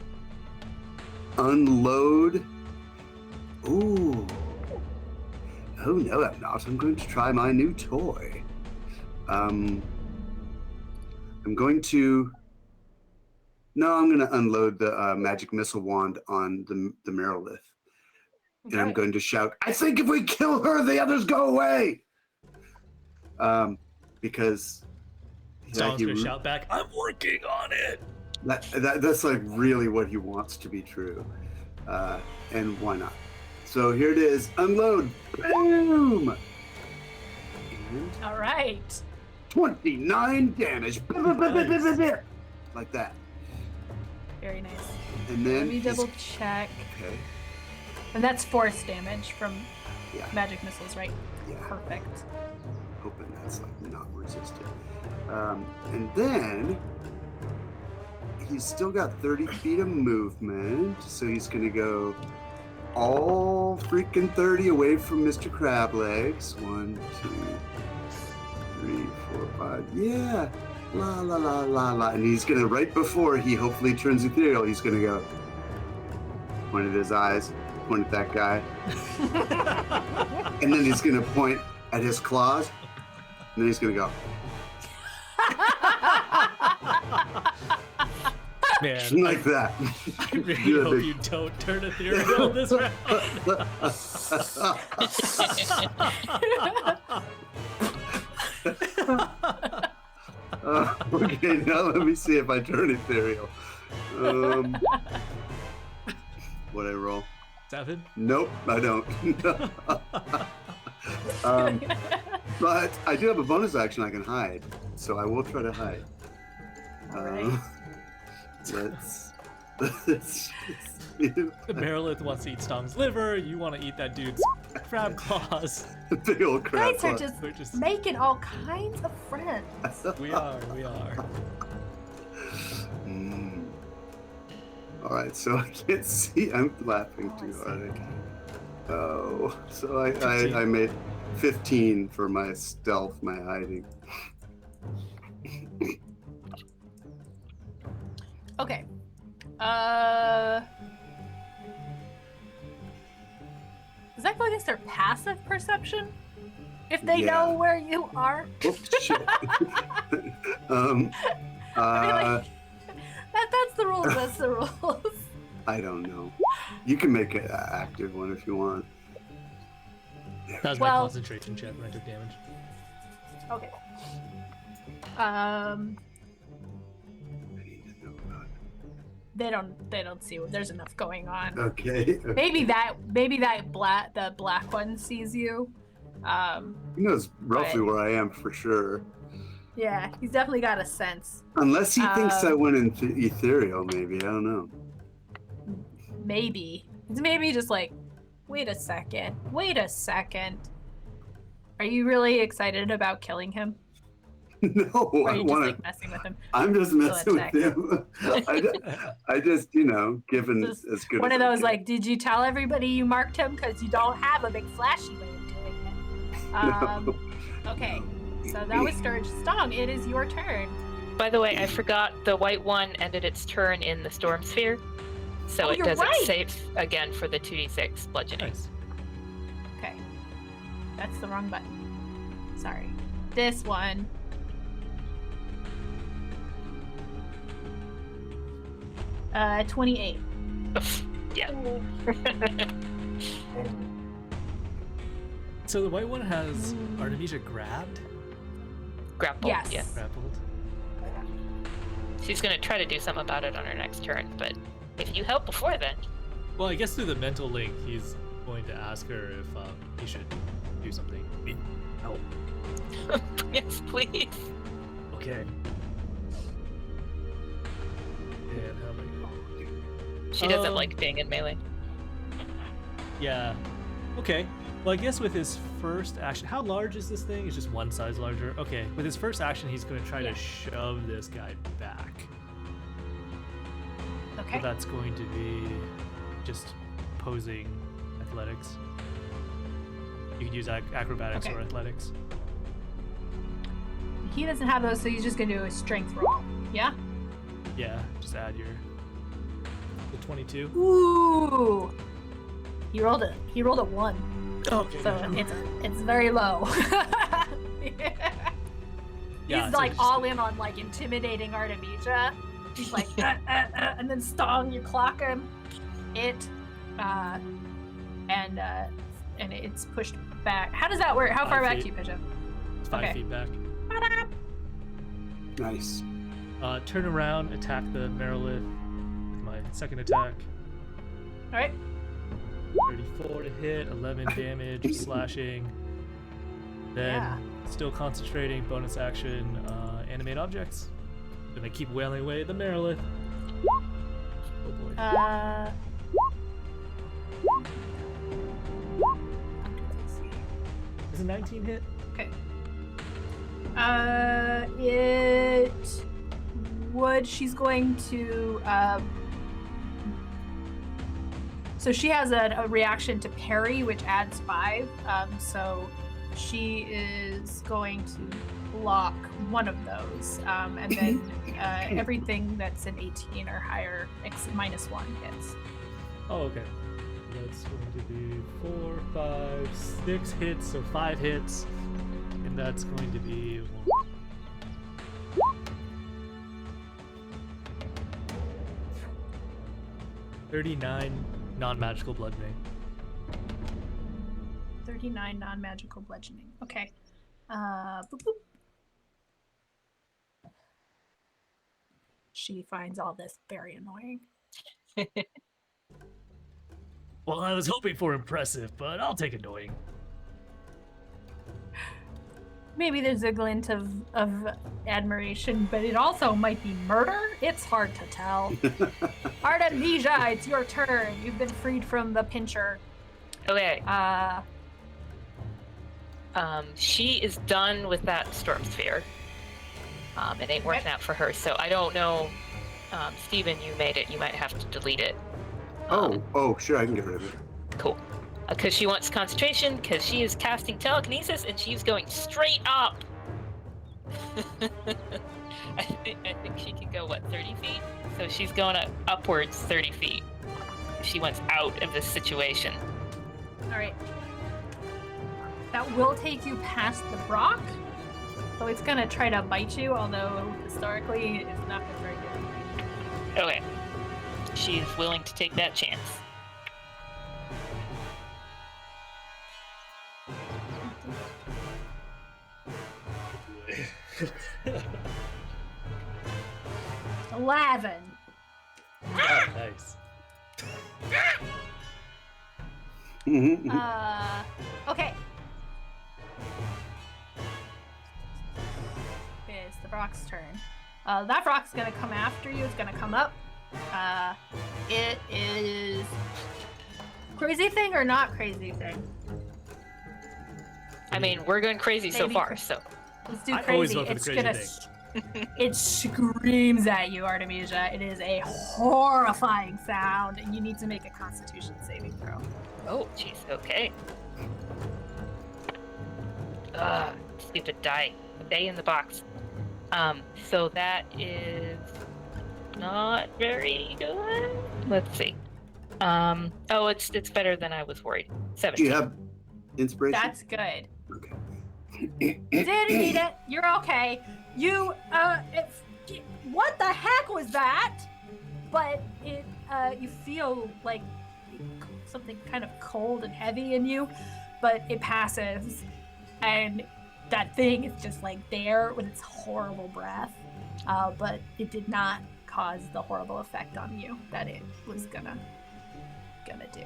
unload. Ooh. Oh no, I'm not. I'm going to try my new toy. I'm going to. No, I'm going to unload the magic missile wand on the Merilith, and I'm Okay. going to shout, "I think if we kill her, the others go away." Because Stong's gonna shout back, I'm working on it! that's like really what he wants to be true, and why not? So here it is, unload, boom, and All right. 29 damage, Nice. like that, Very nice. and then Let me he's- double check. okay, And that's force damage from yeah, magic missiles, right? yeah, Perfect. hoping that's like not resisted, and then he's still got 30 feet of movement, so he's gonna go all freaking 30 away from Mr. Crablegs. 1, 2, 3, 4, 5. Yeah. La la la la la. And he's gonna, right before he hopefully turns ethereal, he's gonna go. Point at his eyes, point at that guy. And then he's gonna point at his claws. And then he's gonna go. Man, Like that. I really Do a hope big- you don't turn ethereal this round. Okay, now let me see if I turn ethereal. What I roll? 7? Nope, I don't. But I do have a bonus action I can hide, so I will try to hide. Alright. Let's The Merilith wants to eat Stong's liver, you want to eat that dude's crab claws. big old crap. Guys are just We're just, making all kinds of friends. we are. Mm. All right, so I can't see. I'm laughing too hard. Oh, so I made 15 for my stealth, my hiding. Okay. Does that go against their passive perception? If they Yeah. know where you are? Oops, shit. I mean, like, that's the the rules. That's the rules. I don't know. You can make an active one if you want. That was my concentration check when I took damage. Okay. I need to know about They don't see. There's enough going on. it. Okay. Maybe the black one sees you. He knows roughly But- where I am for sure. Yeah, he's definitely got a sense. Unless he thinks I Um, went into ethereal, maybe. I don't know. Maybe. It's maybe just like, wait a second. Are you really excited about killing him? No, Or are I you just want like to. messing with him? I'm just messing with attack. him. I just, given Just as good One as of I those can. like, did you tell everybody you marked him? Because you don't have a big flashy way of doing it. Okay, so that was Sturge. Stong, it is your turn. By the way, I forgot the white one ended its turn in the storm sphere, so Oh, it you're doesn't right. save again for the 2d6 bludgeoning. Nice. Okay. That's the wrong button. Sorry. This one. Uh, 28. Yeah. So the white one has Artemisia grabbed? Grapple. Yes. Yeah. Grappled? She's gonna try to do something about it on her next turn, but if you help before then, Well, I guess through the mental link, he's going to ask her if he should do something. Help. yes, please. Okay. And how many? She doesn't Um, like being in melee. Yeah. Okay. Well, I guess with his first action, how large is this thing? It's just one size larger. Okay. With his first action, he's going to try Yeah. to shove this guy back. Okay. So that's going to be just posing athletics. You could use acrobatics Okay. or athletics. He doesn't have those, so he's just gonna do a strength roll. Yeah? Yeah. Just add the 22. Ooh. He rolled a 1. Okay. So it's very low. Yeah, He's so like just- all in on like intimidating Artemisia. He's like, and then Stong, you clock him. And it's pushed back. How does that work? How far 5 back feet. do you push him? It's 5 okay. feet back. Nice. Turn around, attack the Merilith with my second attack. All right. 34 to hit, 11 damage, slashing. Then, Yeah. still concentrating, bonus action, animate objects. Gonna keep wailing away at the Merilith. Oh boy. Is a 19 hit? Okay. It would. She's going to. So she has a reaction to parry, which adds 5. So she is going to block one of those, and then everything that's an 18 or higher, -1 hits. Oh, okay. That's going to be 4, 5, 6 hits, so 5 hits. And that's going to be 39 non-magical bludgeoning. 39 non-magical bludgeoning. Okay. Boop, boop. She finds all this very annoying. Well, I was hoping for impressive, but I'll take annoying. Maybe there's a glint of admiration, but it also might be murder. It's hard to tell. Artemisia, it's your turn. You've been freed from the pincher. Okay. Uh, She is done with that storm sphere. It ain't working out for her, so I don't know. Steven, you made it. You might have to delete it. Oh, sure, I can get rid of it. Cool. Because she wants concentration, because she is casting telekinesis, and she's going straight up. I think she can go, 30 feet? So she's going upwards 30 feet. She wants out of this situation. all right. That will take you past the rock. So it's gonna try to bite you, although historically it's not been very good. Okay. she's willing to take that chance. Oh, 11. Oh, nice. Okay. It's the Brock's turn. That Brock's gonna come after you. It's gonna come up. It is crazy thing or not crazy thing? I mean, we're going crazy so Maybe far, so. Let's do I always crazy. vote for the It's crazy gonna. thing. It screams at you, Artemisia. It is a horrifying sound, and you need to make a Constitution saving throw. Oh, jeez, okay. Stupid die. Stay in the box. So that is not very good. Let's see. Oh, it's better than I was worried. 17. Do you have inspiration? That's good. Okay. You didn't need it. You're okay. You, what the heck was that? But it, you feel like something kind of cold and heavy in you, but it passes. And that thing is just like there with its horrible breath. But it did not cause the horrible effect on you that it was gonna do.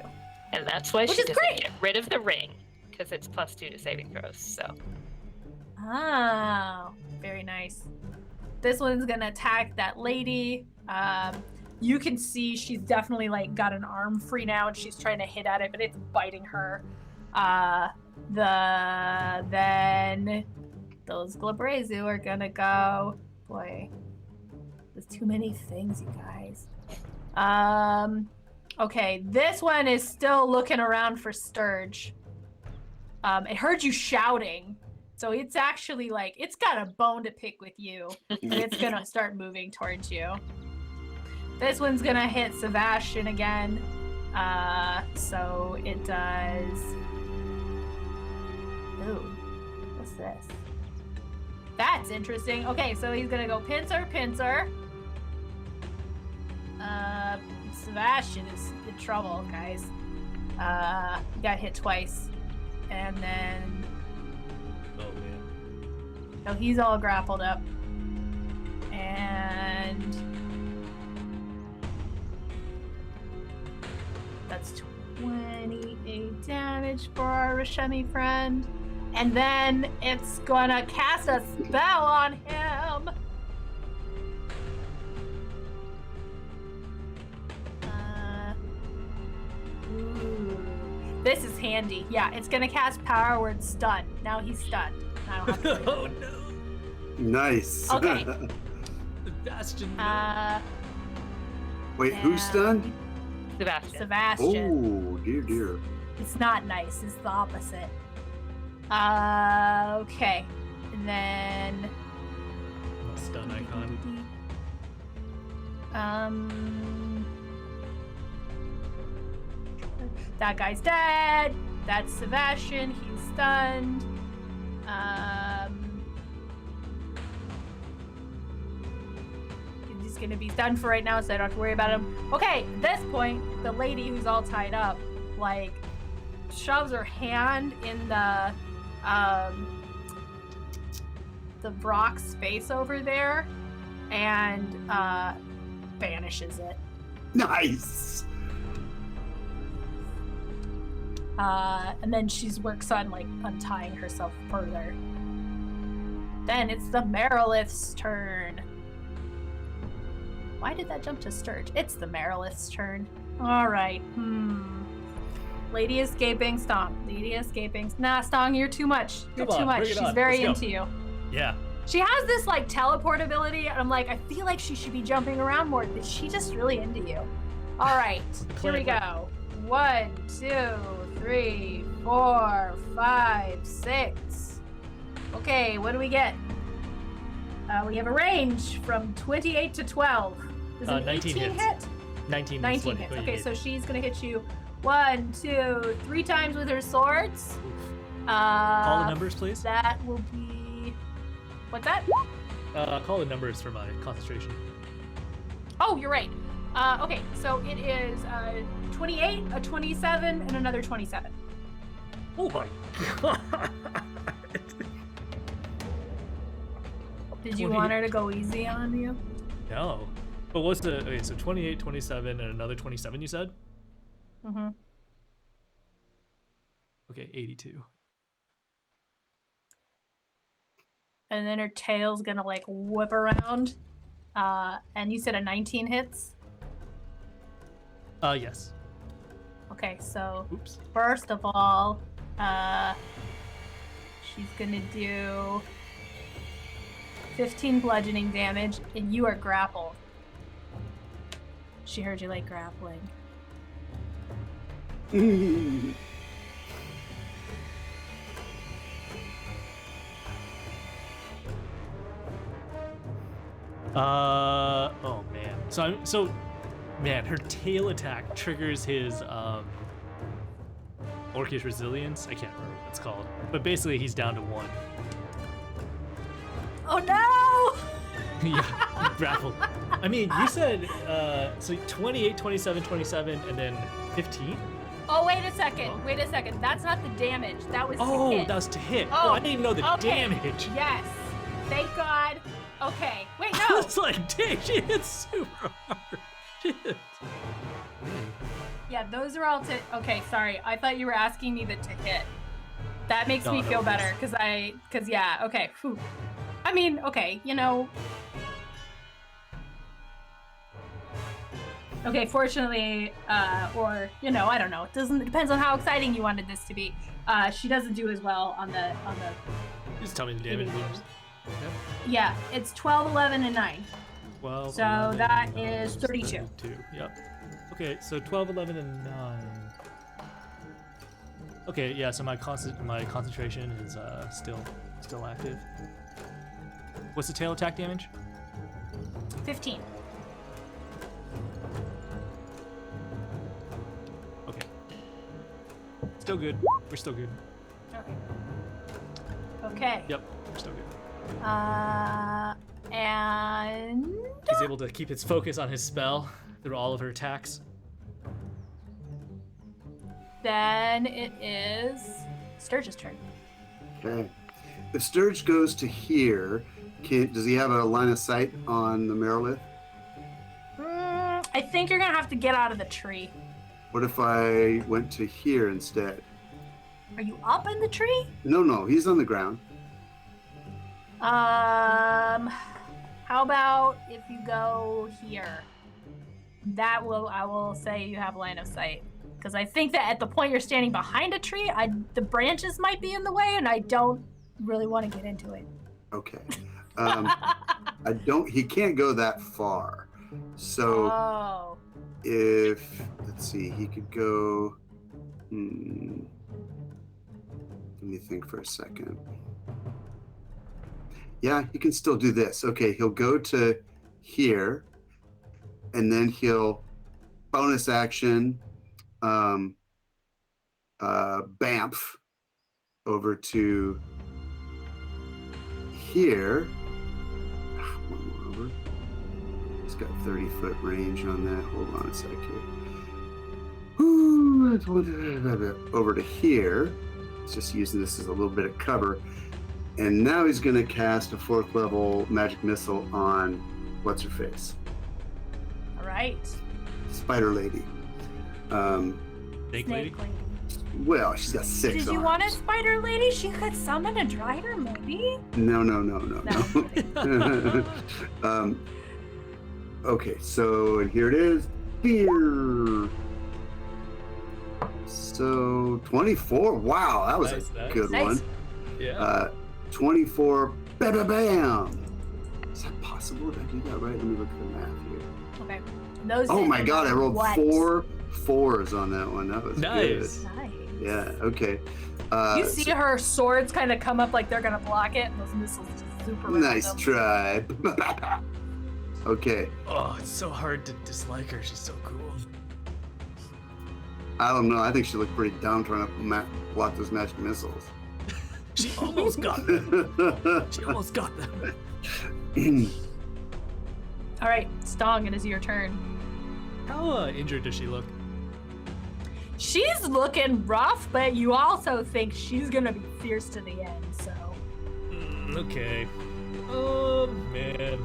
And that's why Which she is doesn't great. get rid of the ring, because it's +2 to saving throws, so. Oh, very nice. This one's gonna attack that lady. You can see she's definitely like got an arm free now and she's trying to hit at it, but it's biting her. Then those Glabrezu are gonna go. Boy, there's too many things, you guys. Okay, this one is still looking around for Sturge. It heard you shouting. So it's actually like, it's got a bone to pick with you. And it's gonna start moving towards you. This one's gonna hit Sebastian again. So it does... Ooh, what's this? That's interesting. Okay, so he's gonna go pincer. Sebastian is in trouble, guys. He got hit twice. And then... Oh, man. So he's all grappled up. And that's 28 damage for our Rashemi friend. And then it's gonna cast a spell on him. Ooh. This is handy. Yeah, it's gonna cast Power Word Stun. Now he's stunned. I don't have to do Oh, it. no. Nice. Okay. Sebastian. Wait, who's stunned? Sebastian. Sebastian. Oh, dear. It's not nice. It's the opposite. Okay. And then... Stun icon. That guy's dead. That's Sebastian. He's stunned. He's gonna be stunned for right now, so I don't have to worry about him. Okay, at this point, the lady who's all tied up, like, shoves her hand in the Brock's face over there and banishes it. Nice. And then she works on like untying herself further. Then it's the Merilith's turn. Why did that jump to Sturge? It's the Merilith's turn. All right. Lady escaping, Stong. Lady escaping. Nah, Stong, you're too much. You're Come too on, much. bring it She's on. very Let's go. into you. Yeah. She has this like teleport ability, and I'm like, I feel like she should be jumping around more. Is she just really into you? All right, here we go. 1, 2, 3, 4, 5, 6. Okay, what do we get? We have a range from 28 to 12. Does an 19 18 hits. hit? 19 19 is hits. what you Okay, need. so she's gonna hit you 1, 2, 3 times with her swords. Call the numbers, please. That will be. What's that? Call the numbers for my concentration. Oh, you're right. Okay, so it is 28, a 27, and another 27. Oh my god. Did you 20 want her to go easy on you? No. But what's the... Okay, so 28, 27, and another 27, you said? Mm-hmm. Okay, 82. And then her tail's gonna like whip around. And you said a 19 hits? Yes. Okay, so Oops. first of all, she's gonna do 15 bludgeoning damage, and you are grappled. She heard you like grappling. Oh man. So man, her tail attack triggers his Orcish resilience. I can't remember what it's called. But basically he's down to 1. Oh no! Yeah, grappled. I mean, you said so 28, 27, 27, and then 15? Oh, wait a second. Huh? Wait a second. That's not the damage. That was to Oh, hit. that was to hit. Oh, Oh, I didn't even know the okay. damage. Yes. Thank God. Okay. Wait, I no. was like, dang, she hit super hard. Shit. Yeah, those are all to... Okay, sorry. I thought you were asking me the to hit. That makes me No, feel please. better, because yeah, okay. Whew. I mean, okay, you know... Okay, fortunately, or, you know, I don't know. It depends on how exciting you wanted this to be. She doesn't do as well on the... Just tell me the damage. Damage. Yep. Yeah, it's 12, 11, and 9. 12, So 11, that and is 32. 32. Yep. Okay, so 12, 11, and 9. Okay, yeah, so my concentration is still active. What's the tail attack damage? 15. Okay. Still good. We're still good. Okay. Okay. Yep, we're still good. And... He's able to keep his focus on his spell through all of her attacks. Then it is Sturge's turn. Okay. If Sturge goes to here, does he have a line of sight on the Merilith? I think you're gonna have to get out of the tree. What if I went to here instead? Are you up in the tree? No, he's on the ground. How about if you go here? I will say you have line of sight. Because I think that at the point you're standing behind a tree, the branches might be in the way, and I don't really want to get into it. Okay. He can't go that far. So Oh. let's see, he could go, let me think for a second. Yeah, he can still do this. Okay, he'll go to here, and then he'll bonus action, Bamf over to here. One more over. It's got 30-foot range on that. Hold on a sec here. Over to here. It's just using this as a little bit of cover. And now he's going to cast a 4th level magic missile on what's her face? All right. Spider Lady. Snake lady? Snake lady. Well, she's got 6 Did arms. you want a spider lady? She could summon a drider, maybe? No. No. Okay, so and here it is. Here. So 24. Wow, that was Nice, a nice. good Nice. one. Yeah. 24. Bam. Is that possible? Did I do that right? Let me look at the math here. Okay. Those Oh hit my no God, I matter rolled what. 4 4s on that one. That was Nice. good. Nice. Yeah. Okay. You see her swords kind of come up like they're gonna block it, and those missiles just super Nice random. try. Okay. Oh, it's so hard to dislike her. She's so cool. I don't know. I think she looked pretty dumb trying to block those magic missiles. She almost got them. She almost got them. All right, Stong, it is your turn. How injured does she look? She's looking rough, but you also think she's gonna be fierce to the end, so. Okay. Oh, man.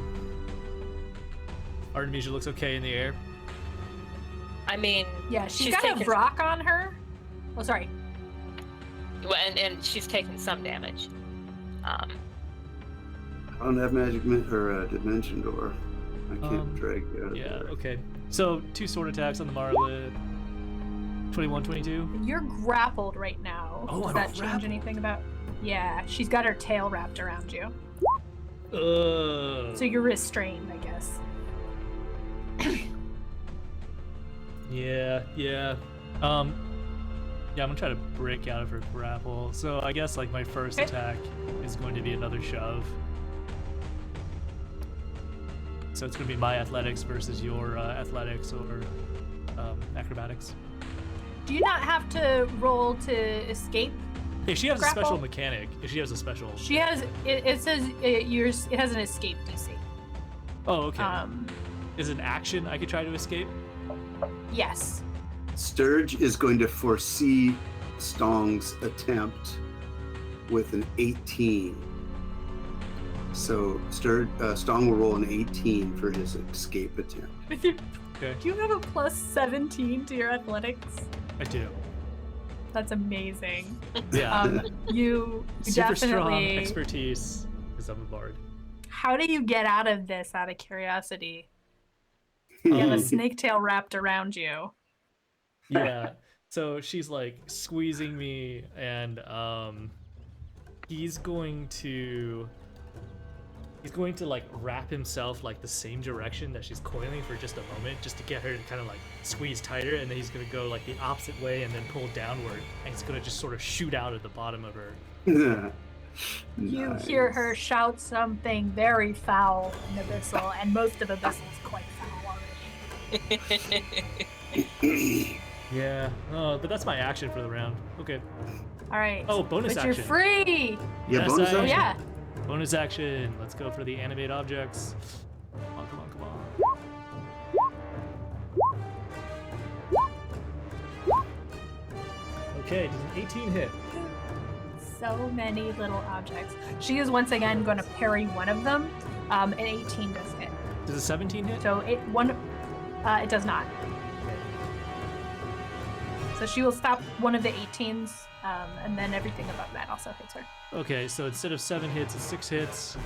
Artemisia looks okay in the air. I mean, Yeah, she's She's got a taken- rock on her. Oh, sorry. well, and she's taken some damage. I don't have magic or dimension door. I can't drag you out of Yeah, there. okay. So, 2 sword attacks on the Marlet. 21, 22. You're grappled right now. Oh, Does I'm that change grappled. anything about? Yeah, she's got her tail wrapped around you. Ugh. So you're restrained, I guess. Yeah. Yeah, I'm gonna try to break out of her grapple. So I guess like my first Okay. attack is going to be another shove. So it's gonna be my athletics versus your athletics or acrobatics. Do you not have to roll to escape? If she has a special Grapple? mechanic, if she has a special. She has. It says it has an escape DC. Oh, okay. Um, Is it an action I could try to escape? yes. Sturge is going to foresee Stong's attempt with an 18. So Stong will roll an 18 for his escape attempt. Okay. Do you have a plus 17 to your athletics? I do. That's amazing. Yeah. You Super strong definitely. expertise because I'm a bard. How do you get out of this? Out of curiosity, you have a Um, snake tail wrapped around you. Yeah. So she's like squeezing me, and he's going to like wrap himself like the same direction that she's coiling for just a moment, just to get her to kind of like squeeze tighter, and then he's gonna go like the opposite way and then pull downward, and he's gonna just sort of shoot out at the bottom of her. You Nice. hear her shout something very foul in Abyssal, and most of Abyssal is quite foul already. Yeah. Oh, but that's my action for the round. Okay. All right. Oh, bonus but action. you're free. Yeah, Yes, bonus I- Oh action. yeah. Bonus action. Let's go for the animate objects. Come on, come on, come on. Okay, does an 18 hit? So many little objects. She is once again going to parry one of them. An 18 does hit. Does a 17 hit? So it does not. So she will stop one of the 18s, and then everything above that also hits her. Okay, so instead of 7 hits, it's 6 hits.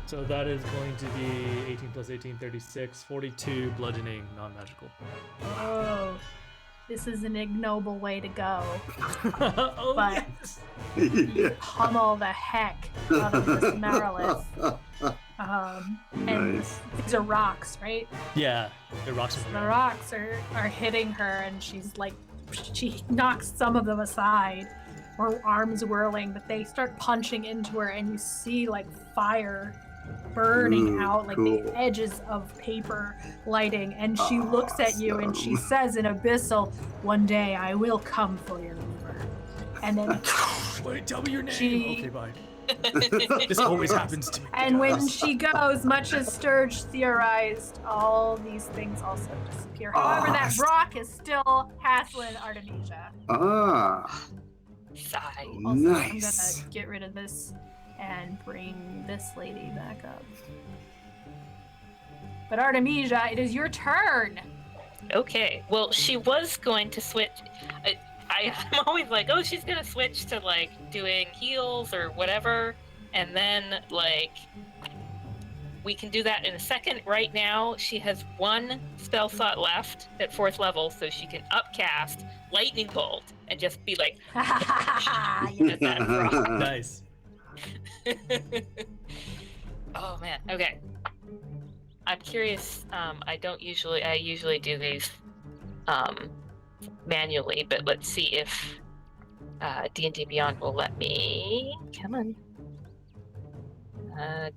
So that is going to be 18 plus 18, 36, 42 bludgeoning, non-magical. Oh, this is an ignoble way to go. Oh, But- yes. Yeah. Pummel the heck out of this Marilith. And Nice. these are rocks, right? Yeah, the rocks are The ground. rocks are hitting her, and she's like, she knocks some of them aside, her arms whirling, but they start punching into her, and you see like fire burning Ooh, out, like cool. the edges of paper lighting, and she looks at you and she says in Abyssal, "One day I will come for your liver." And then Wait, tell me your name. She- Okay, bye. This always happens to me. And when she goes, much as Sturge theorized, all these things also disappear. However, that rock is still hassling Artemisia. Ah, Sigh. Also, nice. I'm gonna get rid of this and bring this lady back up. But Artemisia, it is your turn. Okay. Well, she was going to switch. I'm always like, oh, she's gonna switch to like doing heals or whatever, and then like we can do that in a second. Right now, she has 1 spell slot left at 4th level, so she can upcast Lightning Bolt and just be like, Yes. that rock. Nice. Oh man. Okay. I'm curious. I usually do these manually, but let's see if D&D Beyond will let me. Come on.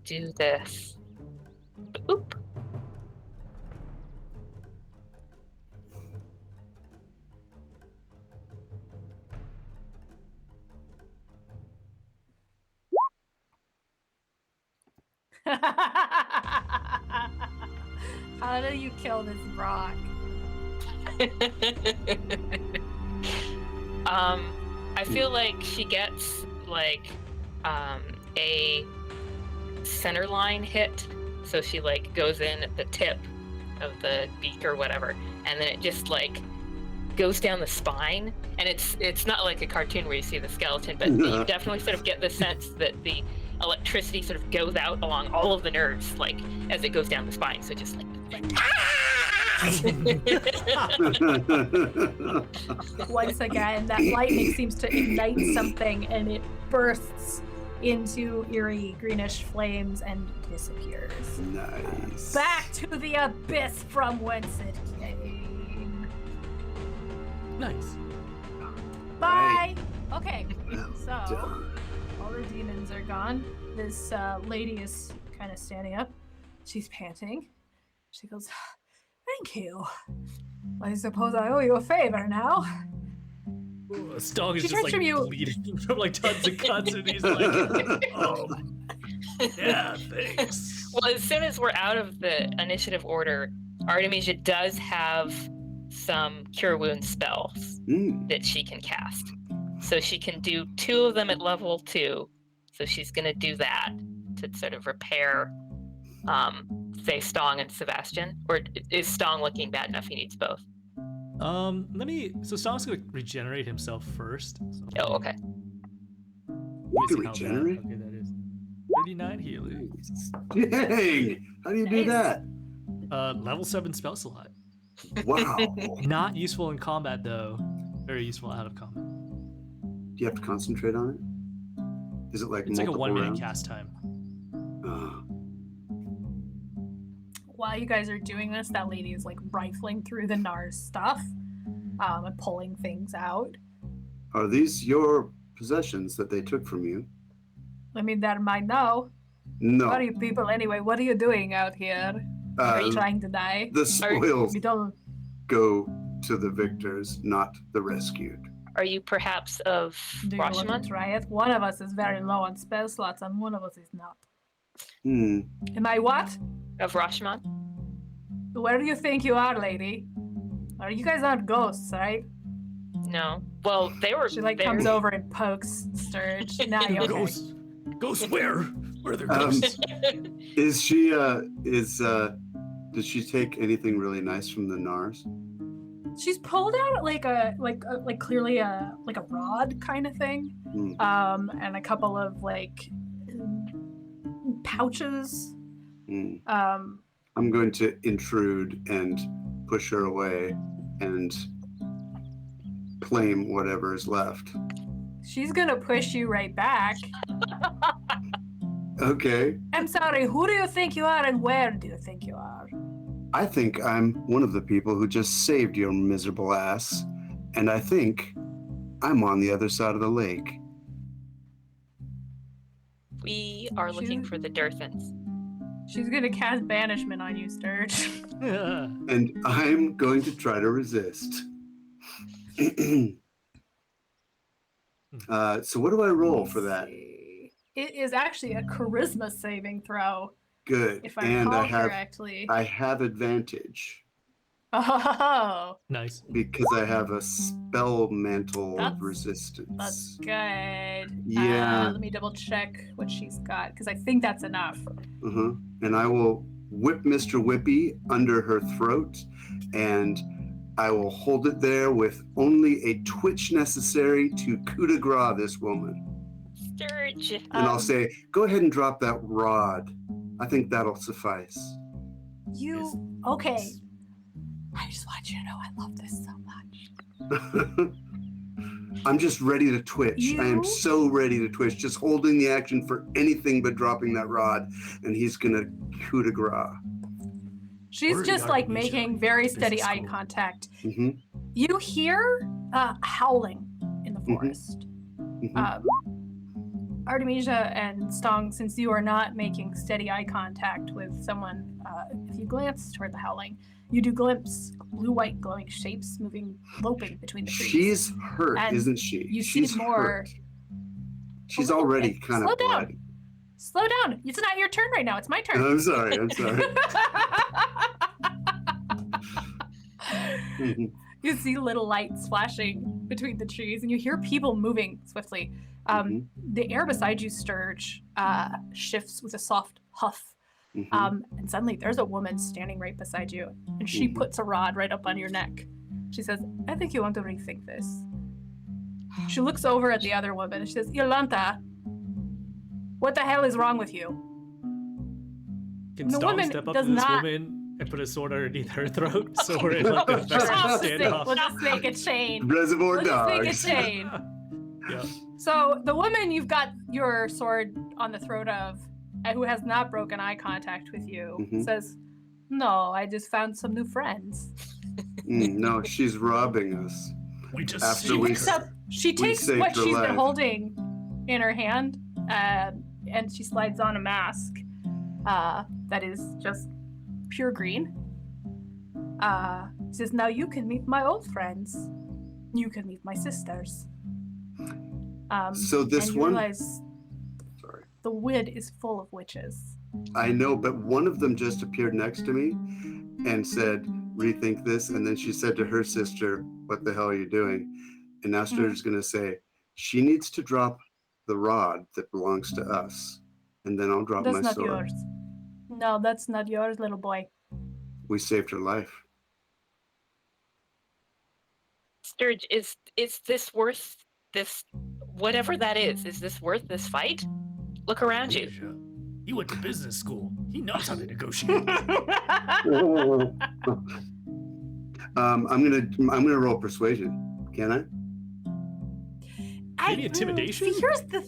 Do this. Oop. How do you kill this rock? I feel like she gets like a center line hit, so she like goes in at the tip of the beak or whatever, and then it just like goes down the spine, and it's not like a cartoon where you see the skeleton, but you definitely sort of get the sense that the electricity sort of goes out along all of the nerves, like as it goes down the spine. So just like Once again, that lightning seems to ignite something, and it bursts into eerie greenish flames and disappears. Nice. Back to the abyss from whence it came. Nice. Bye. Okay, so Done. all the demons are gone. This lady is kind of standing up. She's panting. She goes, "Thank you. I suppose I owe you a favor now." Stong is She just turns like from you. bleeding from like tons of cuts, and he's like, Yeah, thanks. Well, as soon as we're out of the initiative order, Artemisia does have some cure wounds spells that she can cast. So she can do 2 of them at level 2. So she's going to do that to sort of repair, say, Stong and Sebastian. Or is Stong looking bad enough he needs both? So Stong's gonna regenerate himself first. So Oh, okay. You can regenerate? Okay, that is 39 healing. Dang! How do you do Nice. that? Level 7 spell slot. Wow. Not useful in combat though. Very useful out of combat. Do you have to concentrate on it? Is it like It's like a multiple 1 minute rounds? cast time. While you guys are doing this, that lady is like rifling through the Nars stuff and pulling things out. Are these your possessions that they took from you? I mean, that might know. No. What are you people anyway? What are you doing out here? Are you trying to die? The spoils We don't. go to the victors, not the rescued. Are you perhaps of Do you want to Rashomon? try it? One of us is very low on spell slots, and one of us is not. Hmm. Am I what? Of Rashomon? Where do you think you are, lady? Are you guys not ghosts, right? No. Well, they were. She like they comes were- over and pokes Sturge. Now you okay? Ghosts. Ghosts where? Where are there Um, ghosts? Is she does she take anything really nice from the Nars? She's pulled out like clearly a rod kind of thing, and a couple of like pouches. I'm going to intrude and push her away and claim whatever is left. She's gonna push you right back. Okay. I'm sorry, who do you think you are and where do you think you are? I think I'm one of the people who just saved your miserable ass, and I think I'm on the other side of the lake. We are looking for the Durthans. She's gonna cast banishment on you, Sturge. And I'm going to try to resist. So what do I roll for that? It is actually a charisma saving throw, Good. if I And recall I have correctly. advantage Oh, Nice. because I have a spell mantle of That's resistance. good. Yeah. Let me double check what she's got, because I think that's enough. Uh-huh. And I will whip Mr. Whippy under her throat, and I will hold it there with only a twitch necessary to coup de grace this woman. Sturge. And I'll say, go ahead and drop that rod. I think that'll suffice. Okay. I just want you to know I love this so much. I'm just ready to twitch. I am You- so ready to twitch. Just holding the action for anything but dropping that rod, and he's gonna coup de grace. She's Where just are like you, making very Business steady eye school? contact. Mm-hmm. You hear howling in the forest. Mhm. Artemisia and Stong, since you are not making steady eye contact with someone, if you glance toward the howling, you do glimpse blue-white glowing shapes moving, loping between the trees. She's hurt, And isn't she? you see She's more- hurt. She's little already bit. kind Slow of down. bloody. Slow down. It's not your turn right now. It's my turn. I'm sorry. I'm sorry. Mhm. You see little lights flashing between the trees, and you hear people moving swiftly. Mhm. The air beside you, Sturge, shifts with a soft huff. Mhm. And suddenly there's a woman standing right beside you, and she Mhm. puts a rod right up on your neck. She says, I think you want to rethink this. She looks over at the other woman and she says, Yolanta, what the hell is wrong with you? Can The Stong woman step up does to this not- woman and put a sword underneath her throat so we're in like a Mexican Opposite. standoff? We'll just make a chain. Reservoir We'll just make a Dogs. chain. Yeah. So the woman you've got your sword on the throat of, who has not broken eye contact with you, Mhm. says, no, I just found some new friends. No, she's robbing us. We just After saved we her. Except she takes saved what her she's life. been holding in her hand, and she slides on a mask that is just pure green. Says, now you can meet my old friends. You can meet my sisters. So this and you one- realize Sorry. the wood is full of witches. I know, but one of them just appeared next to me and said, rethink this. And then she said to her sister, what the hell are you doing? And now Sturge's going to say, she needs to drop the rod that belongs to us. And then I'll drop That's my not sword. yours. No, that's not yours, little boy. We saved her life. Sturge, is this worth this? Whatever that is this worth this fight? Look around you. Asia. He went to business school. He knows how to negotiate. I'm gonna roll persuasion. Can I? Maybe intimidation? See, here's the.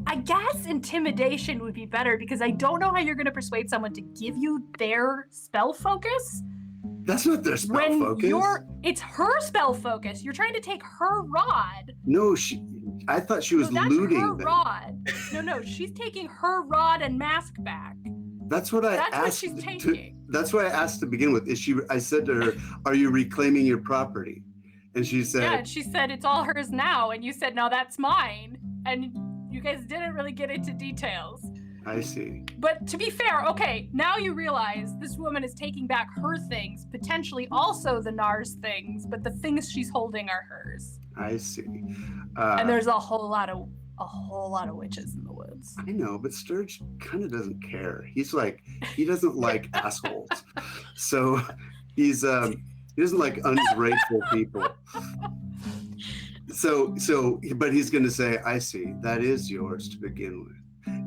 I guess intimidation would be better because I don't know how you're going to persuade someone to give you their spell focus That's not their spell when focus. it's her spell focus. You're trying to take her rod. No, I thought she was No, that's looting her them. rod. No, she's taking her rod and mask back. That's what I That's what asked. she's to- taking. that's what I asked to begin with. I said to her, "Are you reclaiming your property?" And she said, Yeah, and she said it's all hers now, and you said no, that's mine, and you guys didn't really get into details. "I see." But to be fair, okay, now you realize this woman is taking back her things, potentially also the Nars things, but the things she's holding are hers. I see. And there's a whole lot of witches in the woods. I know, but Sturge kind of doesn't care. He's like, he doesn't like assholes. So he doesn't like ungrateful people. But he's going to say, I see, that is yours to begin with.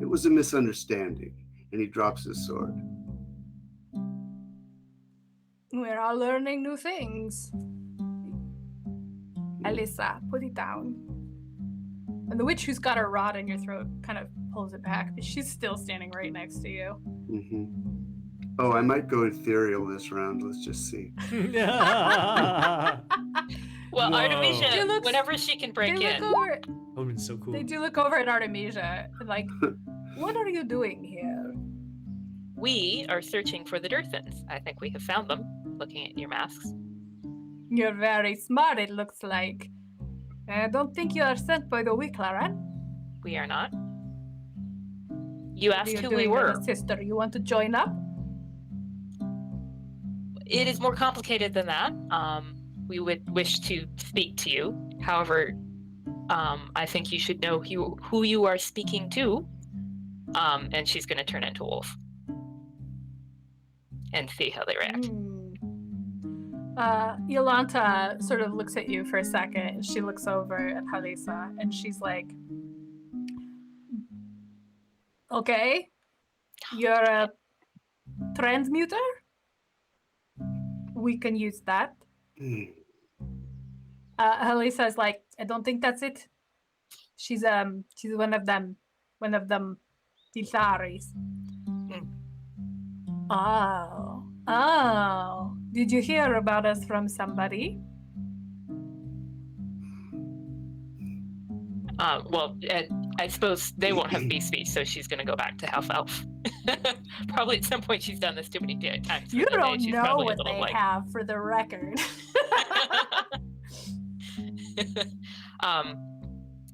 It was a misunderstanding. And he drops his sword. We're all learning new things. Alyssa, put it down. And the witch who's got her rod in your throat kind of pulls it back, but she's still standing right next to you. Hmm. Oh, I might go ethereal this round. Let's just see. Well, Whoa. Artemisia, She looks- whenever she can break They in, look over. That would have been so cool. They do look over at Artemisia and like, what are you doing here? we are searching for the Durthans. I think we have found them, looking at your masks. You're very smart, it looks like. I don't think you are sent by the Wicklaran. We are not. You What are asked you who doing we with were. a sister? You want to join up? It is more complicated than that. We would wish to speak to you. However, I think you should know who you are speaking to. And she's going to turn into a wolf. And see how they react. Yolanta sort of looks at you for a second, and she looks over at Halisa, and she's like, okay, you're a transmuter? We can use that. Hmm. Halisa's like, I don't think that's it. She's one of them Tisaris. Oh. Did you hear about us from somebody? Well, I suppose they won't have beast speech, so she's going to go back to half elf. Probably at some point she's done this too many times. You for the day, don't she's know probably a what little they like- have, for the record.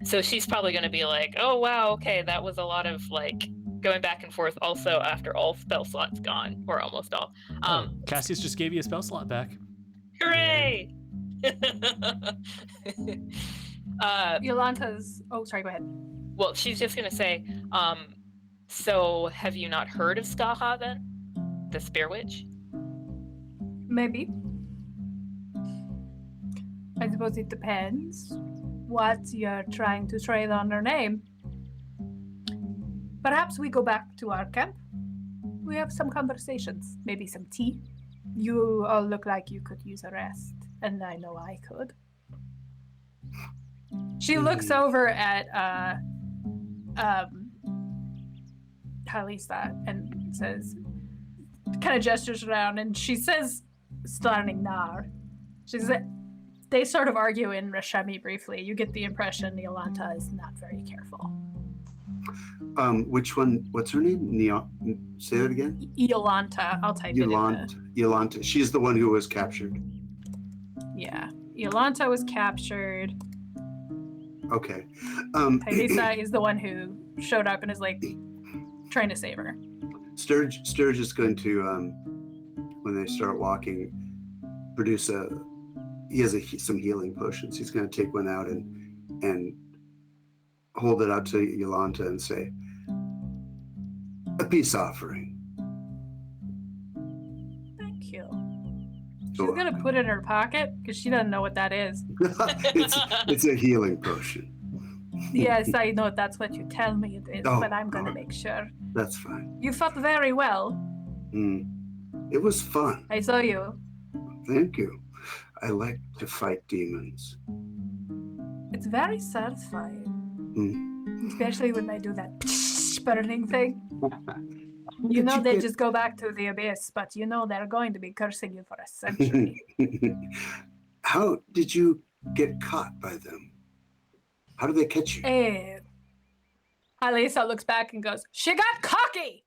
So she's probably going to be like, oh wow, okay, that was a lot of like going back and forth. Also, after all spell slots gone, or almost all. Cassius just gave you a spell slot back. Hooray! Yolanta's. Oh, sorry. Go ahead. Well, she's just gonna say, so have you not heard of Skaha then? The Spear Witch? Maybe. I suppose it depends what you're trying to trade on her name. Perhaps we go back to our camp. We have some conversations, maybe some tea. You all look like you could use a rest, and I know I could. She looks over at Halisa and says, kind of gestures around, and she says, starting Nar. She says, they sort of argue in Rashemi briefly. You get the impression Yolanta is not very careful. Which one? What's her name? Say that again. Yolanta. I'll type it in. Yolanta. She's the one who was captured. Yeah. Yolanta was captured. Okay. Halisa is the one who showed up and is like trying to save her. Sturge is going to, when they start walking, produce he has some healing potions. He's going to take one out and hold it out to Yolanta and say, a peace offering. Thank you. She's going to put it in her pocket because she doesn't know what that is. It's a healing potion. Yes, I know that's what you tell me it is, Oh, but I'm going to make sure. That's fine. You fought very well. It was fun. I saw you. Thank you. I like to fight demons. It's very satisfying. Especially when they do that burning thing. You know they just go back to the abyss, but you know they're going to be cursing you for a century. How did you get caught by them? How did they catch you? Alisa looks back and goes, she got cocky!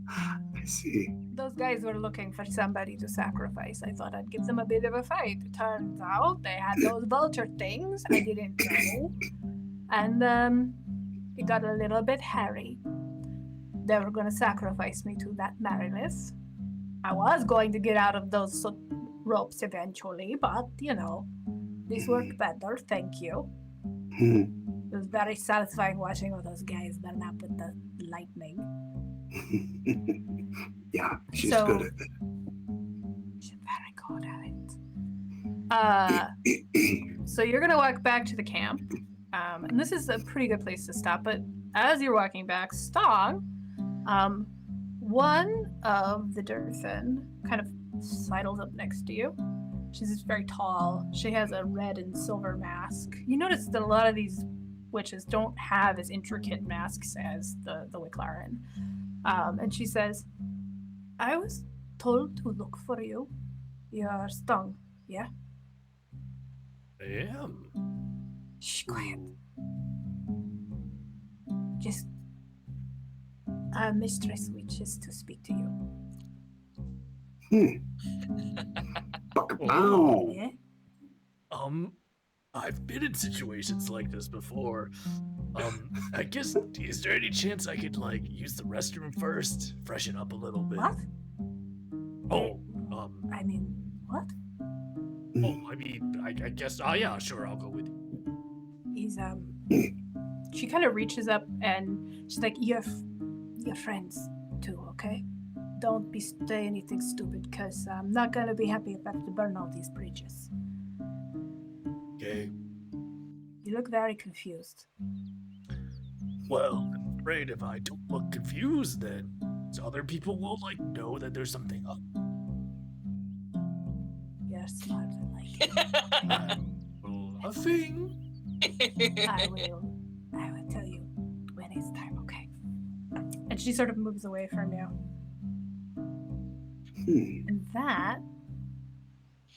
I see. Those guys were looking for somebody to sacrifice. I thought I'd give them a bit of a fight. Turns out they had those vulture things. I didn't know. And it got a little bit hairy. They were going to sacrifice me to that Marinus. I was going to get out of those ropes eventually, but, you know, this worked better. Thank you. It was very satisfying watching all those guys burn up with the lightning. Yeah, she's good at it. She's very good at it. So you're gonna walk back to the camp, and this is a pretty good place to stop. But as you're walking back, Stong, one of the Durthin kind of sidles up next to you. She's just very tall. She has a red and silver mask. You notice that a lot of these witches don't have as intricate masks as the Wicklaren. And she says, I was told to look for you. You're Stong, yeah? I am. Shh, quiet. Just a mistress wishes to speak to you. Oh. Yeah? I've been in situations like this before. I guess, is there any chance I could, like, use the restroom first? Freshen up a little bit. What? Oh, I mean, what? oh, I mean, I guess, oh yeah, sure, I'll go with you. He's, she kind of reaches up and she's like, you're friends too, okay? Don't say anything stupid, because I'm not gonna be happy if I have to burn all these bridges. Okay. You look very confused. Well, I'm afraid if I don't look confused, then other people will, like, know that there's something up. You're smart, I like it. Bluffing? I will tell you when it's time, okay? And she sort of moves away from you. And that,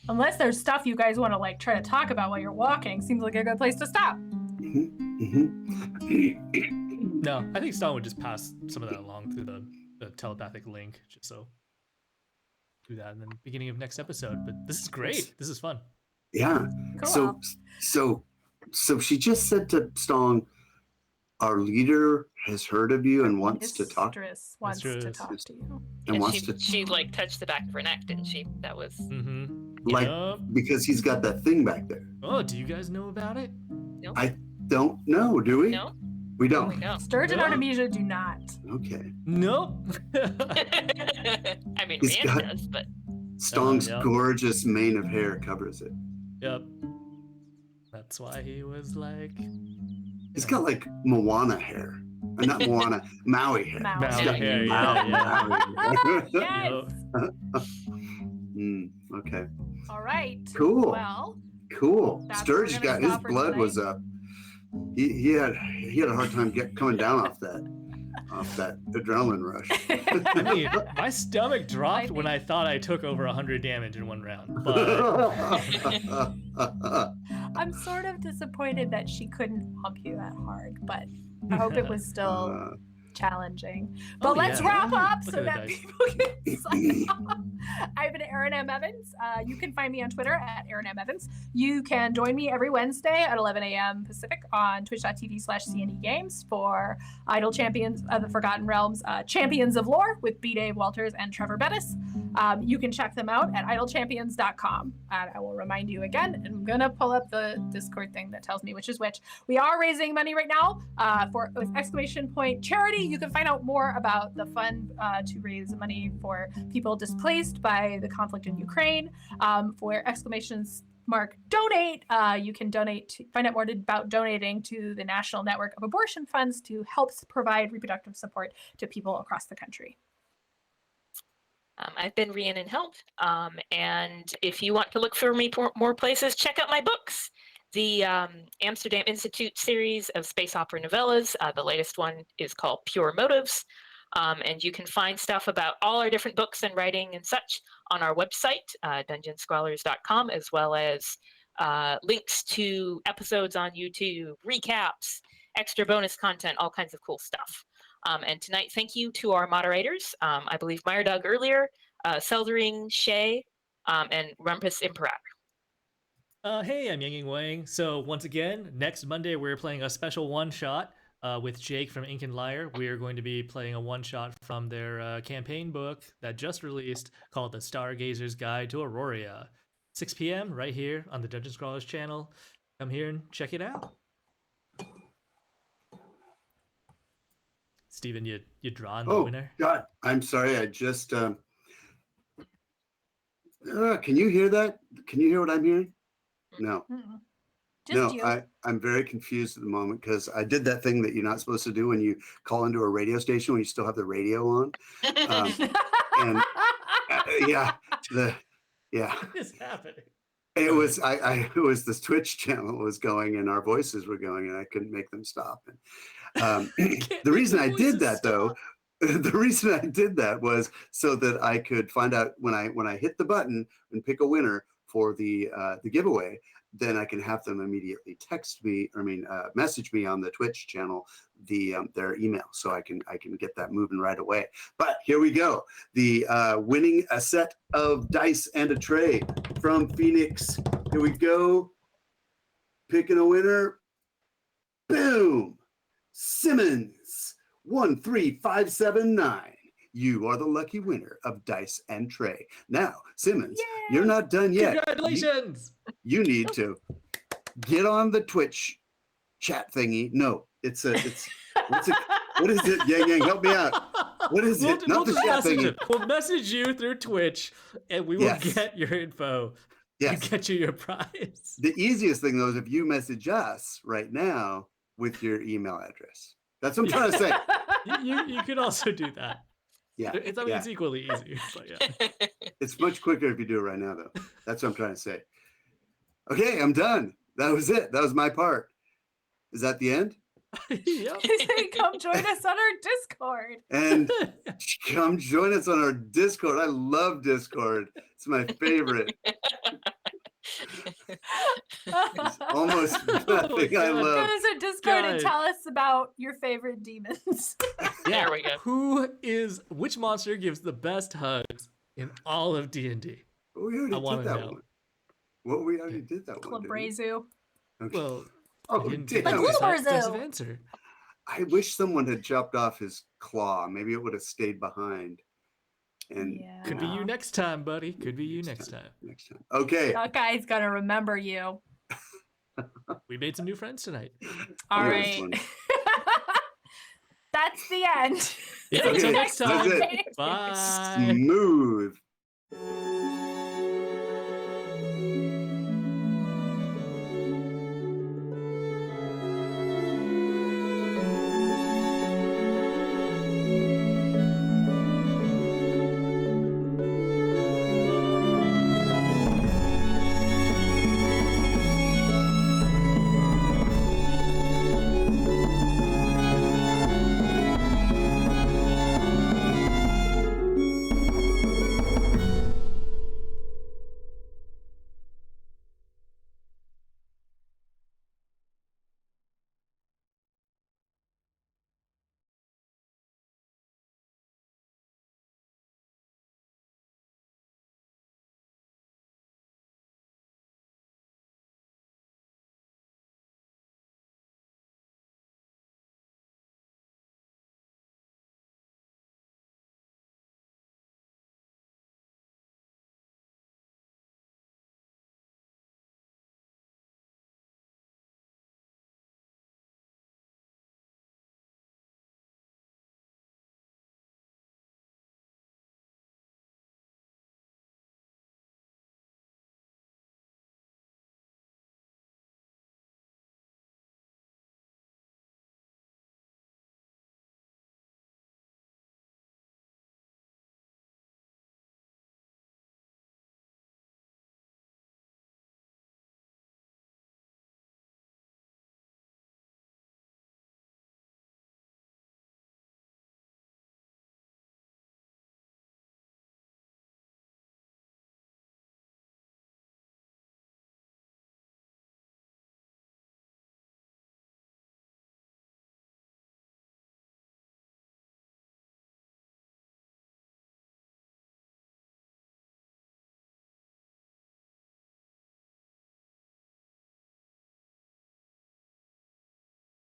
unless there's stuff you guys want to, like, try to talk about while you're walking, seems like a good place to stop. No, I think Stone would just pass some of that along through the telepathic link, just so do that in the beginning of next episode. But this is great. This is fun. Yeah. Cool. So she just said to Stong, our leader has heard of you and wants to talk Mistress wants to Mistress. talk to you. and wants she like touched the back of her neck, didn't she? That was like Yup. because he's got that thing back there. Oh, do you guys know about it? I don't know, do we? no. We Oh, we don't. don't. Sturge and No. Artemisia do not. Okay. Nope. I mean, He's Rand got- does, but Stong's yeah. gorgeous mane of hair covers it. Yep. That's why he was like. He's got like Moana hair. Not Moana, Maui hair. Maui. He's got hair, Maui hair. Yes. Okay. All right. Cool. Well, Cool. That's Sturge where we're got gonna his stop for blood tonight. was up. He had a hard time coming down off that adrenaline rush. I mean, my stomach dropped I when think- I thought I took over 100 damage in one round. But I'm sort of disappointed that she couldn't hump you that hard, but I hope it was still challenging. But Oh, let's yeah. wrap up Look so at the that dice. people can sign off. I've been Erin M. Evans. You can find me on Twitter at Erin M. Evans. You can join me every Wednesday at 11 a.m. Pacific on twitch.tv/CNE Games for Idle Champions of the Forgotten Realms, Champions of Lore with B. Dave Walters and Trevor Bettis. You can check them out at idlechampions.com. And I will remind you again, and I'm going to pull up the Discord thing that tells me which is which. We are raising money right now for with exclamation point charity. You can find out more about the fund to raise money for people displaced by the conflict in Ukraine. For exclamations mark donate, you can donate to find out more about donating to the National Network of Abortion Funds to help provide reproductive support to people across the country. I've been Rhiannon Held, and if you want to look for me more places, check out my books. The Amsterdam Institute series of space opera novellas. The latest one is called Pure Motives, and you can find stuff about all our different books and writing and such on our website, dungeonscrawlers.com, as well as links to episodes on YouTube, recaps, extra bonus content, all kinds of cool stuff. And tonight, thank you to our moderators. I believe Meyer Doug earlier, Seldering, Shay, and Rumpus Imperator. Hey, I'm Ying Wang. So once again, next Monday we're playing a special one-shot with Jake from Ink and Lyre. We are going to be playing a one-shot from their campaign book that just released called The Stargazer's Guide to Aurora. 6 p.m. right here on the Dungeon Scrawlers channel. Come here and check it out. Steven, you drawing the winner? God, I'm sorry. I just can you hear that? Can you hear what I'm hearing? No. Mm-mm. Just you. I'm very confused at the moment because I did that thing that you're not supposed to do when you call into a radio station when you still have the radio on. And yeah. What is happening? It was it was this Twitch channel was going and our voices were going and I couldn't make them stop. And the reason I did that though, the reason I did that was so that I could find out when I hit the button and pick a winner for the giveaway, then I can have them immediately message me on the Twitch channel their email, so I can get that moving right away. But here we go. The winning a set of dice and a tray from Phoenix. Here we go. Picking a winner. Boom. Simmons 13579. You are the lucky winner of dice and tray. Now, Simmons, you're not done yet. Congratulations! You need to get on the Twitch chat thingy. No, what is it? Yang Yang, help me out. What is it? Not the chat thingy. We'll message you through Twitch, and we will Yes. get your info. Yes. To get you your prize. The easiest thing though is if you message us right now with your email address. That's what I'm trying to say. You could also do that. Yeah. It's equally easy. But yeah. It's much quicker if you do it right now, though. That's what I'm trying to say. Okay, I'm done. That was it. That was my part. Is that the end? Yep. Come join us on our Discord. And come join us on our Discord. I love Discord. It's my favorite. It's almost nothing I God. Go love. to our Discord and God. tell us about your favorite demons. There we go. Which monster gives the best hugs in all of D&D? We already I wanna did that know. one. Well, we already did that one. didn't we? Clabrazu. Okay. Well, Oh, I didn't damn. take Like a Wilburzo. extensive answer. I wish someone had chopped off his claw. Maybe it would have stayed behind. And Yeah. Could be you next time, buddy. Could be you next time. Next time. Okay. That guy's gonna remember you. We made some new friends tonight. All Yeah, right. fun. That's the end. Yeah, Okay, until next that's time. it. Bye. Smooth.